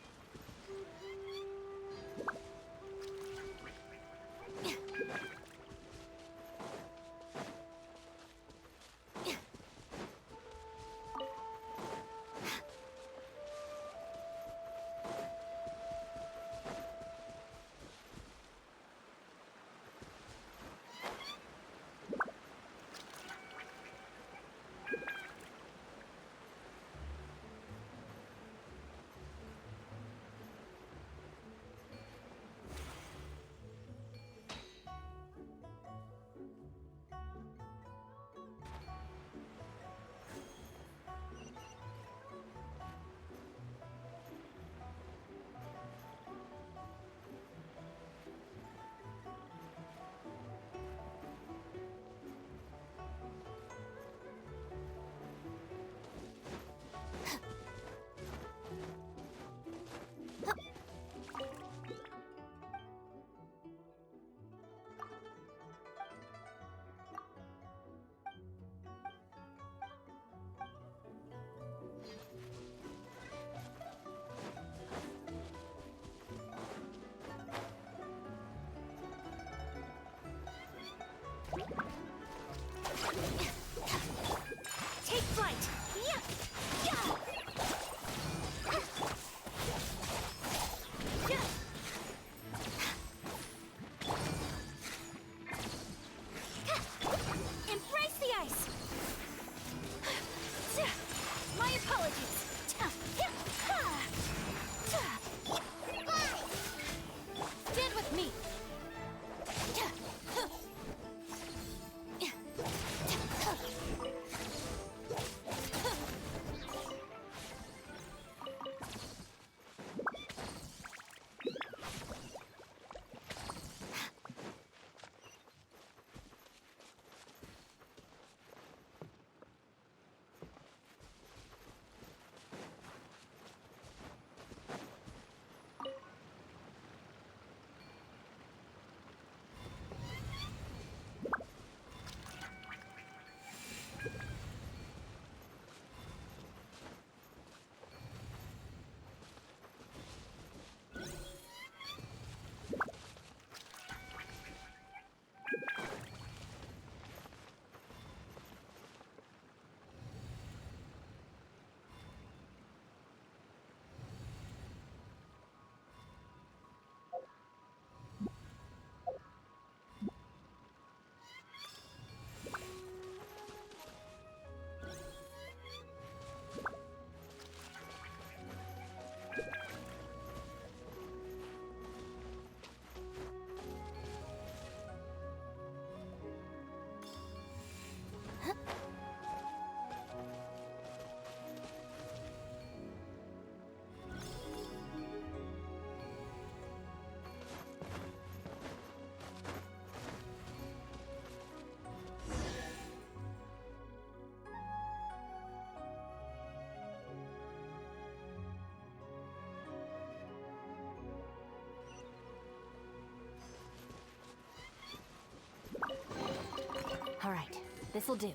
This'll do.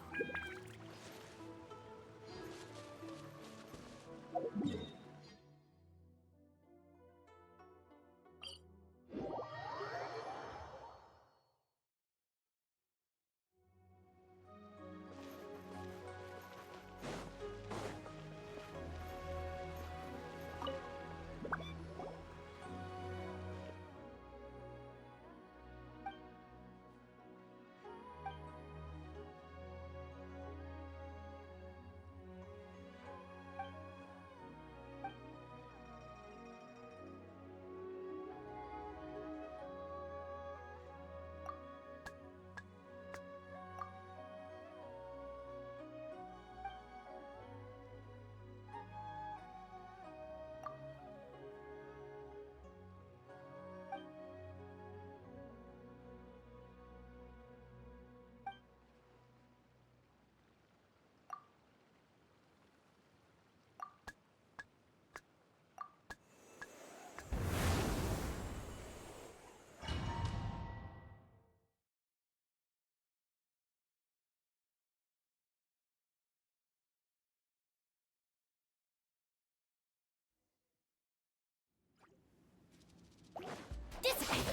Dissipate!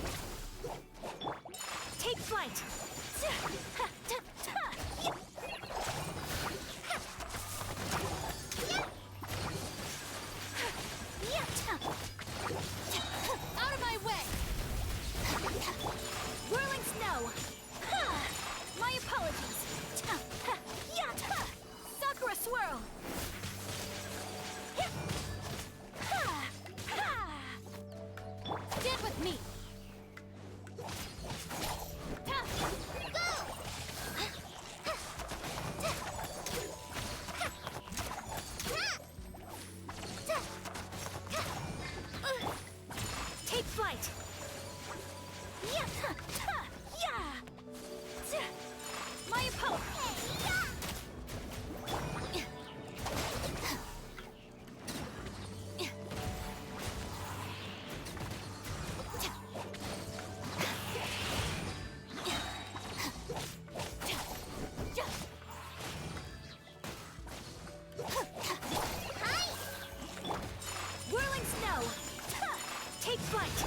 Take flight! Out of my way! Whirling snow! My apologies! Sakura swirl! Get with me! Take flight! My opponent! Whirling snow! Take flight!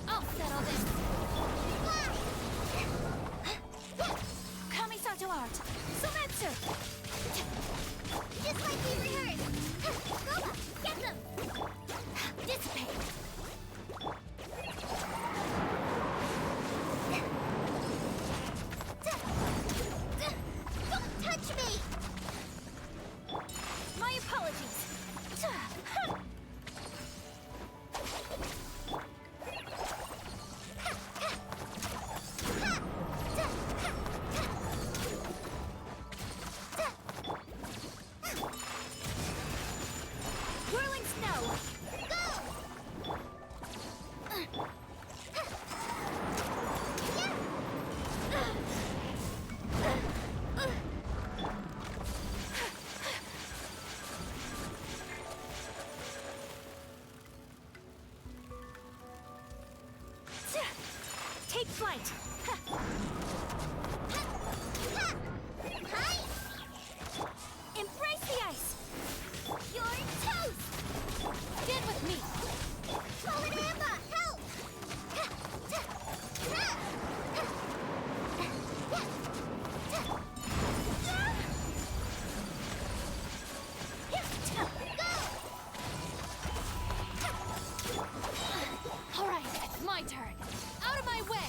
I'll settle this! Kamisato art! Sometsu! Just like we rehearsed! Goba, get them! Dissipate! Don't touch me! My apologies! Whirling snow! Take flight! Embrace the ice! You're toast! Get with me! Solid Amber, help! All right, it's my turn. Out of my way!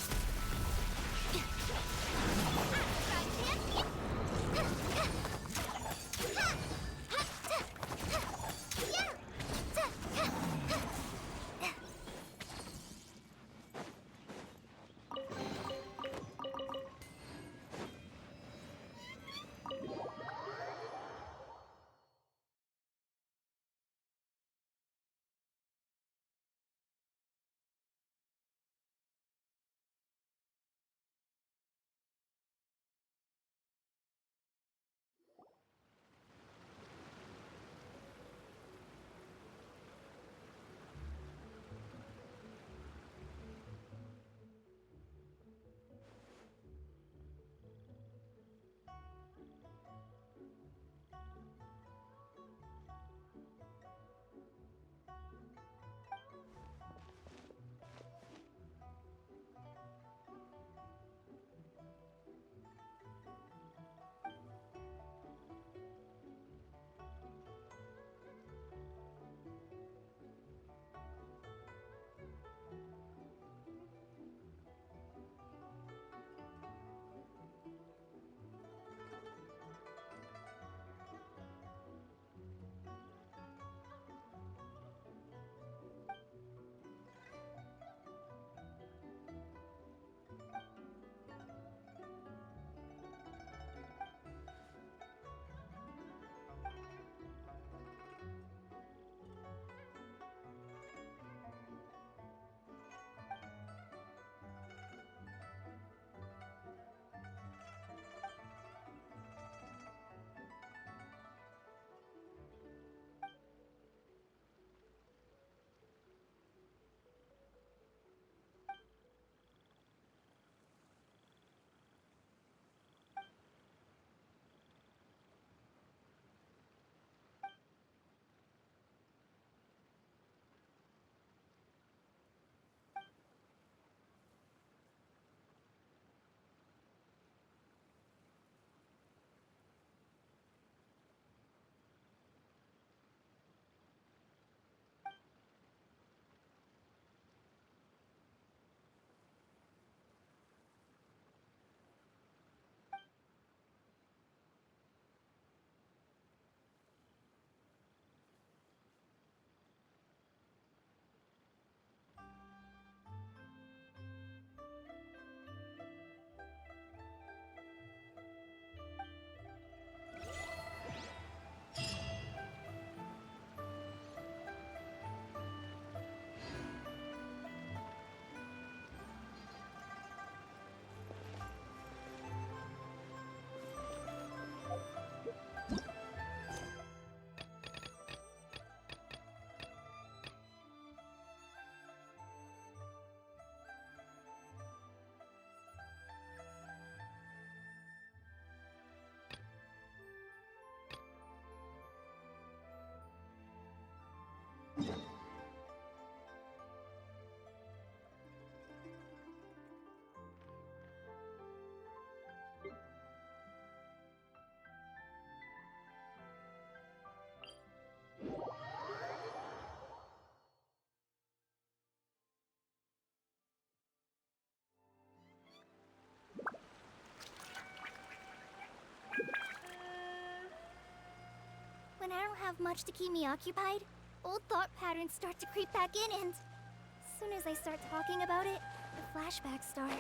I don't have much to keep me occupied, old thought patterns start to creep back in, and as soon as I start talking about it, the flashbacks start.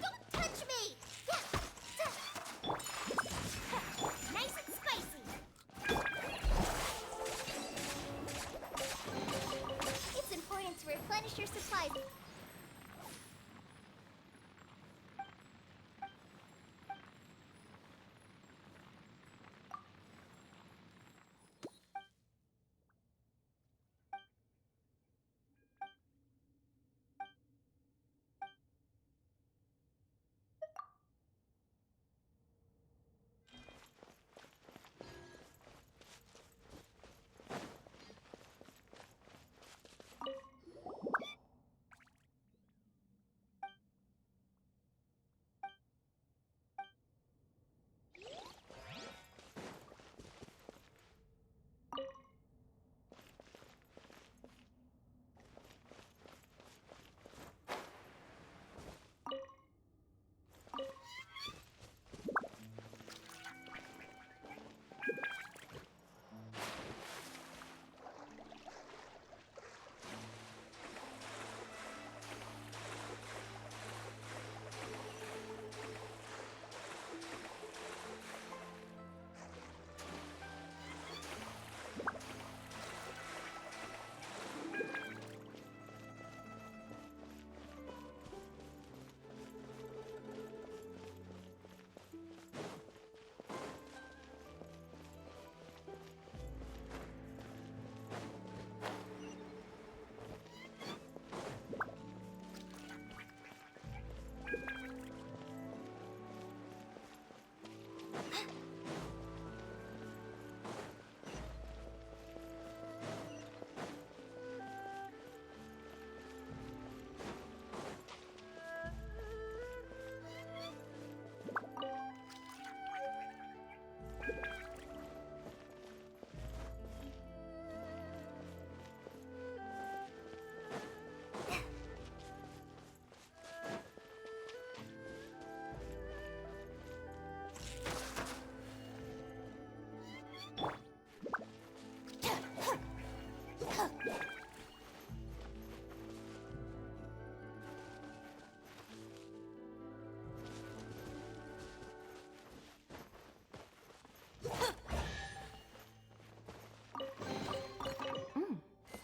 Don't touch me! Nice and spicy! It's important to replenish your supplies.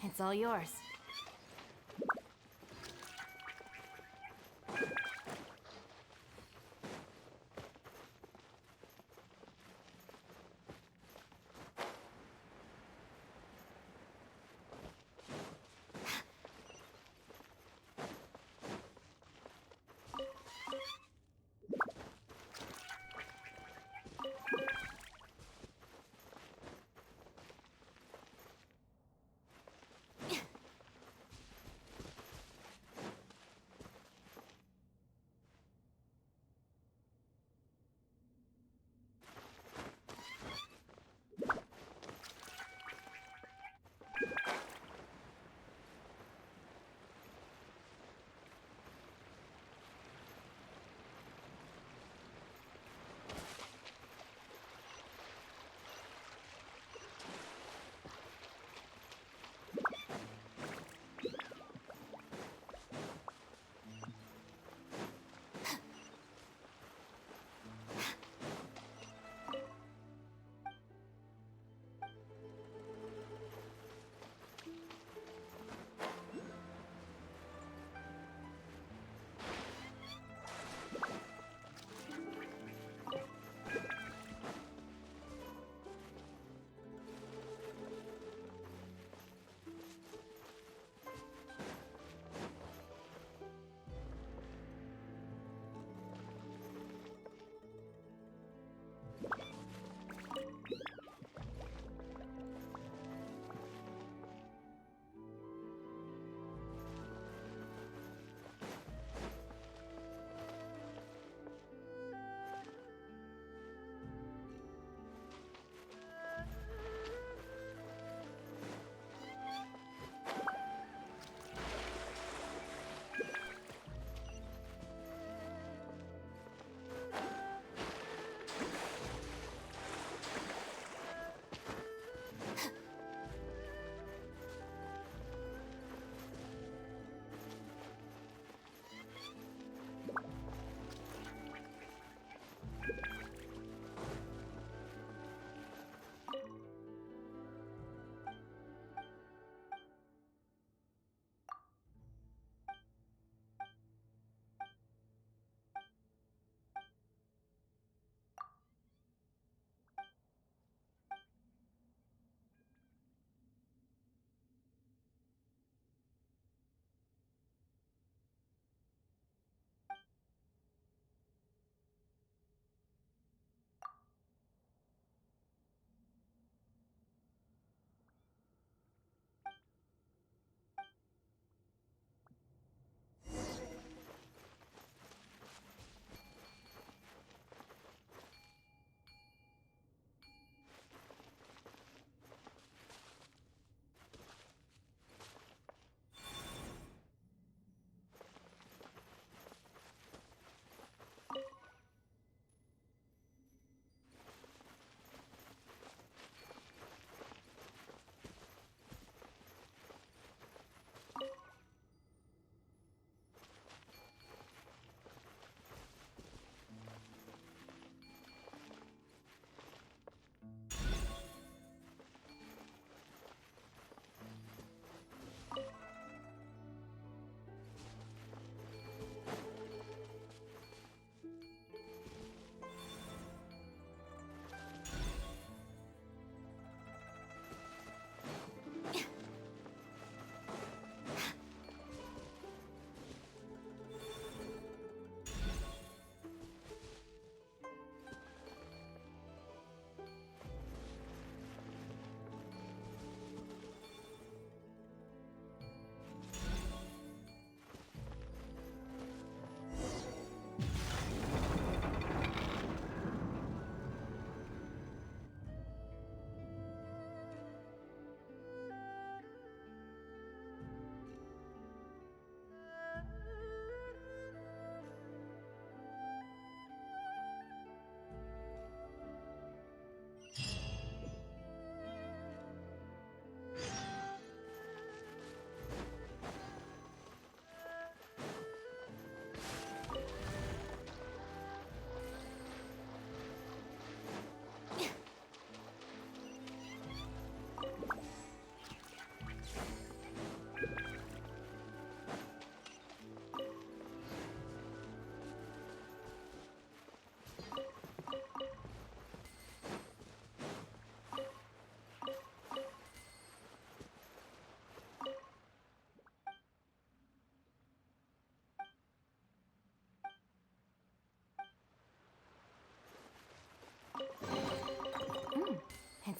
It's all yours.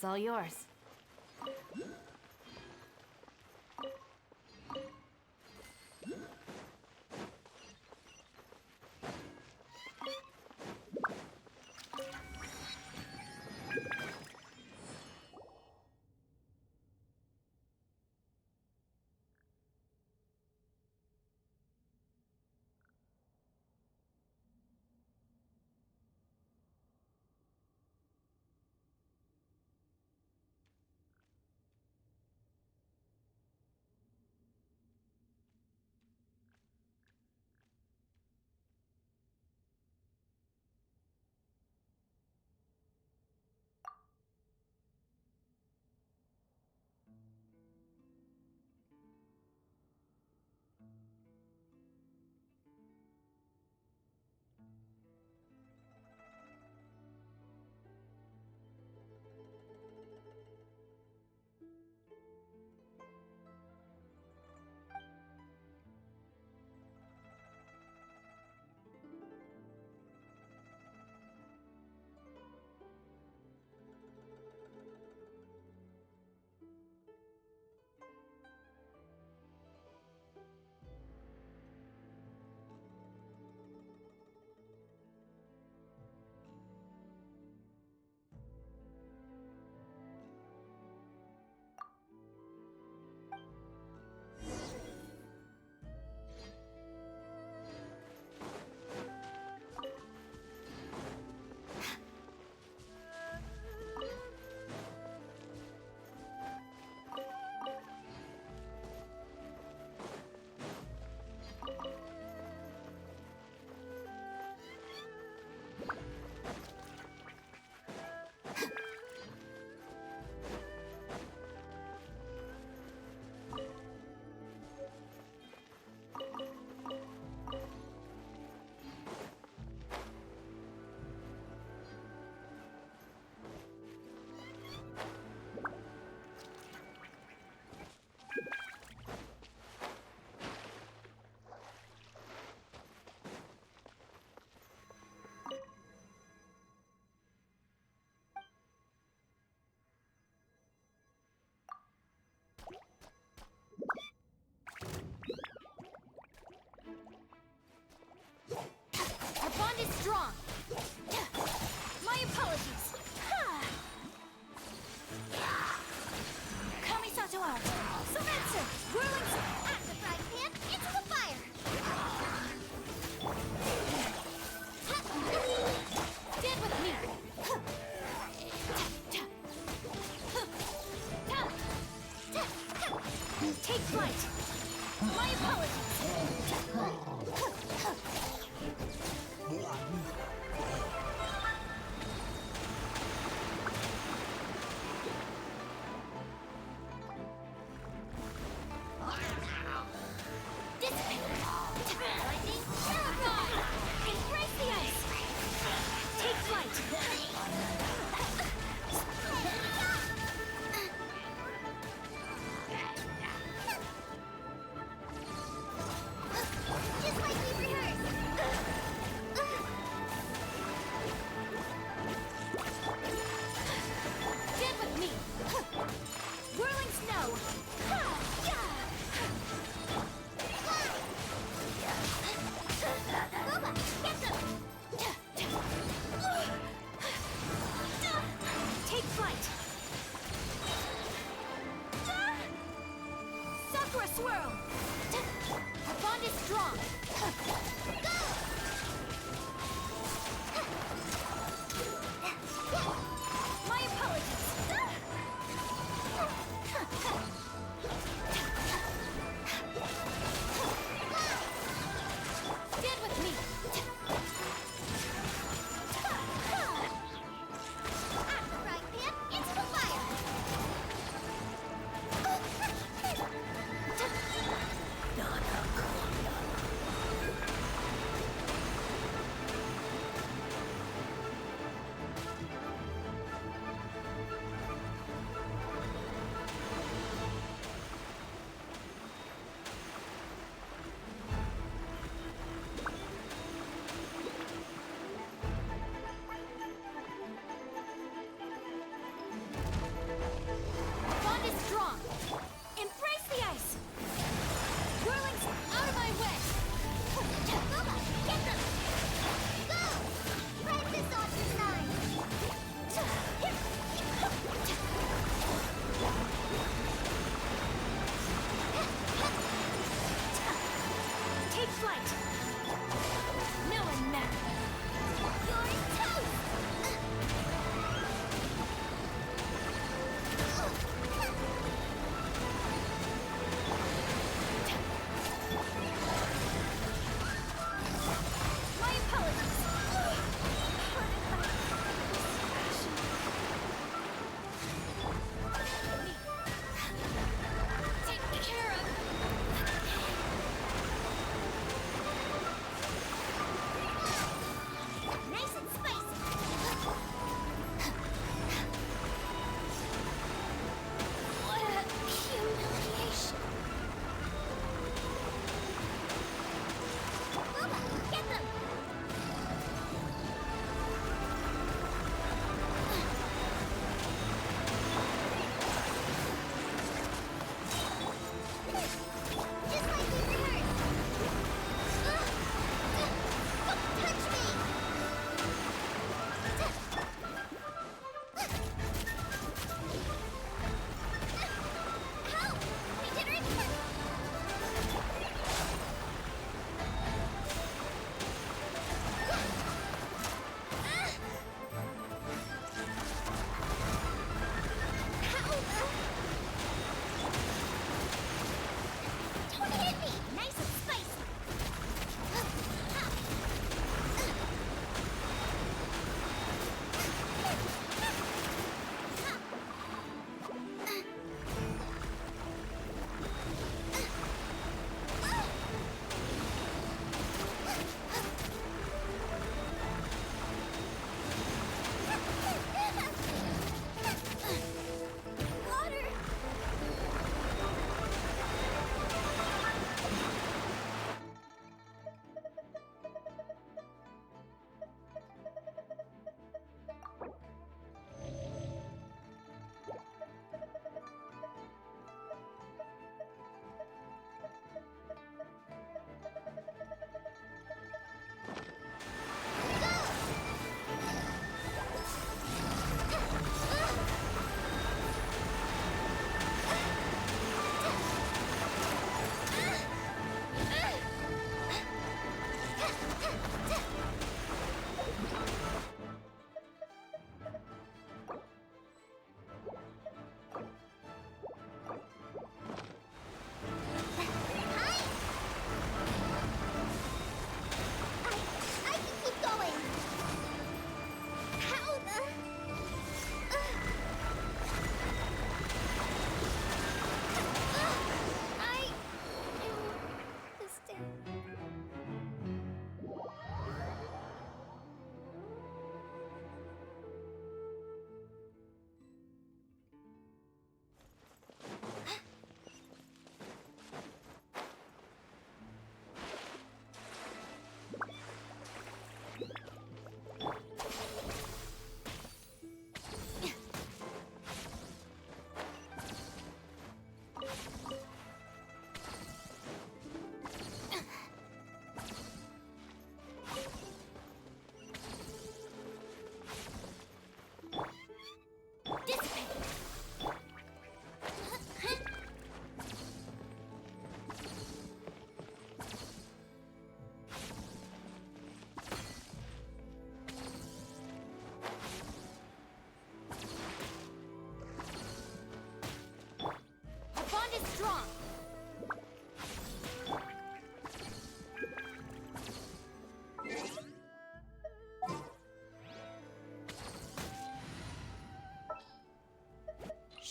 It's all yours. Our bond is strong. My apologies. Kamisato out. Surrender. Whirling at the frying pan into the fire. Stand with me. Take flight. My apologies.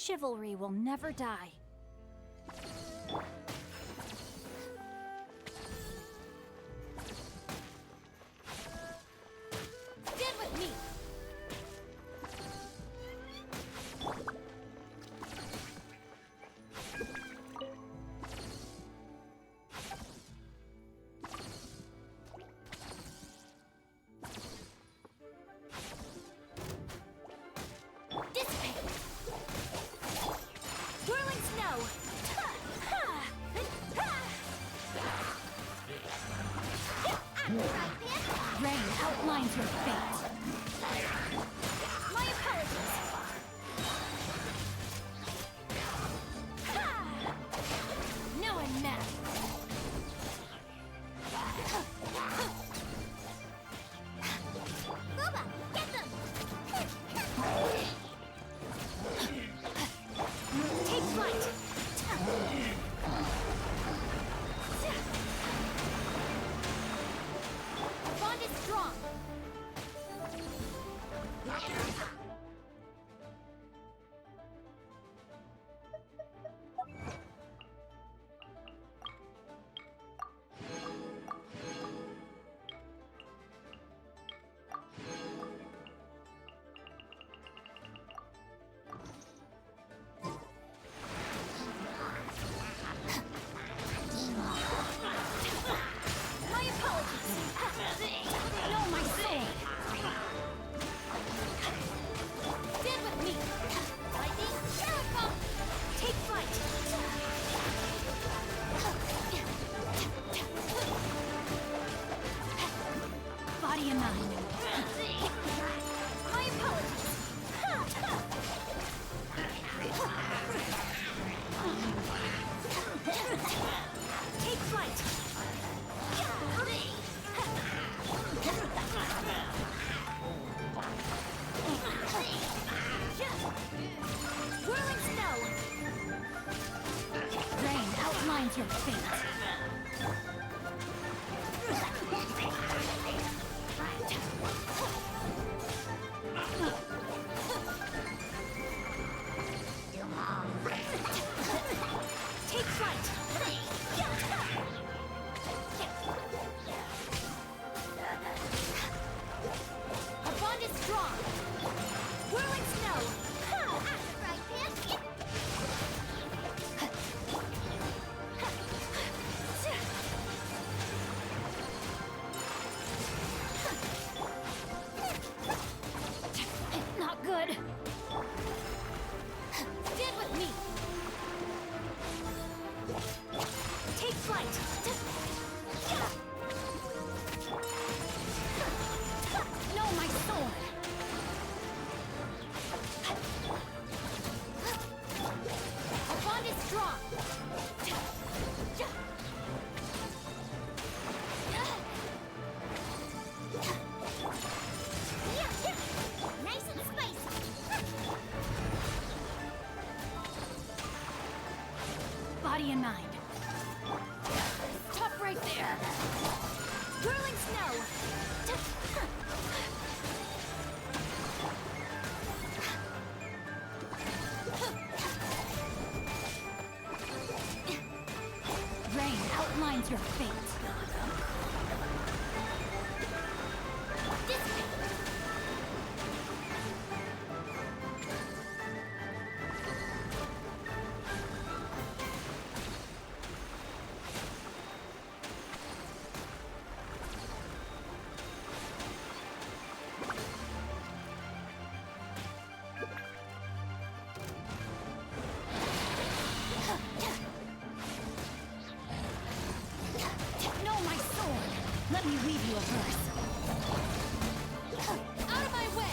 Chivalry will never die. Stand with me! Dissipate! Whirling snow! Rain outlines your fate. My apologies. Now I'm mad. Boba, get them! Take flight. Our bond is strong. My apologies. No, my soul. Stand with me. Lightning, Sheriff! Take flight. Body and mind. My apologies. Take flight. Whirling snow. Rain outlines your fate. Take flight. Our bond is strong. Whirling snow. Right, Pants? Not good. Stand with me. Take flight. No, my sword. Our bond is strong. Nice and spicy! Body and mind. Stop right there. Whirling snow. Rain outlines your fate. No, my sword. Let me weave you a verse. Out of my way!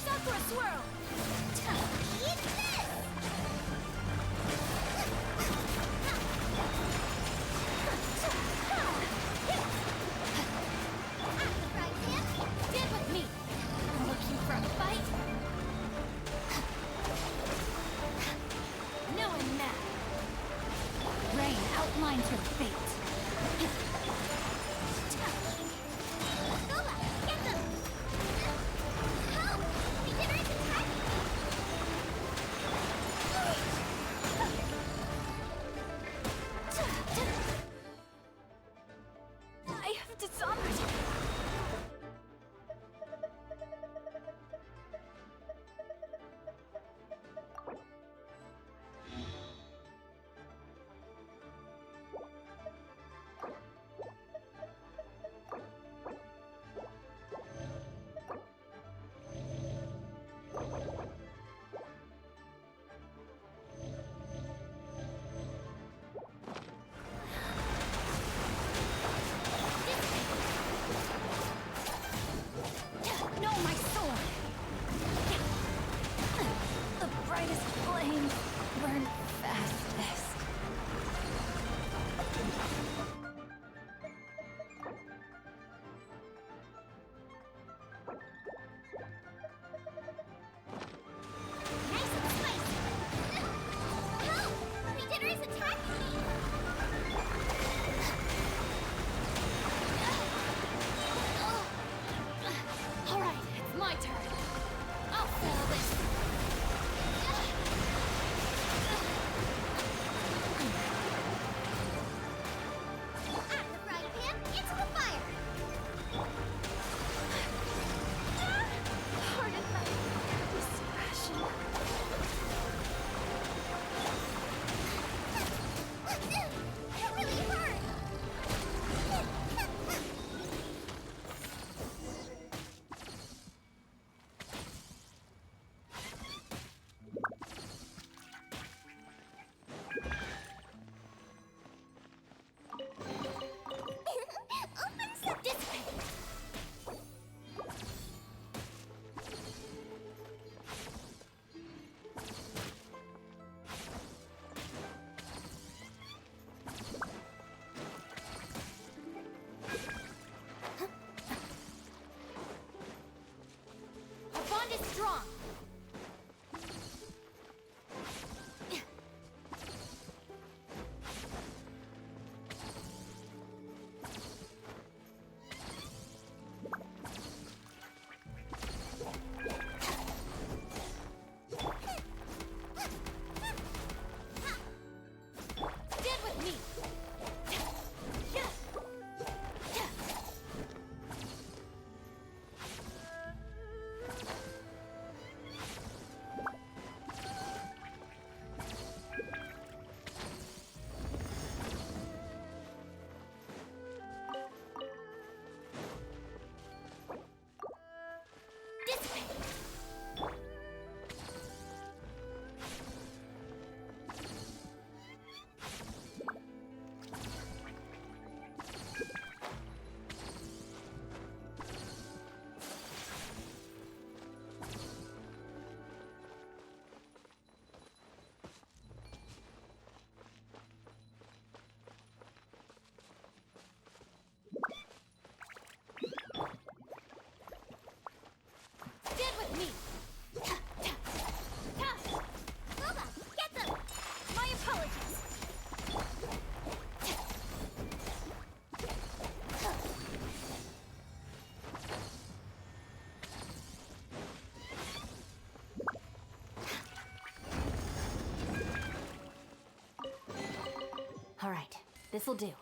Sakura swirl! Eat this! Right, Pants? Stand with me! Looking for a fight? No, I'm mad. Rain outlines your fate. Boba, get them! Help! The dinner is attacked! All right, this'll do.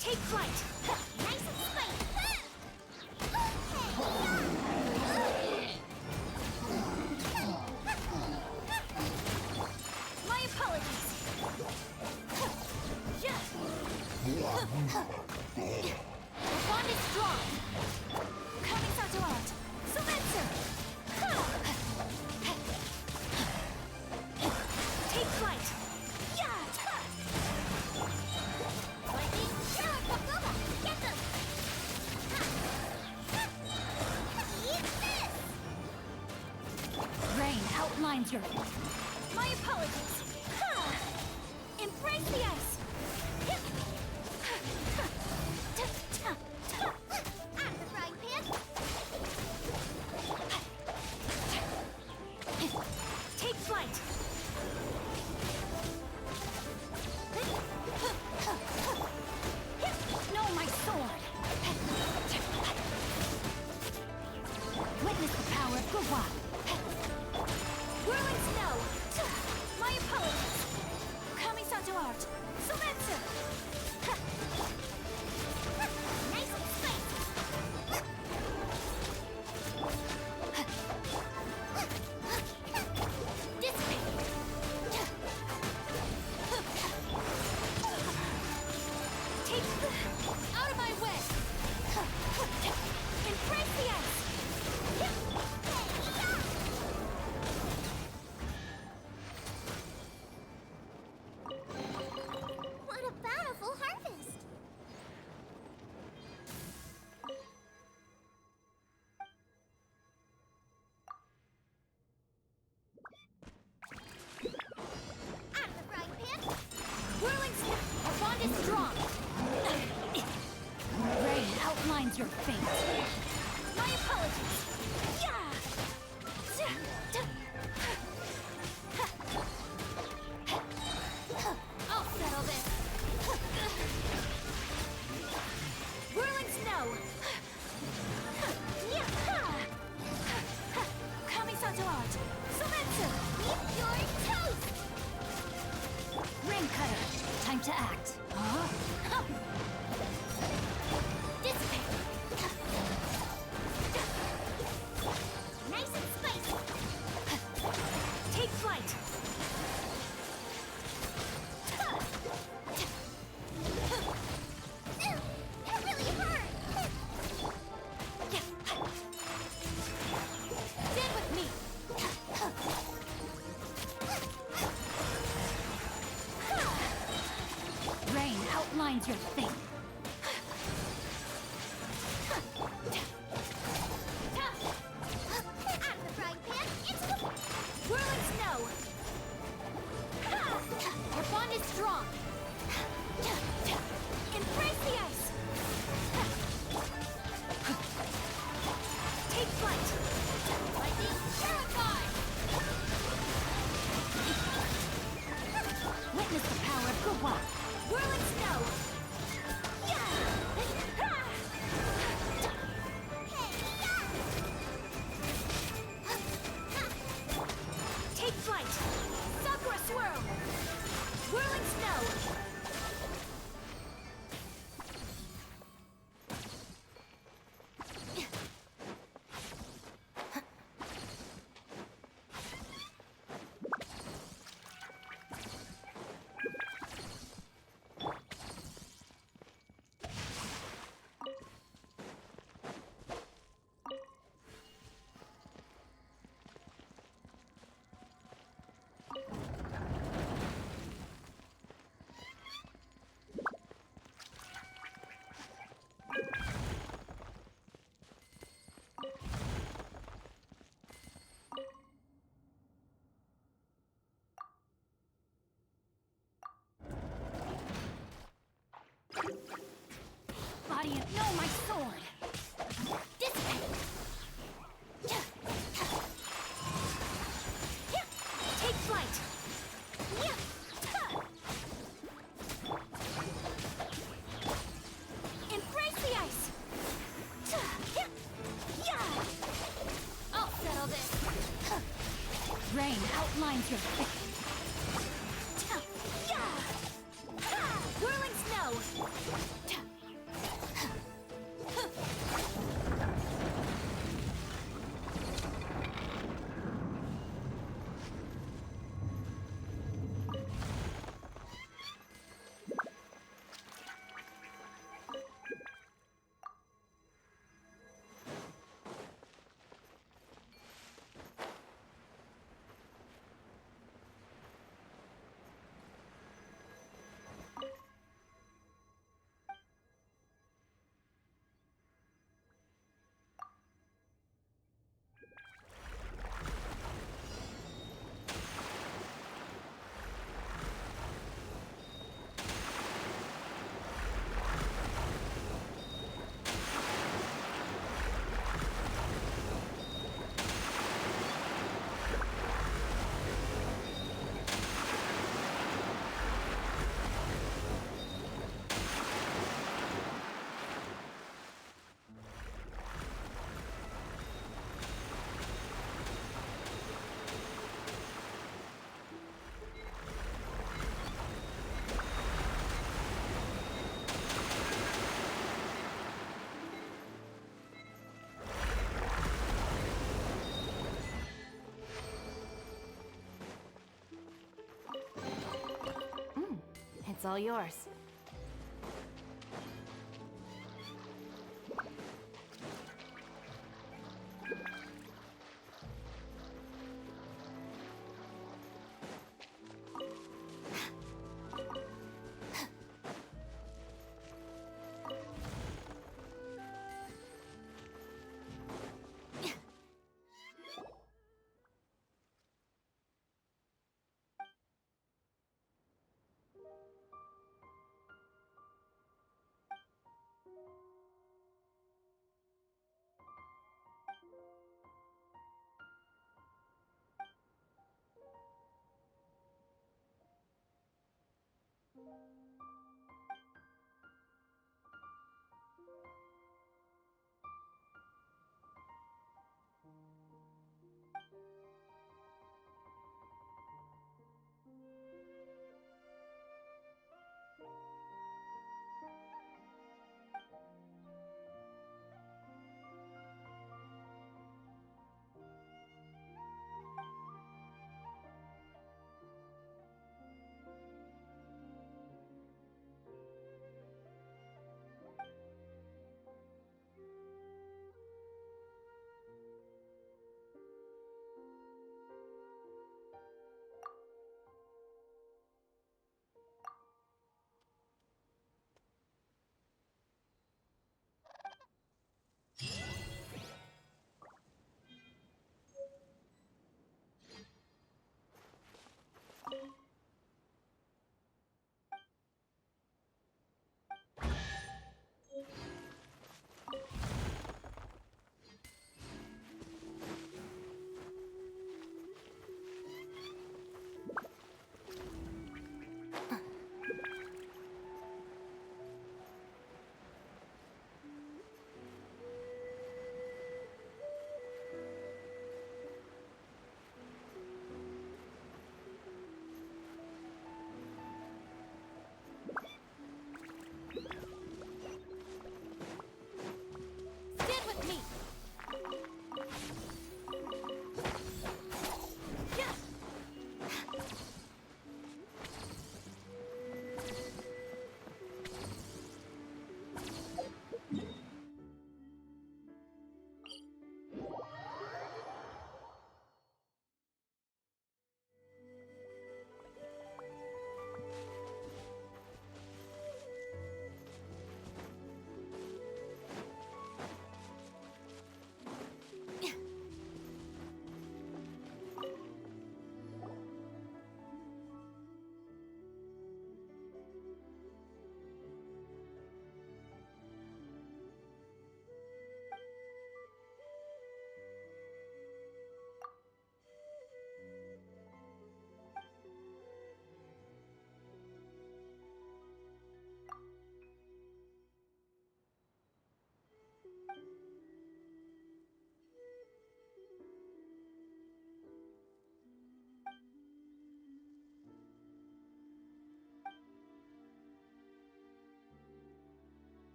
Take flight! Nice and spicy! My apologies! The bond is strong! Coming to out! Surrender! Take flight! Get them! Eat this! Rain outlines your... My apologies! Embrace the ice! Out of the frying pan! Take flight! No, my sword! Witness the power of Gua. Whirling snow! My apologies! Coming to art! Surrender! Nice and spicy! Dissipate! Take out of my way! Embrace the ice! What a bountiful harvest! Out of the frying pan! Whirling snap! Our bond is strong! Rain outlines your fate. My apologies! I'll settle this! Whirling snow! Coming to art! Surrender! Eat your toast! Ring cutter, time to act. Dissipate! Nice and spicy! Take flight! That really hurt! Stand with me! Rain outlines your fate. Out of the frying pan, into the whirling snow! Our bond is strong! Embrace the ice! want. Whirling snow! Take flight! Sakura swirl! Whirling snow! Audience, no, my sword! Dissipate! Take flight! Embrace the ice! I'll settle this! Rain outlines your face! Whirling snow! It's all yours.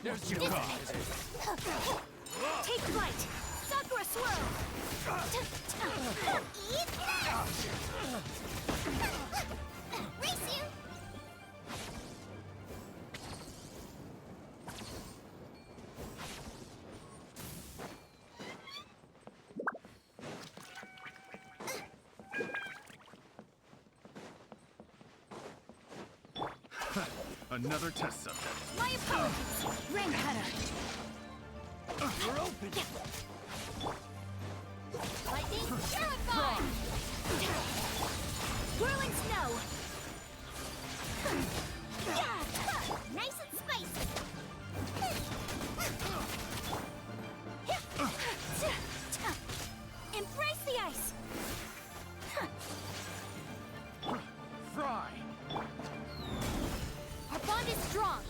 There's your call. Take flight! Sakura swirl! Eat that! Race you! Another test subject. My apologies! Rain cutter! You're open. Lightning purify! Whirling snow! Nice and spicy! Embrace the ice! Fry! Our bond is strong!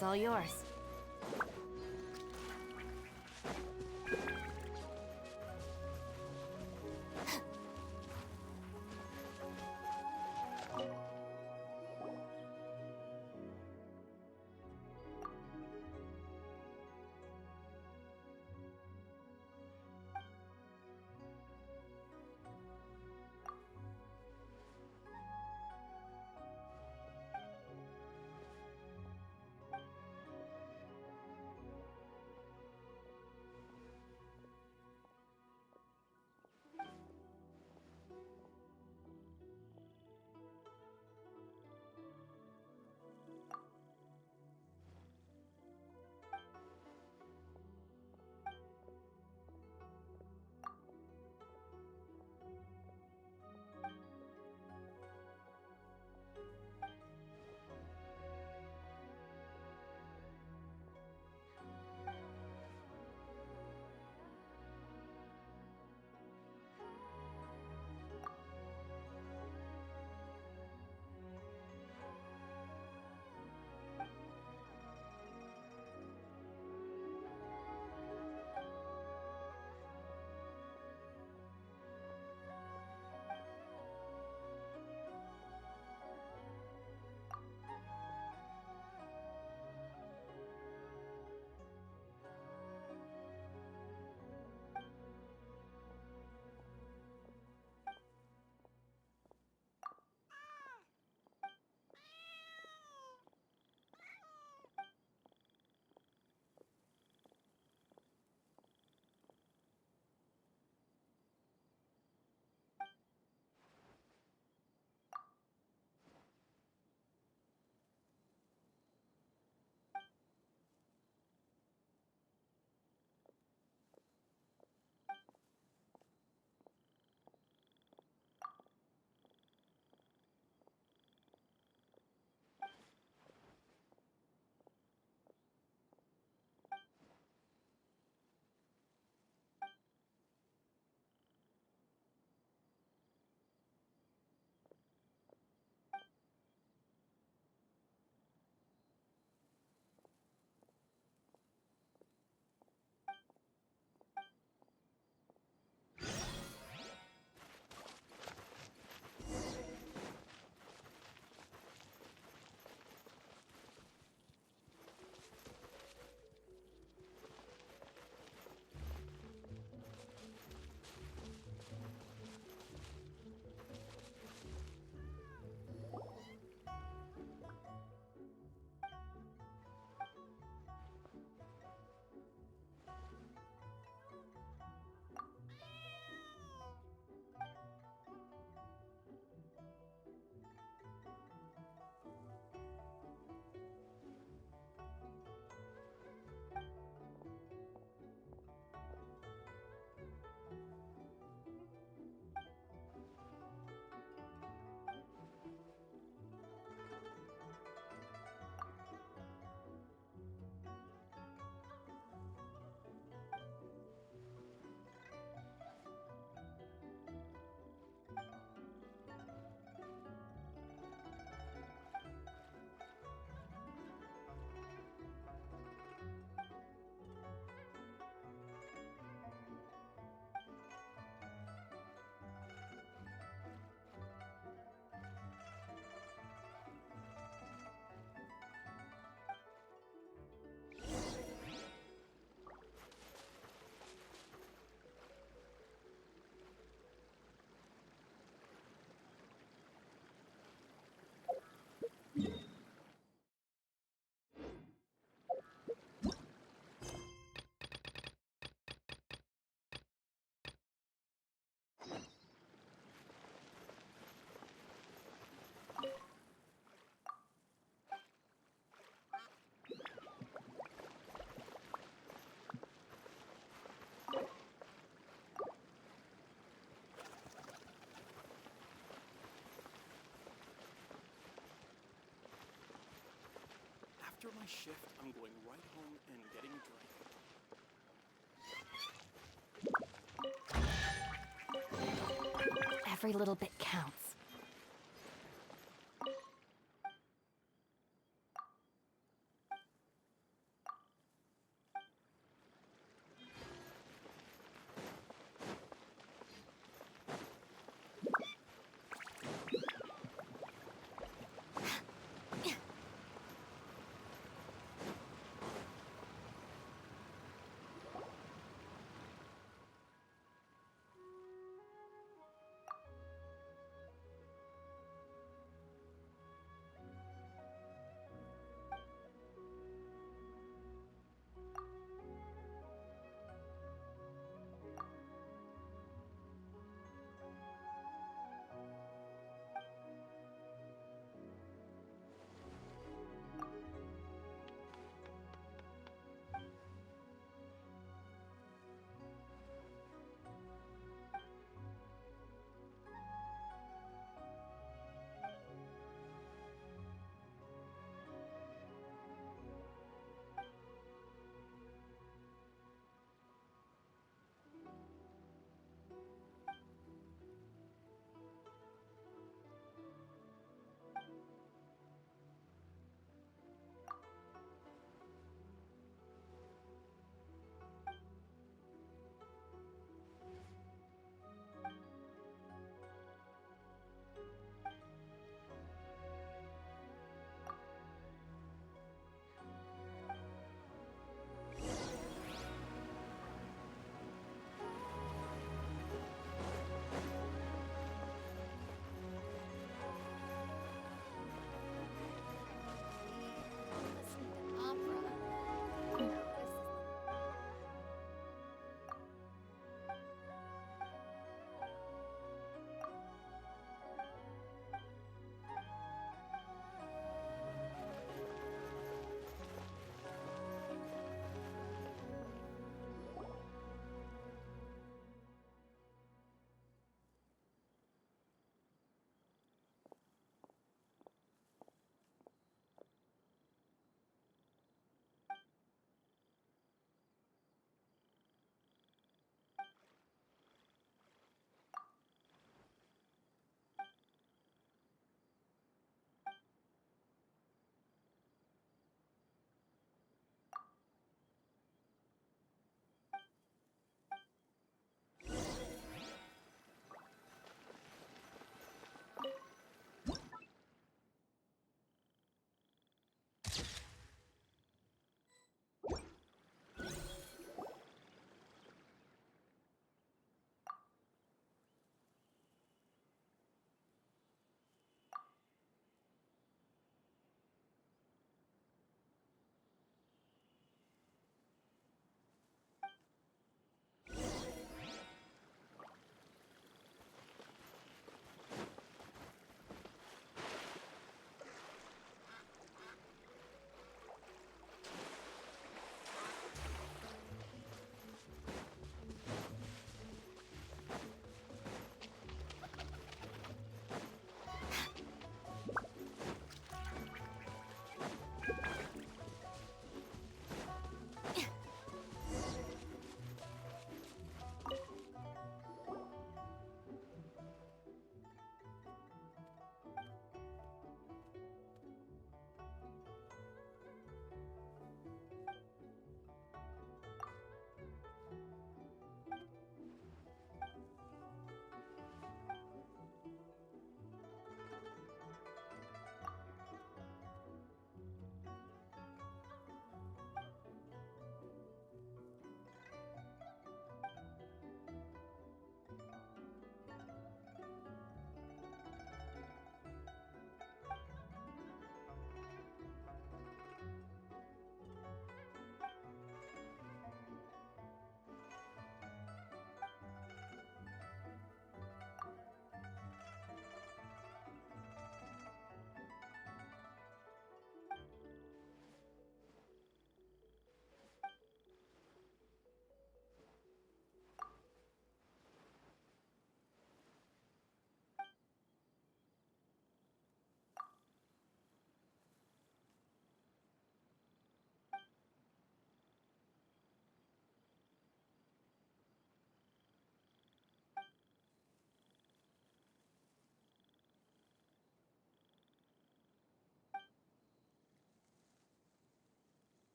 It's all yours. After my shift, I'm going right home and getting a drink. Every little bit counts.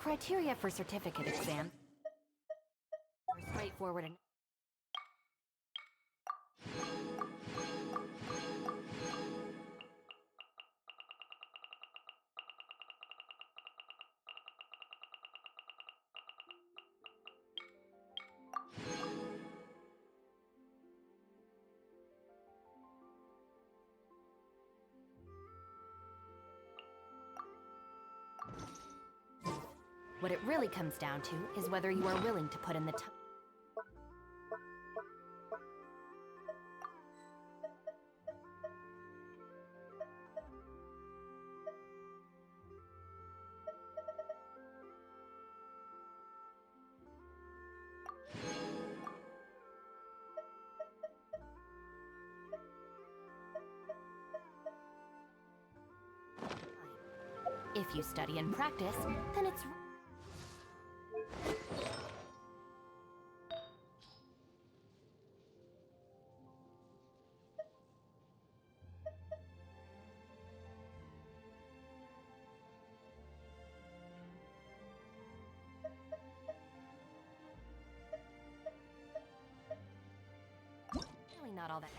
criteria for certificate exams are straightforward and what it really comes down to is whether you are willing to put in the time. If you study and practice, then it's really not all that.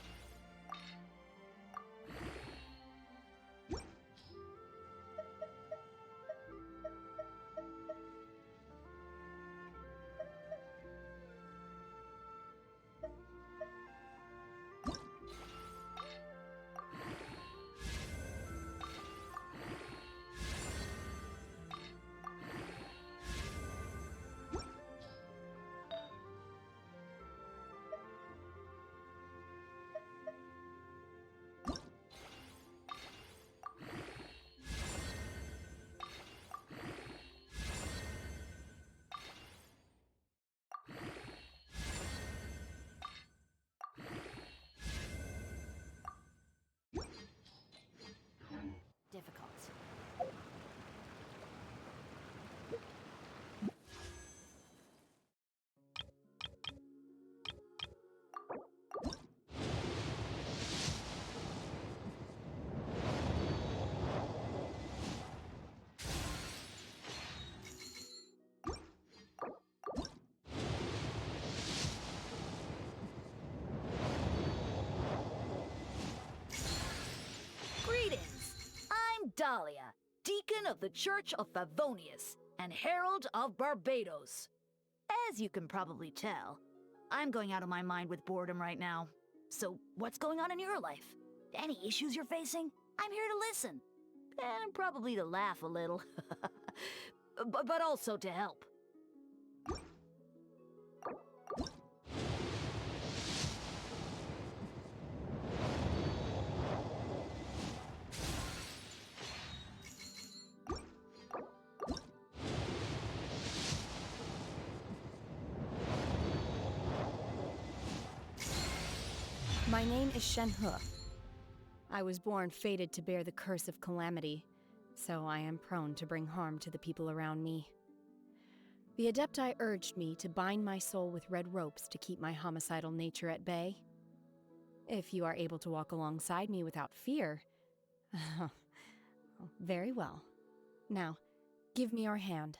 Difficult. Greetings! I'm Dahlia, Deacon of the Church of Favonius and Herald of Barbados. As you can probably tell, I'm going out of my mind with boredom right now. So, what's going on in your life? Any issues you're facing? I'm here to listen. And probably to laugh a little. but also to help. My name is Shenhe. I was born fated to bear the curse of calamity, so I am prone to bring harm to the people around me. The Adepti urged me to bind my soul with red ropes to keep my homicidal nature at bay. If you are able to walk alongside me without fear, very well. Now, give me your hand.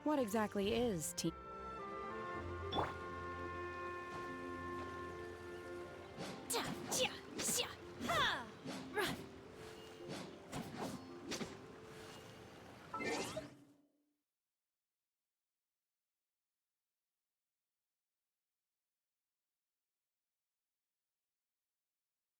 What exactly is